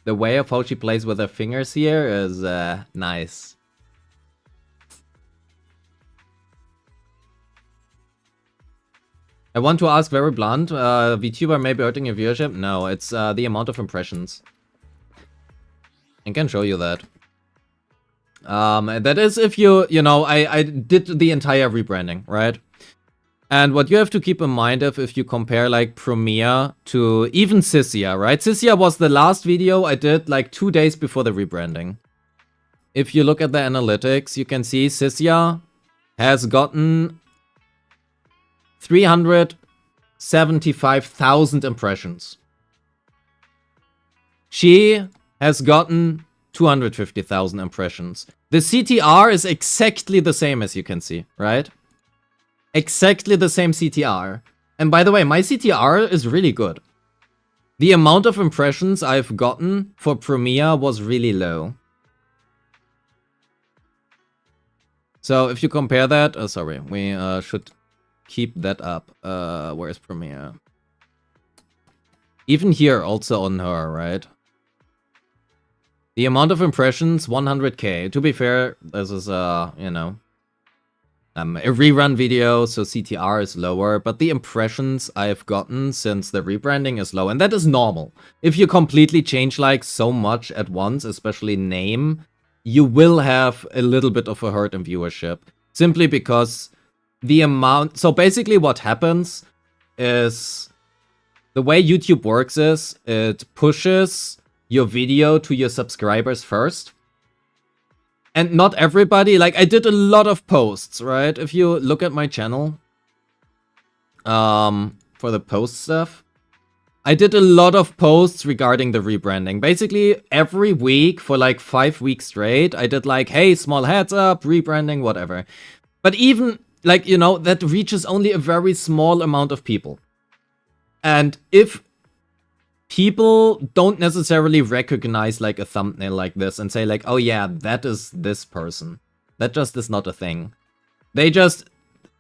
The way of how she plays with her fingers here is nice. I want to ask very blunt, VTuber may be hurting your viewership? No, it's the amount of impressions. I can show you that. That is if you know, I did the entire rebranding, right? And what you have to keep in mind if you compare like Premiere to even Sissia, right? Sissia was the last video I did like 2 days before the rebranding. If you look at the analytics, you can see Sissia has gotten 375,000 impressions. She has gotten 250,000 impressions. The CTR is exactly the same, as you can see, right? Exactly the same CTR. And by the way, my CTR is really good. The amount of impressions I've gotten for Premiere was really low. So if you compare that, sorry, we should keep that up. Where's Premiere? Even here, also on her, right? The amount of impressions, 100k. To be fair, this is, you know, a rerun video, so CTR is lower, but the impressions I've gotten since the rebranding is low, and that is normal. If you completely change like so much at once, especially name, you will have a little bit of a hurt in viewership. Simply because the amount... So basically what happens is... The way YouTube works is, it pushes your video to your subscribers first. And not everybody, like I did a lot of posts, right? If you look at my channel, for the post stuff, I did a lot of posts regarding the rebranding. Basically, every week for like 5 weeks straight, I did like, hey, small heads up, rebranding, whatever. But even, like, you know, that reaches only a very small amount of people. And if people don't necessarily recognize like a thumbnail like this and say like, oh yeah, that is this person. That just is not a thing. They just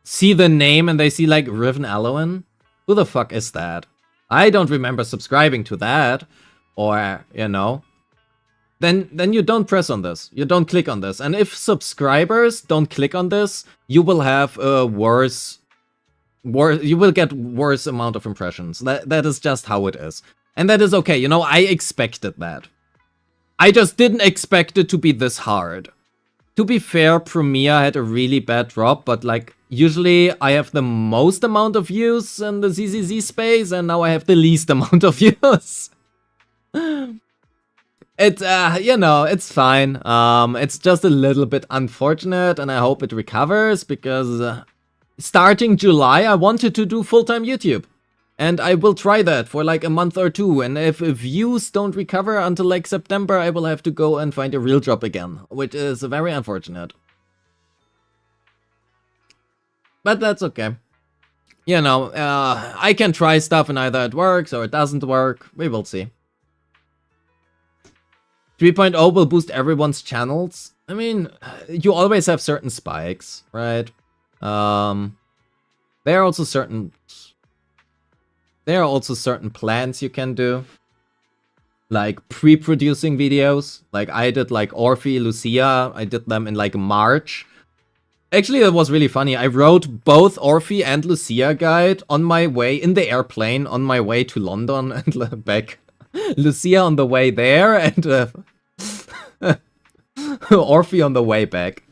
see the name and they see like Riven Allowan. Who the fuck is that? I don't remember subscribing to that. Or, you know. Then you don't press on this. You don't click on this. And if subscribers don't click on this, you will have a you will get worse amount of impressions. That is just how it is. And that is okay, you know, I expected that. I just didn't expect it to be this hard. To be fair, Premiere had a really bad drop, but like, usually I have the most amount of views in the ZZZ space, and now I have the least amount of views. It's, you know, it's fine. It's just a little bit unfortunate, and I hope it recovers, because starting July, I wanted to do full-time YouTube. And I will try that for like a month or two, and if views don't recover until like September, I will have to go and find a real job again, which is very unfortunate. But that's okay. You know, I can try stuff and either it works or it doesn't work. We will see. 3.0 will boost everyone's channels. I mean, you always have certain spikes, right? There are also certain plans you can do. Like pre-producing videos. Like I did like Orphe, Lucia. I did them in like March. Actually, it was really funny. I wrote both Orphe and Lucia guide on my way in the airplane on my way to London and back. Lucia on the way there and Orphe on the way back.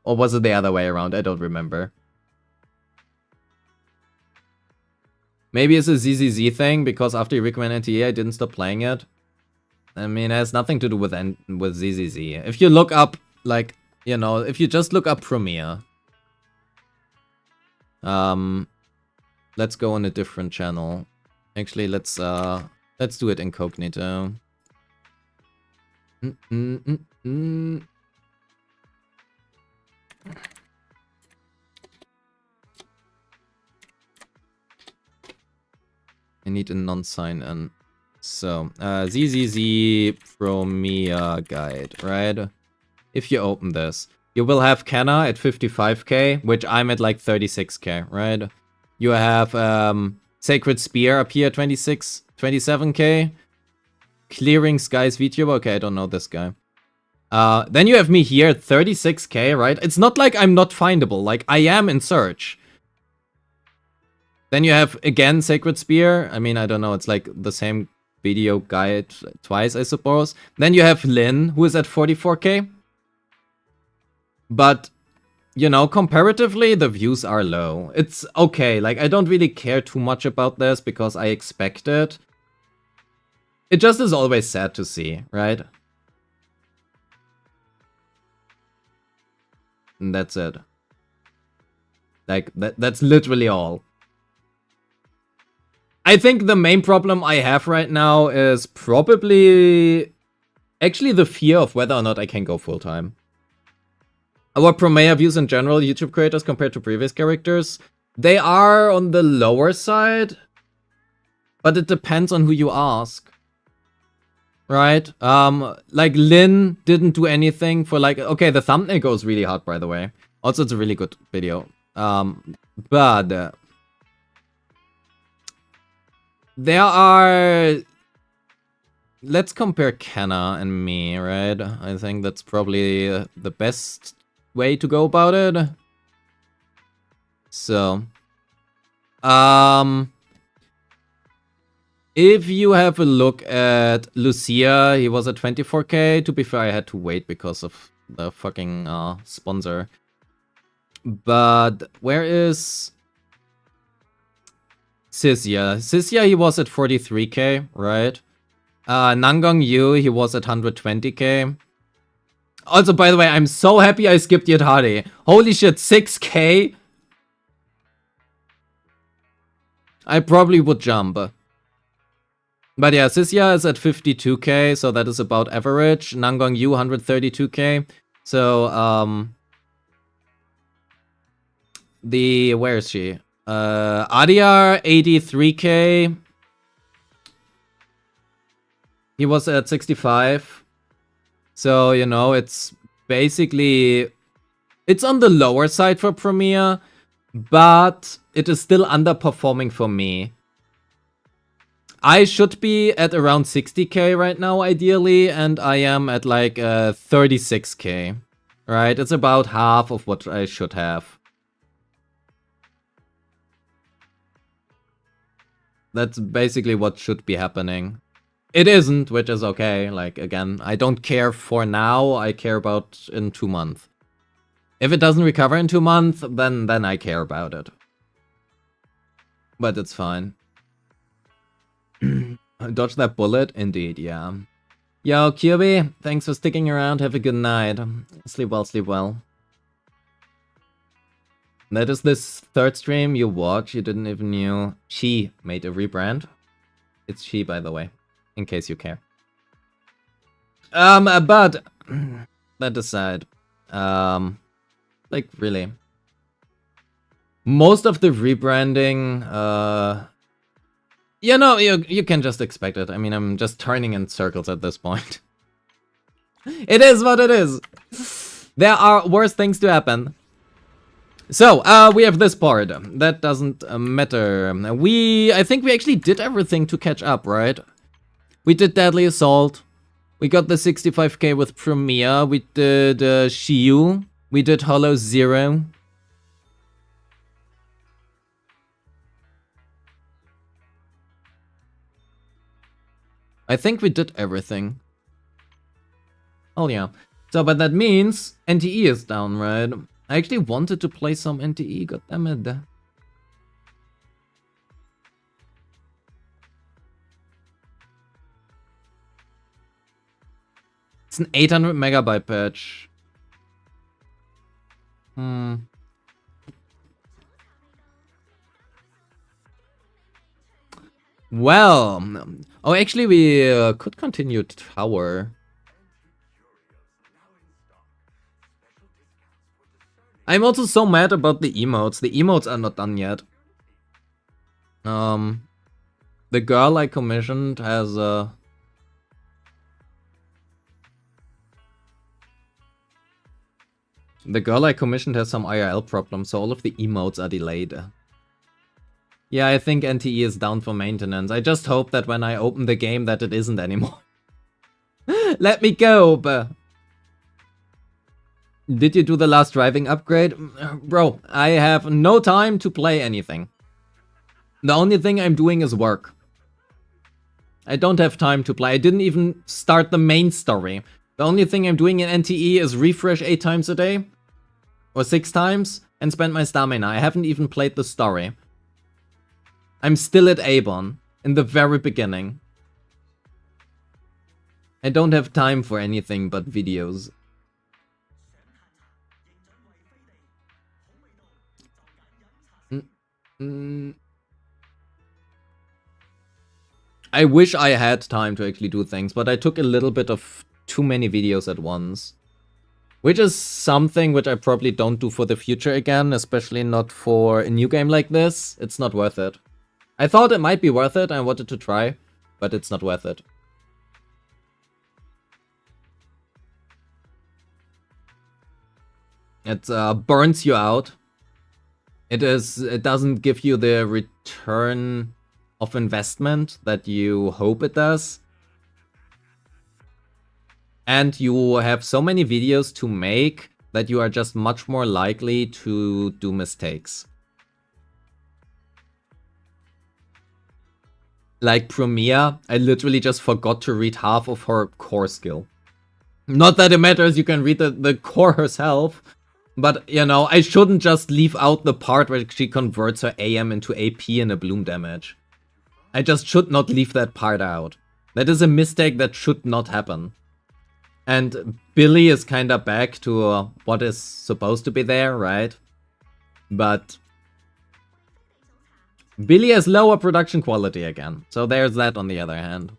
Or was it the other way around? I don't remember. Maybe it's a ZZZ thing, because after you recommend NTE, I didn't stop playing it. I mean, it has nothing to do with ZZZ. If you look up, like, you know, if you just look up Premiere. Let's go on a different channel. Actually, let's do it incognito. I need a non-sign-in. So, ZZZ Premiere guide, right? If you open this, you will have Kenna at 55k, which I'm at like 36k, right? You have Sacred Spear up here, 27k. Clearing Skies VTuber, okay, I don't know this guy. Then you have me here at 36k, right? It's not like I'm not findable, like I am in search. Then you have, again, Sacred Spear. I mean, I don't know, it's like the same video guide twice, I suppose. Then you have Lynn, who is at 44k. But, you know, comparatively, the views are low. It's okay, like, I don't really care too much about this, because I expect it. It just is always sad to see, right? And that's it. Like, that's literally all. I think the main problem I have right now is probably actually the fear of whether or not I can go full-time. Our Premiere views in general, YouTube creators compared to previous characters. They are on the lower side, but it depends on who you ask. Right? Like Lynn didn't do anything for like, okay, the thumbnail goes really hard, by the way. Also, it's a really good video. But there are, let's compare Kenna and me, right? I think that's probably the best way to go about it. So, if you have a look at Lucia, he was at 24k. To be fair, I had to wait because of the fucking sponsor. But where is Sisya? Sisya, he was at 43k, right? Nangang Yu, he was at 120k. Also, by the way, I'm so happy I skipped Yadhari. Holy shit, 6k? I probably would jump. But yeah, Sisya is at 52k, so that is about average. Nangang Yu, 132k. So, where is she? Adyar, 83k. He was at 65. So, you know, it's basically, it's on the lower side for Premier, but it is still underperforming for me. I should be at around 60k right now, ideally, and I am at like 36k, right? It's about half of what I should have. That's basically what should be happening. It isn't, which is okay. Like, again, I don't care for now, I care about in 2 months. If it doesn't recover in 2 months, then I care about it. But it's fine. Dodge that bullet? Indeed, yeah. Yo, QB, thanks for sticking around. Have a good night. Sleep well, sleep well. That is this third stream you watch. You didn't even know she made a rebrand. It's she, by the way, in case you care. But that aside, like really, most of the rebranding, you know, you can just expect it. I mean, I'm just turning in circles at this point. It is what it is. There are worse things to happen. So, we have this part. That doesn't matter. I think we actually did everything to catch up, right? We did Deadly Assault. We got the 65k with Premier. We did Shiyu. We did Hollow Zero. I think we did everything. Oh yeah. So, but that means NTE is down, right? I actually wanted to play some NTE, goddammit. It's an 800 megabyte patch. Well, oh, actually, we could continue Tower. I'm also so mad about the emotes. The emotes are not done yet. The girl I commissioned has some IRL problems, so all of the emotes are delayed. Yeah, I think NTE is down for maintenance. I just hope that when I open the game that it isn't anymore. Let me go! Did you do the last driving upgrade? Bro, I have no time to play anything. The only thing I'm doing is work. I don't have time to play. I didn't even start the main story. The only thing I'm doing in NTE is refresh 8 times a day. Or 6 times. And spend my stamina. I haven't even played the story. I'm still at Avon. In the very beginning. I don't have time for anything but videos. I wish I had time to actually do things, but I took a little bit of too many videos at once. Which is something which I probably don't do for the future again, especially not for a new game like this. It's not worth it. I thought it might be worth it, I wanted to try, but it's not worth it. It burns you out. It doesn't give you the return of investment that you hope it does. And you have so many videos to make that you are just much more likely to do mistakes. Like Premiere, I literally just forgot to read half of her core skill. Not that it matters, you can read the core herself. But, you know, I shouldn't just leave out the part where she converts her AM into AP and a bloom damage. I just should not leave that part out. That is a mistake that should not happen. And Billy is kinda back to what is supposed to be there, right? But Billy has lower production quality again. So there's that on the other hand.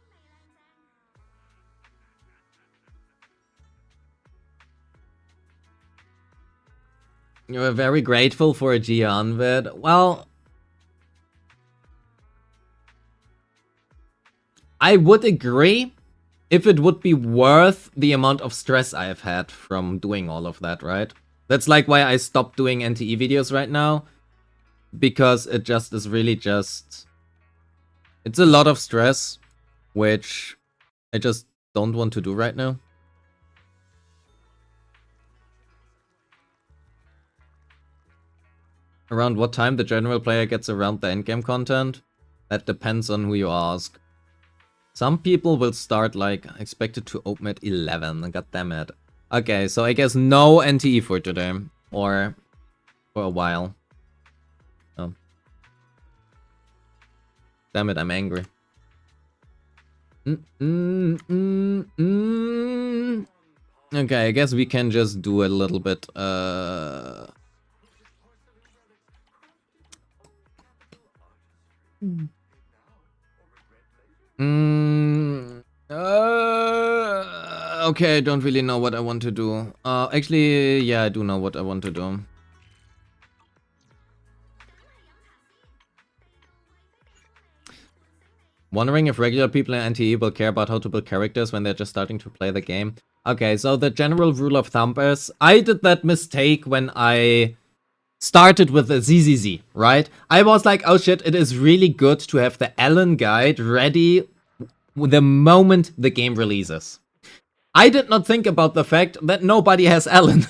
You were very grateful for a Gian vid. Well, I would agree if it would be worth the amount of stress I have had from doing all of that, right? That's like why I stopped doing NTE videos right now. Because it just is really just... It's a lot of stress, which I just don't want to do right now. Around what time the general player gets around the endgame content? That depends on who you ask. Some people will start like expected to open at 11. God damn it. Okay, so I guess no NTE for today. Or for a while. Oh. Damn it, I'm angry. Okay, I guess we can just do a little bit okay, I don't really know what I want to do. Actually, yeah, I do know what I want to do. Wondering if regular people in NTE will care about how to build characters when they're just starting to play the game. Okay, so the general rule of thumb is, I did that mistake when I started with the ZZZ, right? I was like, oh shit, it is really good to have the Alan guide ready the moment the game releases. I did not think about the fact that nobody has Alan.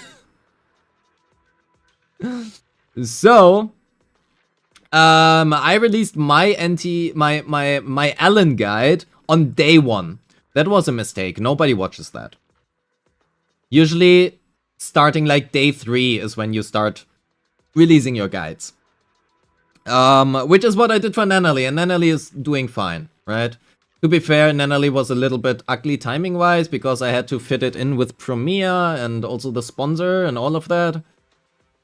So, I released my my Alan guide on day 1. That was a mistake. Nobody watches that. Usually, starting like day 3 is when you start releasing your guides. Which is what I did for Nanali, and Nanali is doing fine, right? To be fair, Nanali was a little bit ugly timing-wise, because I had to fit it in with Premiere, and also the sponsor, and all of that.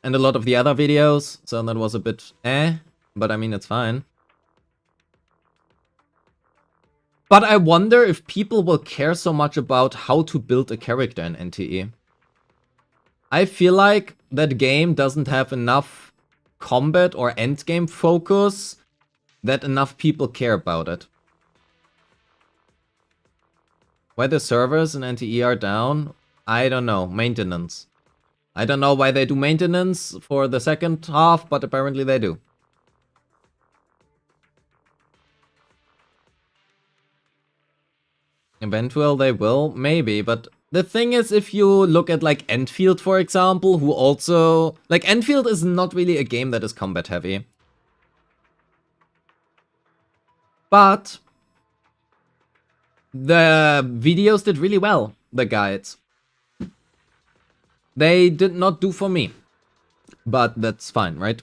And a lot of the other videos, so that was a bit but I mean, it's fine. But I wonder if people will care so much about how to build a character in NTE. I feel like that game doesn't have enough combat or endgame focus that enough people care about it. Why the servers in NTE are down? I don't know. Maintenance. I don't know why they do maintenance for the second half, but apparently they do. Eventual they will, maybe, but the thing is, if you look at like Enfield, for example, who also... Like, Enfield is not really a game that is combat heavy. But the videos did really well, the guides. They did not do for me. But that's fine, right?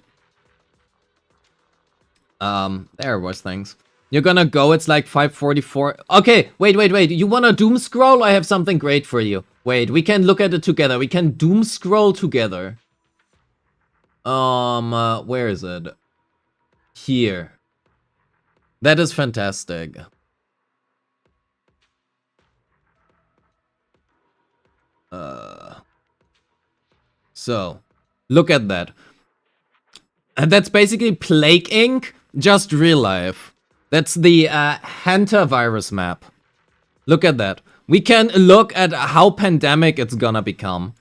There was things. You're gonna go, it's like 5:44. Okay, wait. You wanna doom scroll? I have something great for you. Wait, we can look at it together. We can doom scroll together. Where is it? Here. That is fantastic. So, look at that. And that's basically Plague Inc., just real life. That's the hantavirus map. Look at that. We can look at how pandemic it's gonna become.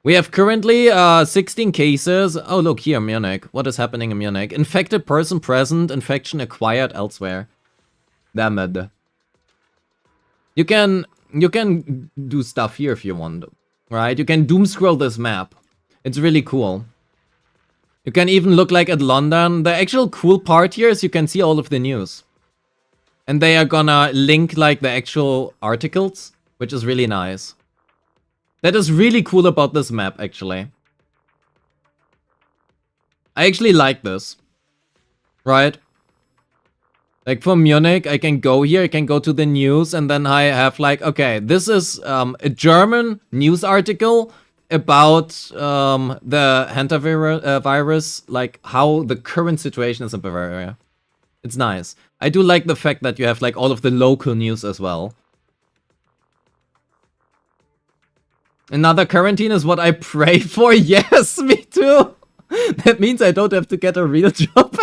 We have currently 16 cases. Oh, look here, Munich. What is happening in Munich? Infected person present, infection acquired elsewhere. Damn it. You can do stuff here if you want, right? You can doom scroll this map. It's really cool. You can even look like at London. The actual cool part here is you can see all of the news. And they are gonna link like the actual articles, which is really nice. That is really cool about this map, actually. I actually like this. Right? Like for Munich, I can go here, I can go to the news, and then I have like, okay, this is a German news article about the hantavirus, like how the current situation is in Bavaria. It's nice. I do like the fact that you have like all of the local news as well. Another quarantine is what I pray for. Yes, me too. That means I don't have to get a real job.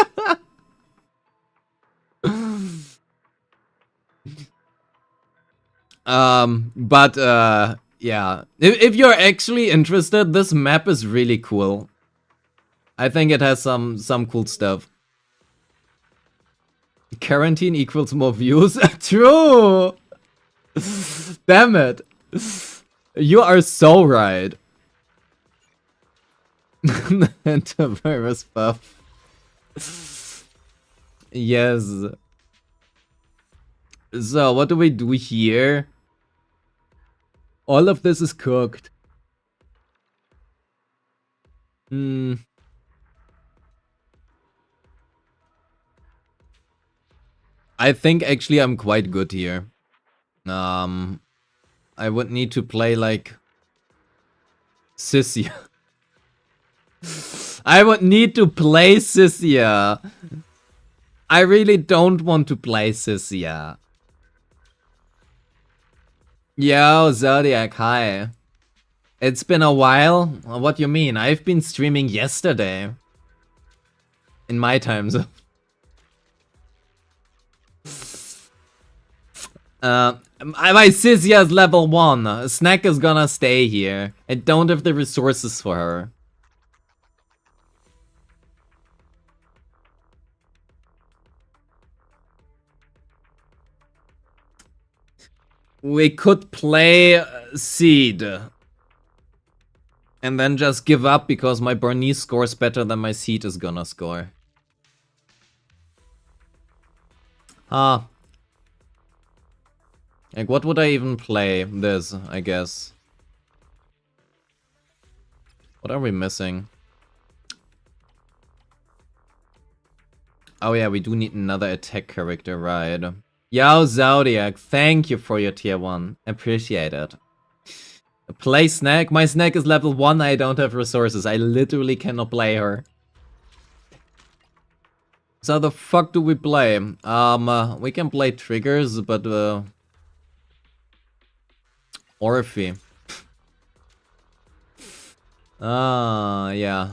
Yeah. If you're actually interested, this map is really cool. I think it has some cool stuff. Quarantine equals more views. True. Damn it. You are so right. Antivirus buff. Yes. So, what do we do here? All of this is cooked. I think actually I'm quite good here. I would need to play like Sissia. I would need to play Sissia. I really don't want to play Sissia. Yo, Zodiac, hi. It's been a while? What do you mean? I've been streaming yesterday. In my time zone. My Sissia's level 1. Snack is gonna stay here. I don't have the resources for her. We could play Seed. And then just give up because my Bernice scores better than my Seed is gonna score. Like, what would I even play? This, I guess. What are we missing? Oh yeah, we do need another attack character, right? Yo, Zodiac, thank you for your tier 1. Appreciate it. Play Snack? My Snack is level 1, I don't have resources. I literally cannot play her. So the fuck do we play? We can play Triggers, but Orphe. Yeah.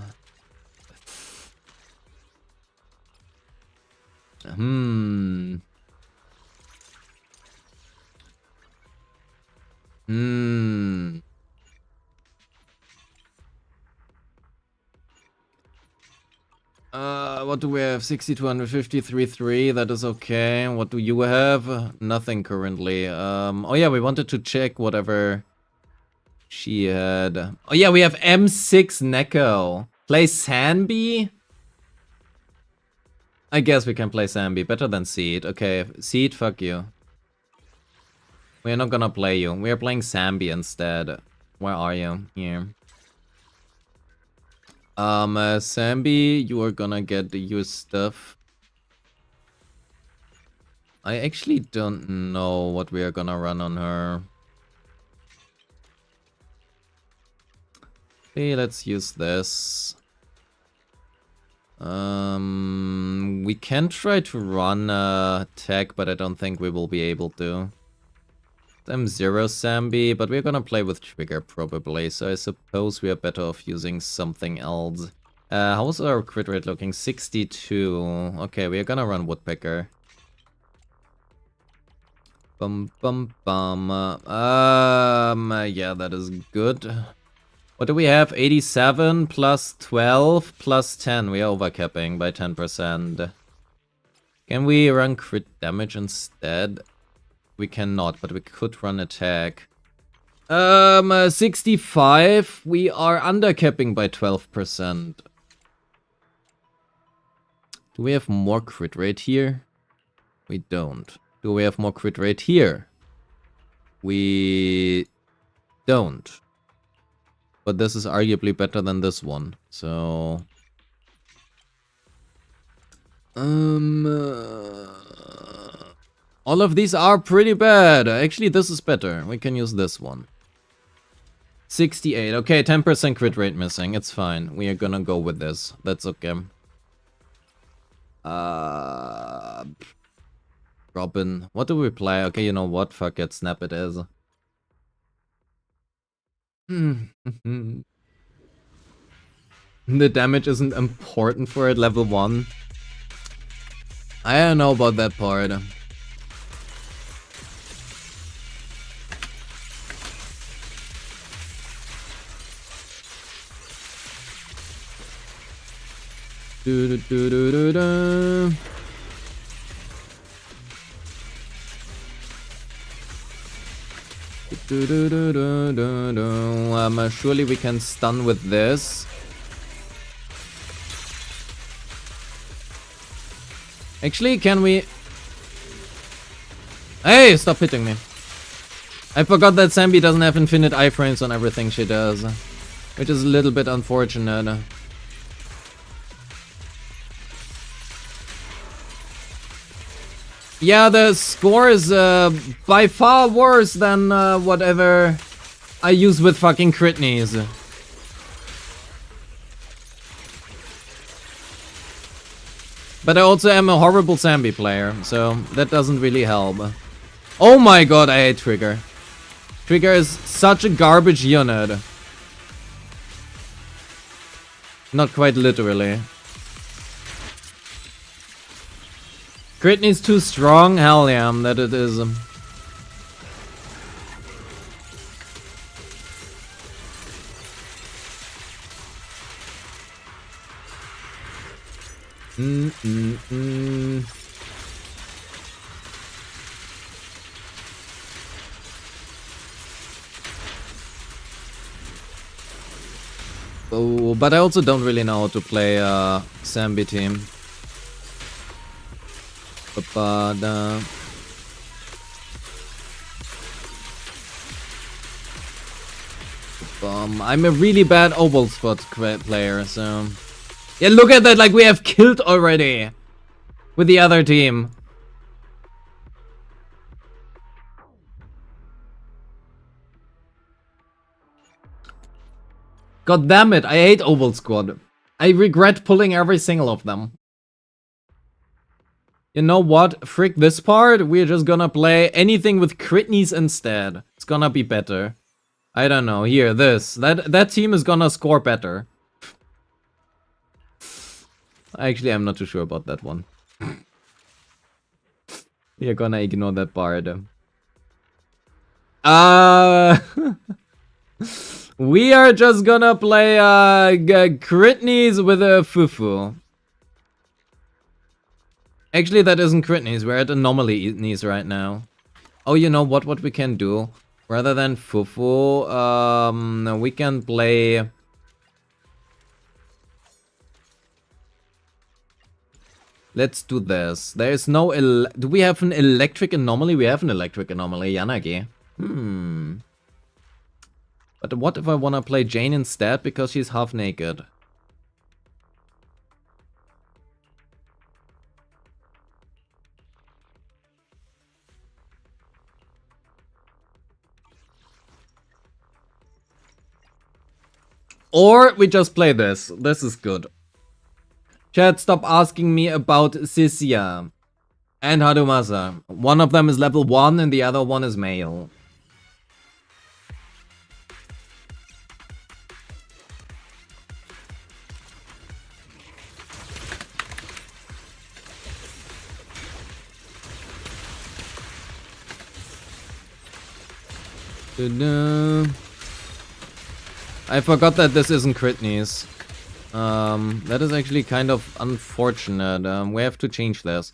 What do we have? 60, 250, 3. That is okay. What do you have? Nothing currently. Oh yeah, we wanted to check whatever she had. Oh yeah, we have M6 Neko. Play Sanbi? I guess we can play Sanbi. Better than Seed. Okay, Seed, fuck you. We're not gonna play you. We are playing Sanbi instead. Where are you? Here. Sambi, you are gonna get your stuff. I actually don't know what we are gonna run on her. Okay, let's use this. We can try to run tech, but I don't think we will be able to. I'm 0 Sambi, but we're gonna play with Trigger probably, so I suppose we are better off using something else. How's our crit rate looking? 62. Okay, we're gonna run Woodpecker. Bum bum bum. Yeah, that is good. What do we have? 87 plus 12 plus 10. We are overcapping by 10%. Can we run crit damage instead? We cannot, but we could run attack. 65. We are undercapping by 12%. Do we have more crit rate here? We don't. Do we have more crit rate here? We don't. But this is arguably better than this one, so... all of these are pretty bad. Actually, this is better. We can use this one. 68. Okay, 10% crit rate missing. It's fine. We are gonna go with this. That's okay. Robin. What do we play? Okay, you know what? Fuck it. Snap it is. The damage isn't important for it, level 1. I don't know about that part. Do do do do do do. Do do do do do do. Surely we can stun with this. Actually, can we... Hey, stop hitting me. I forgot that Sambi doesn't have infinite iframes on everything she does, which is a little bit unfortunate. Yeah, the score is by far worse than whatever I use with fucking Critneys. But I also am a horrible Sambi player, so that doesn't really help. Oh my god, I hate Trigger. Trigger is such a garbage unit. Not quite literally. Critney's too strong? Hell yeah, that it is. Oh, but I also don't really know how to play Sambi team. I'm a really bad Oval Spot player, so... Yeah, look at that, like we have killed already with the other team. God damn it, I hate Oval Squad. I regret pulling every single of them. You know what? Frick this part. We're just gonna play anything with Critneys instead. It's gonna be better. I don't know. Here, this. That team is gonna score better. Actually, I'm not too sure about that one. We're gonna ignore that part. We are just gonna play Critneys with a Fufu. Actually, that isn't Critneys. We're at Anomaly knees right now. Oh, you know what? What we can do? Rather than Fufu, we can play... Let's do this. There is no... Do we have an electric anomaly? We have an electric anomaly, Yanagi. But what if I want to play Jane instead because she's half naked? Or we just play this. This is good. Chat, stop asking me about Sisia and Harumasa. One of them is level 1 and the other one is male. Ta-da. I forgot that this isn't Critney's. That is actually kind of unfortunate. We have to change this.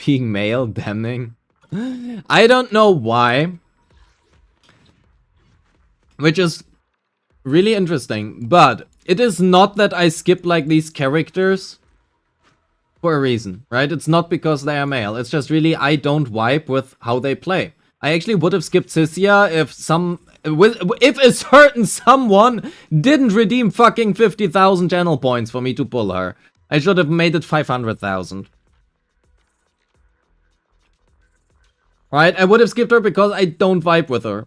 Being male, damning. I don't know why. Which is really interesting. But it is not that I skip like these characters for a reason, right? It's not because they are male. It's just really I don't vibe with how they play. I actually would have skipped Cyssia if a certain someone didn't redeem fucking 50,000 channel points for me to pull her. I should have made it 500,000. Right? I would have skipped her because I don't vibe with her.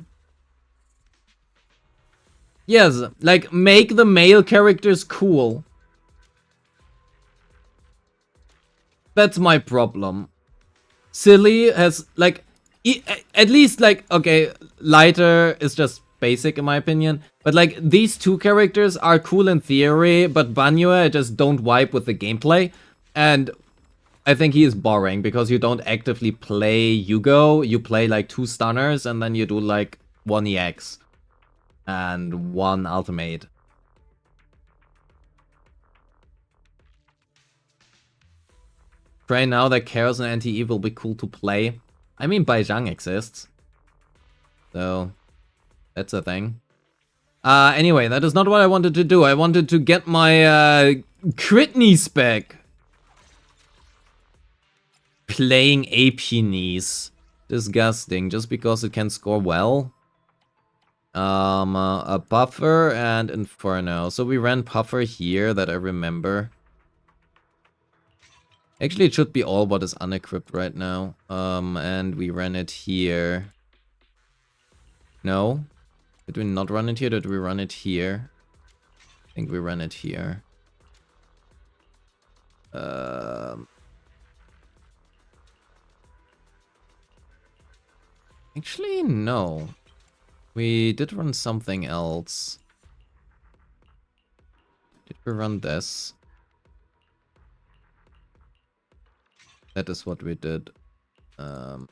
Yes, like, make the male characters cool. That's my problem. Silly has, like, at least, like, okay, Lighter is just basic in my opinion. But, like, these two characters are cool in theory, but Banyo, I just don't vibe with the gameplay. And I think he is boring because you don't actively play Yugo. You play, like, 2 stunners and then you do, like, 1 EX. And 1 ultimate. Pray now that Chaos and NTE will be cool to play. I mean, Baizhang exists. So, that's a thing. Anyway, that is not what I wanted to do. I wanted to get my Critney spec. Playing AP-knees. Disgusting, just because it can score well. A Puffer and Inferno. So we ran Puffer here, that I remember. Actually, it should be all what is unequipped right now. And we ran it here. No? Did we not run it here? Did we run it here? I think we ran it here. Actually, no. We did run something else. Did we run this? That is what we did. Can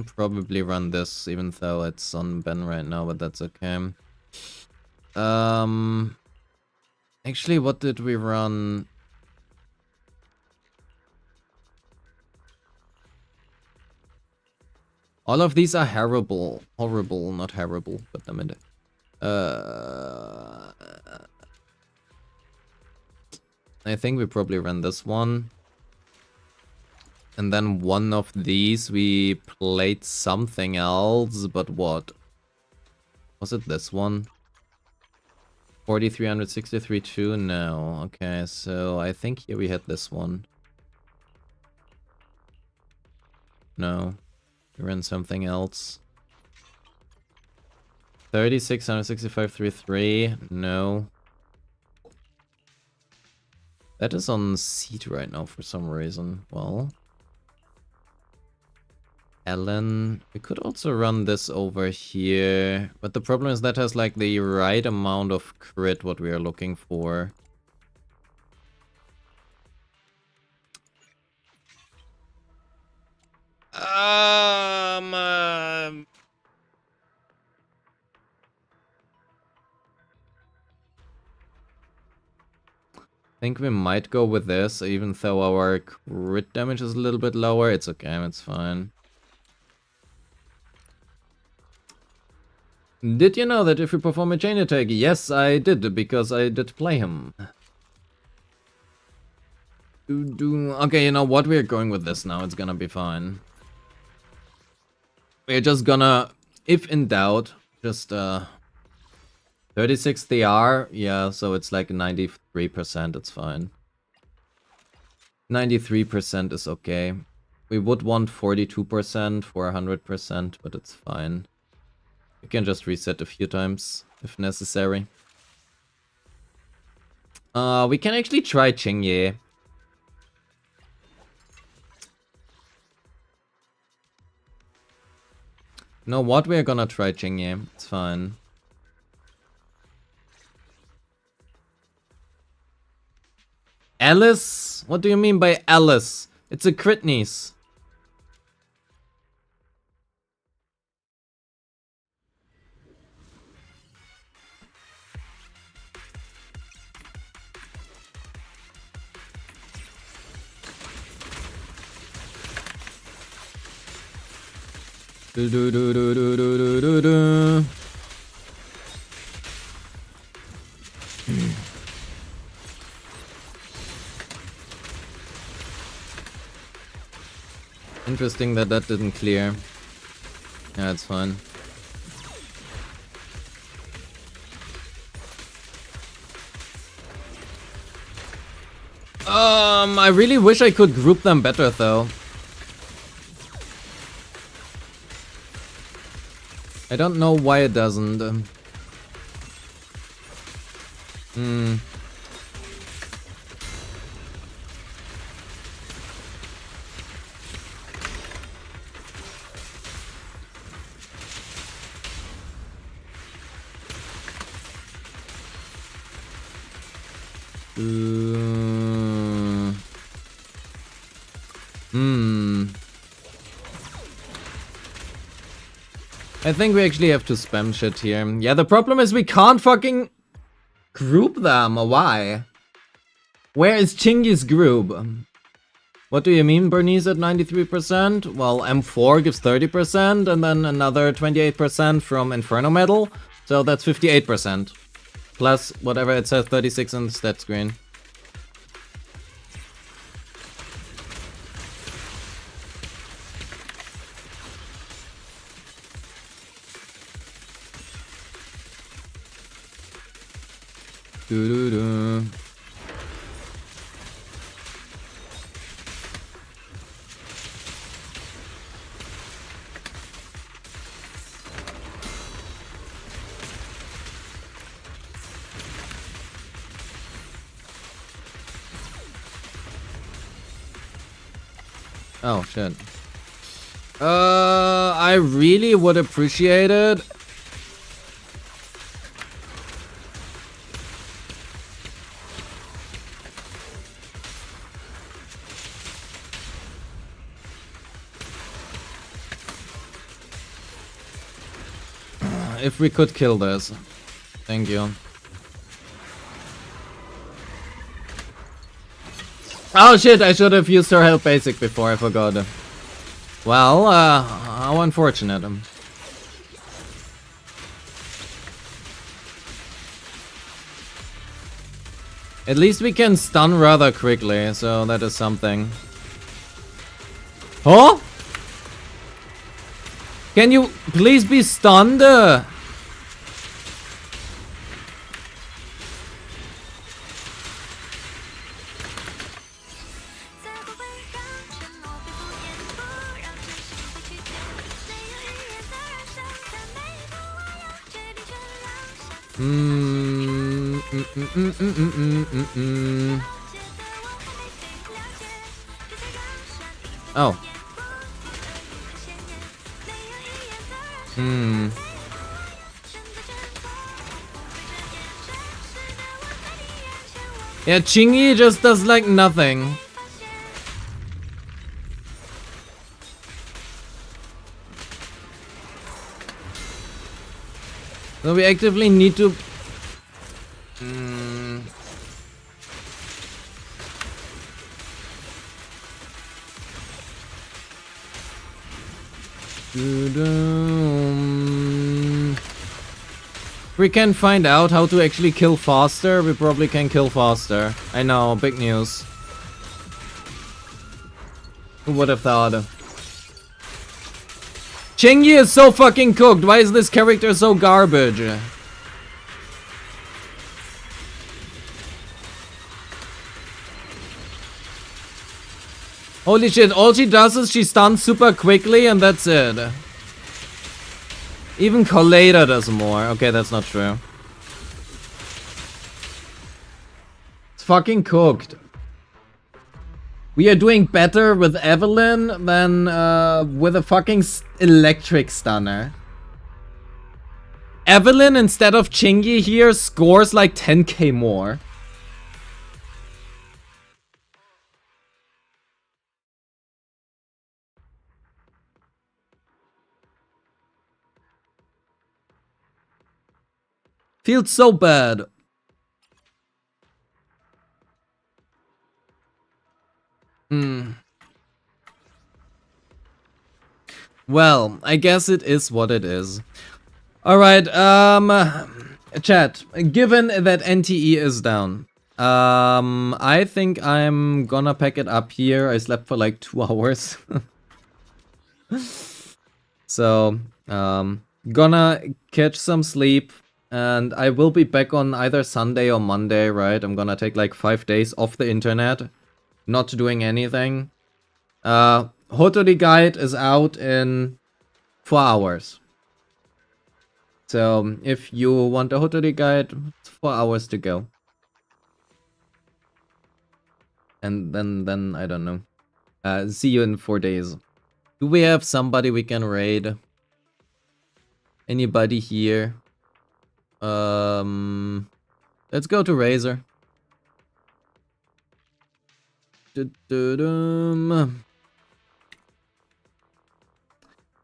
probably run this, even though it's on Ben right now, but that's okay. Actually, what did we run? All of these are horrible. Horrible, not terrible, but damn it. I think we probably ran this one. And then one of these we played something else, but what? Was it this one? 4363-2? No. Okay, so I think here we had this one. No. We ran something else. 3665-3-3. No. That is on seat right now for some reason. Well. Ellen. We could also run this over here. But the problem is that has like the right amount of crit what we are looking for. I think we might go with this, even though our crit damage is a little bit lower. It's okay, it's fine. Did you know that if you perform a chain attack? Yes, I did, because I did play him. Okay, you know what? We're going with this now. It's gonna be fine. We're just gonna, if in doubt, just 36 TR, yeah, so it's like 93%, it's fine. 93% is okay. We would want 42% for 100%, but it's fine. You can just reset a few times, if necessary. We can actually try Chingye. You know what? We're gonna try Chingye, it's fine. Alice? What do you mean by Alice? It's a crit niece. Do do do do do do do do. Interesting that that didn't clear. Yeah, it's fine. I really wish I could group them better though. I don't know why it doesn't. I think we actually have to spam shit here. Yeah, the problem is we can't fucking group them. Why? Where is Chingy's group? What do you mean, Bernice at 93%? Well, M4 gives 30%, and then another 28% from Inferno Metal. So that's 58%. Plus whatever it says 36 on the stat screen. Doo-doo-doo. Oh shit. I really would appreciate it if we could kill this. Thank you. Oh shit, I should have used her help basic before, I forgot. Well, how unfortunate. At least we can stun rather quickly, so that is something. Huh? Can you please be stunned? Oh. Yeah, Chingy just does like nothing. So we actively need to... We can find out how to actually kill faster. We probably can kill faster. I know, big news. Who would have thought? Chingy is so fucking cooked. Why is this character so garbage? Holy shit, all she does is she stuns super quickly and that's it. Even Colada does more. Okay, that's not true. It's fucking cooked. We are doing better with Evelyn than with a fucking electric stunner. Evelyn, instead of Chingy here, scores like 10k more. Feels so bad. Well, I guess it is what it is. Alright, chat, given that NTE is down, I think I'm gonna pack it up here. I slept for like 2 hours. So, gonna catch some sleep, and I will be back on either Sunday or Monday, right? I'm gonna take like 5 days off the internet, not doing anything. Hotori Guide is out in 4 hours. So, if you want a Hotori Guide, it's 4 hours to go. And then I don't know. See you in 4 days. Do we have somebody we can raid? Anybody here? Let's go to Razor.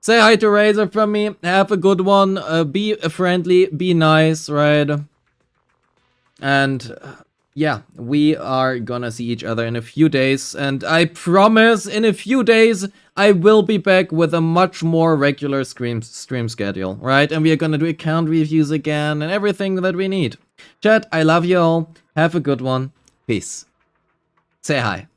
Say hi to Razor from me. Have a good one. Be friendly. Be nice, right? And yeah, we are gonna see each other in a few days. And I promise in a few days, I will be back with a much more regular stream schedule, right? And we are gonna do account reviews again and everything that we need. Chat, I love you all. Have a good one. Peace. Say hi.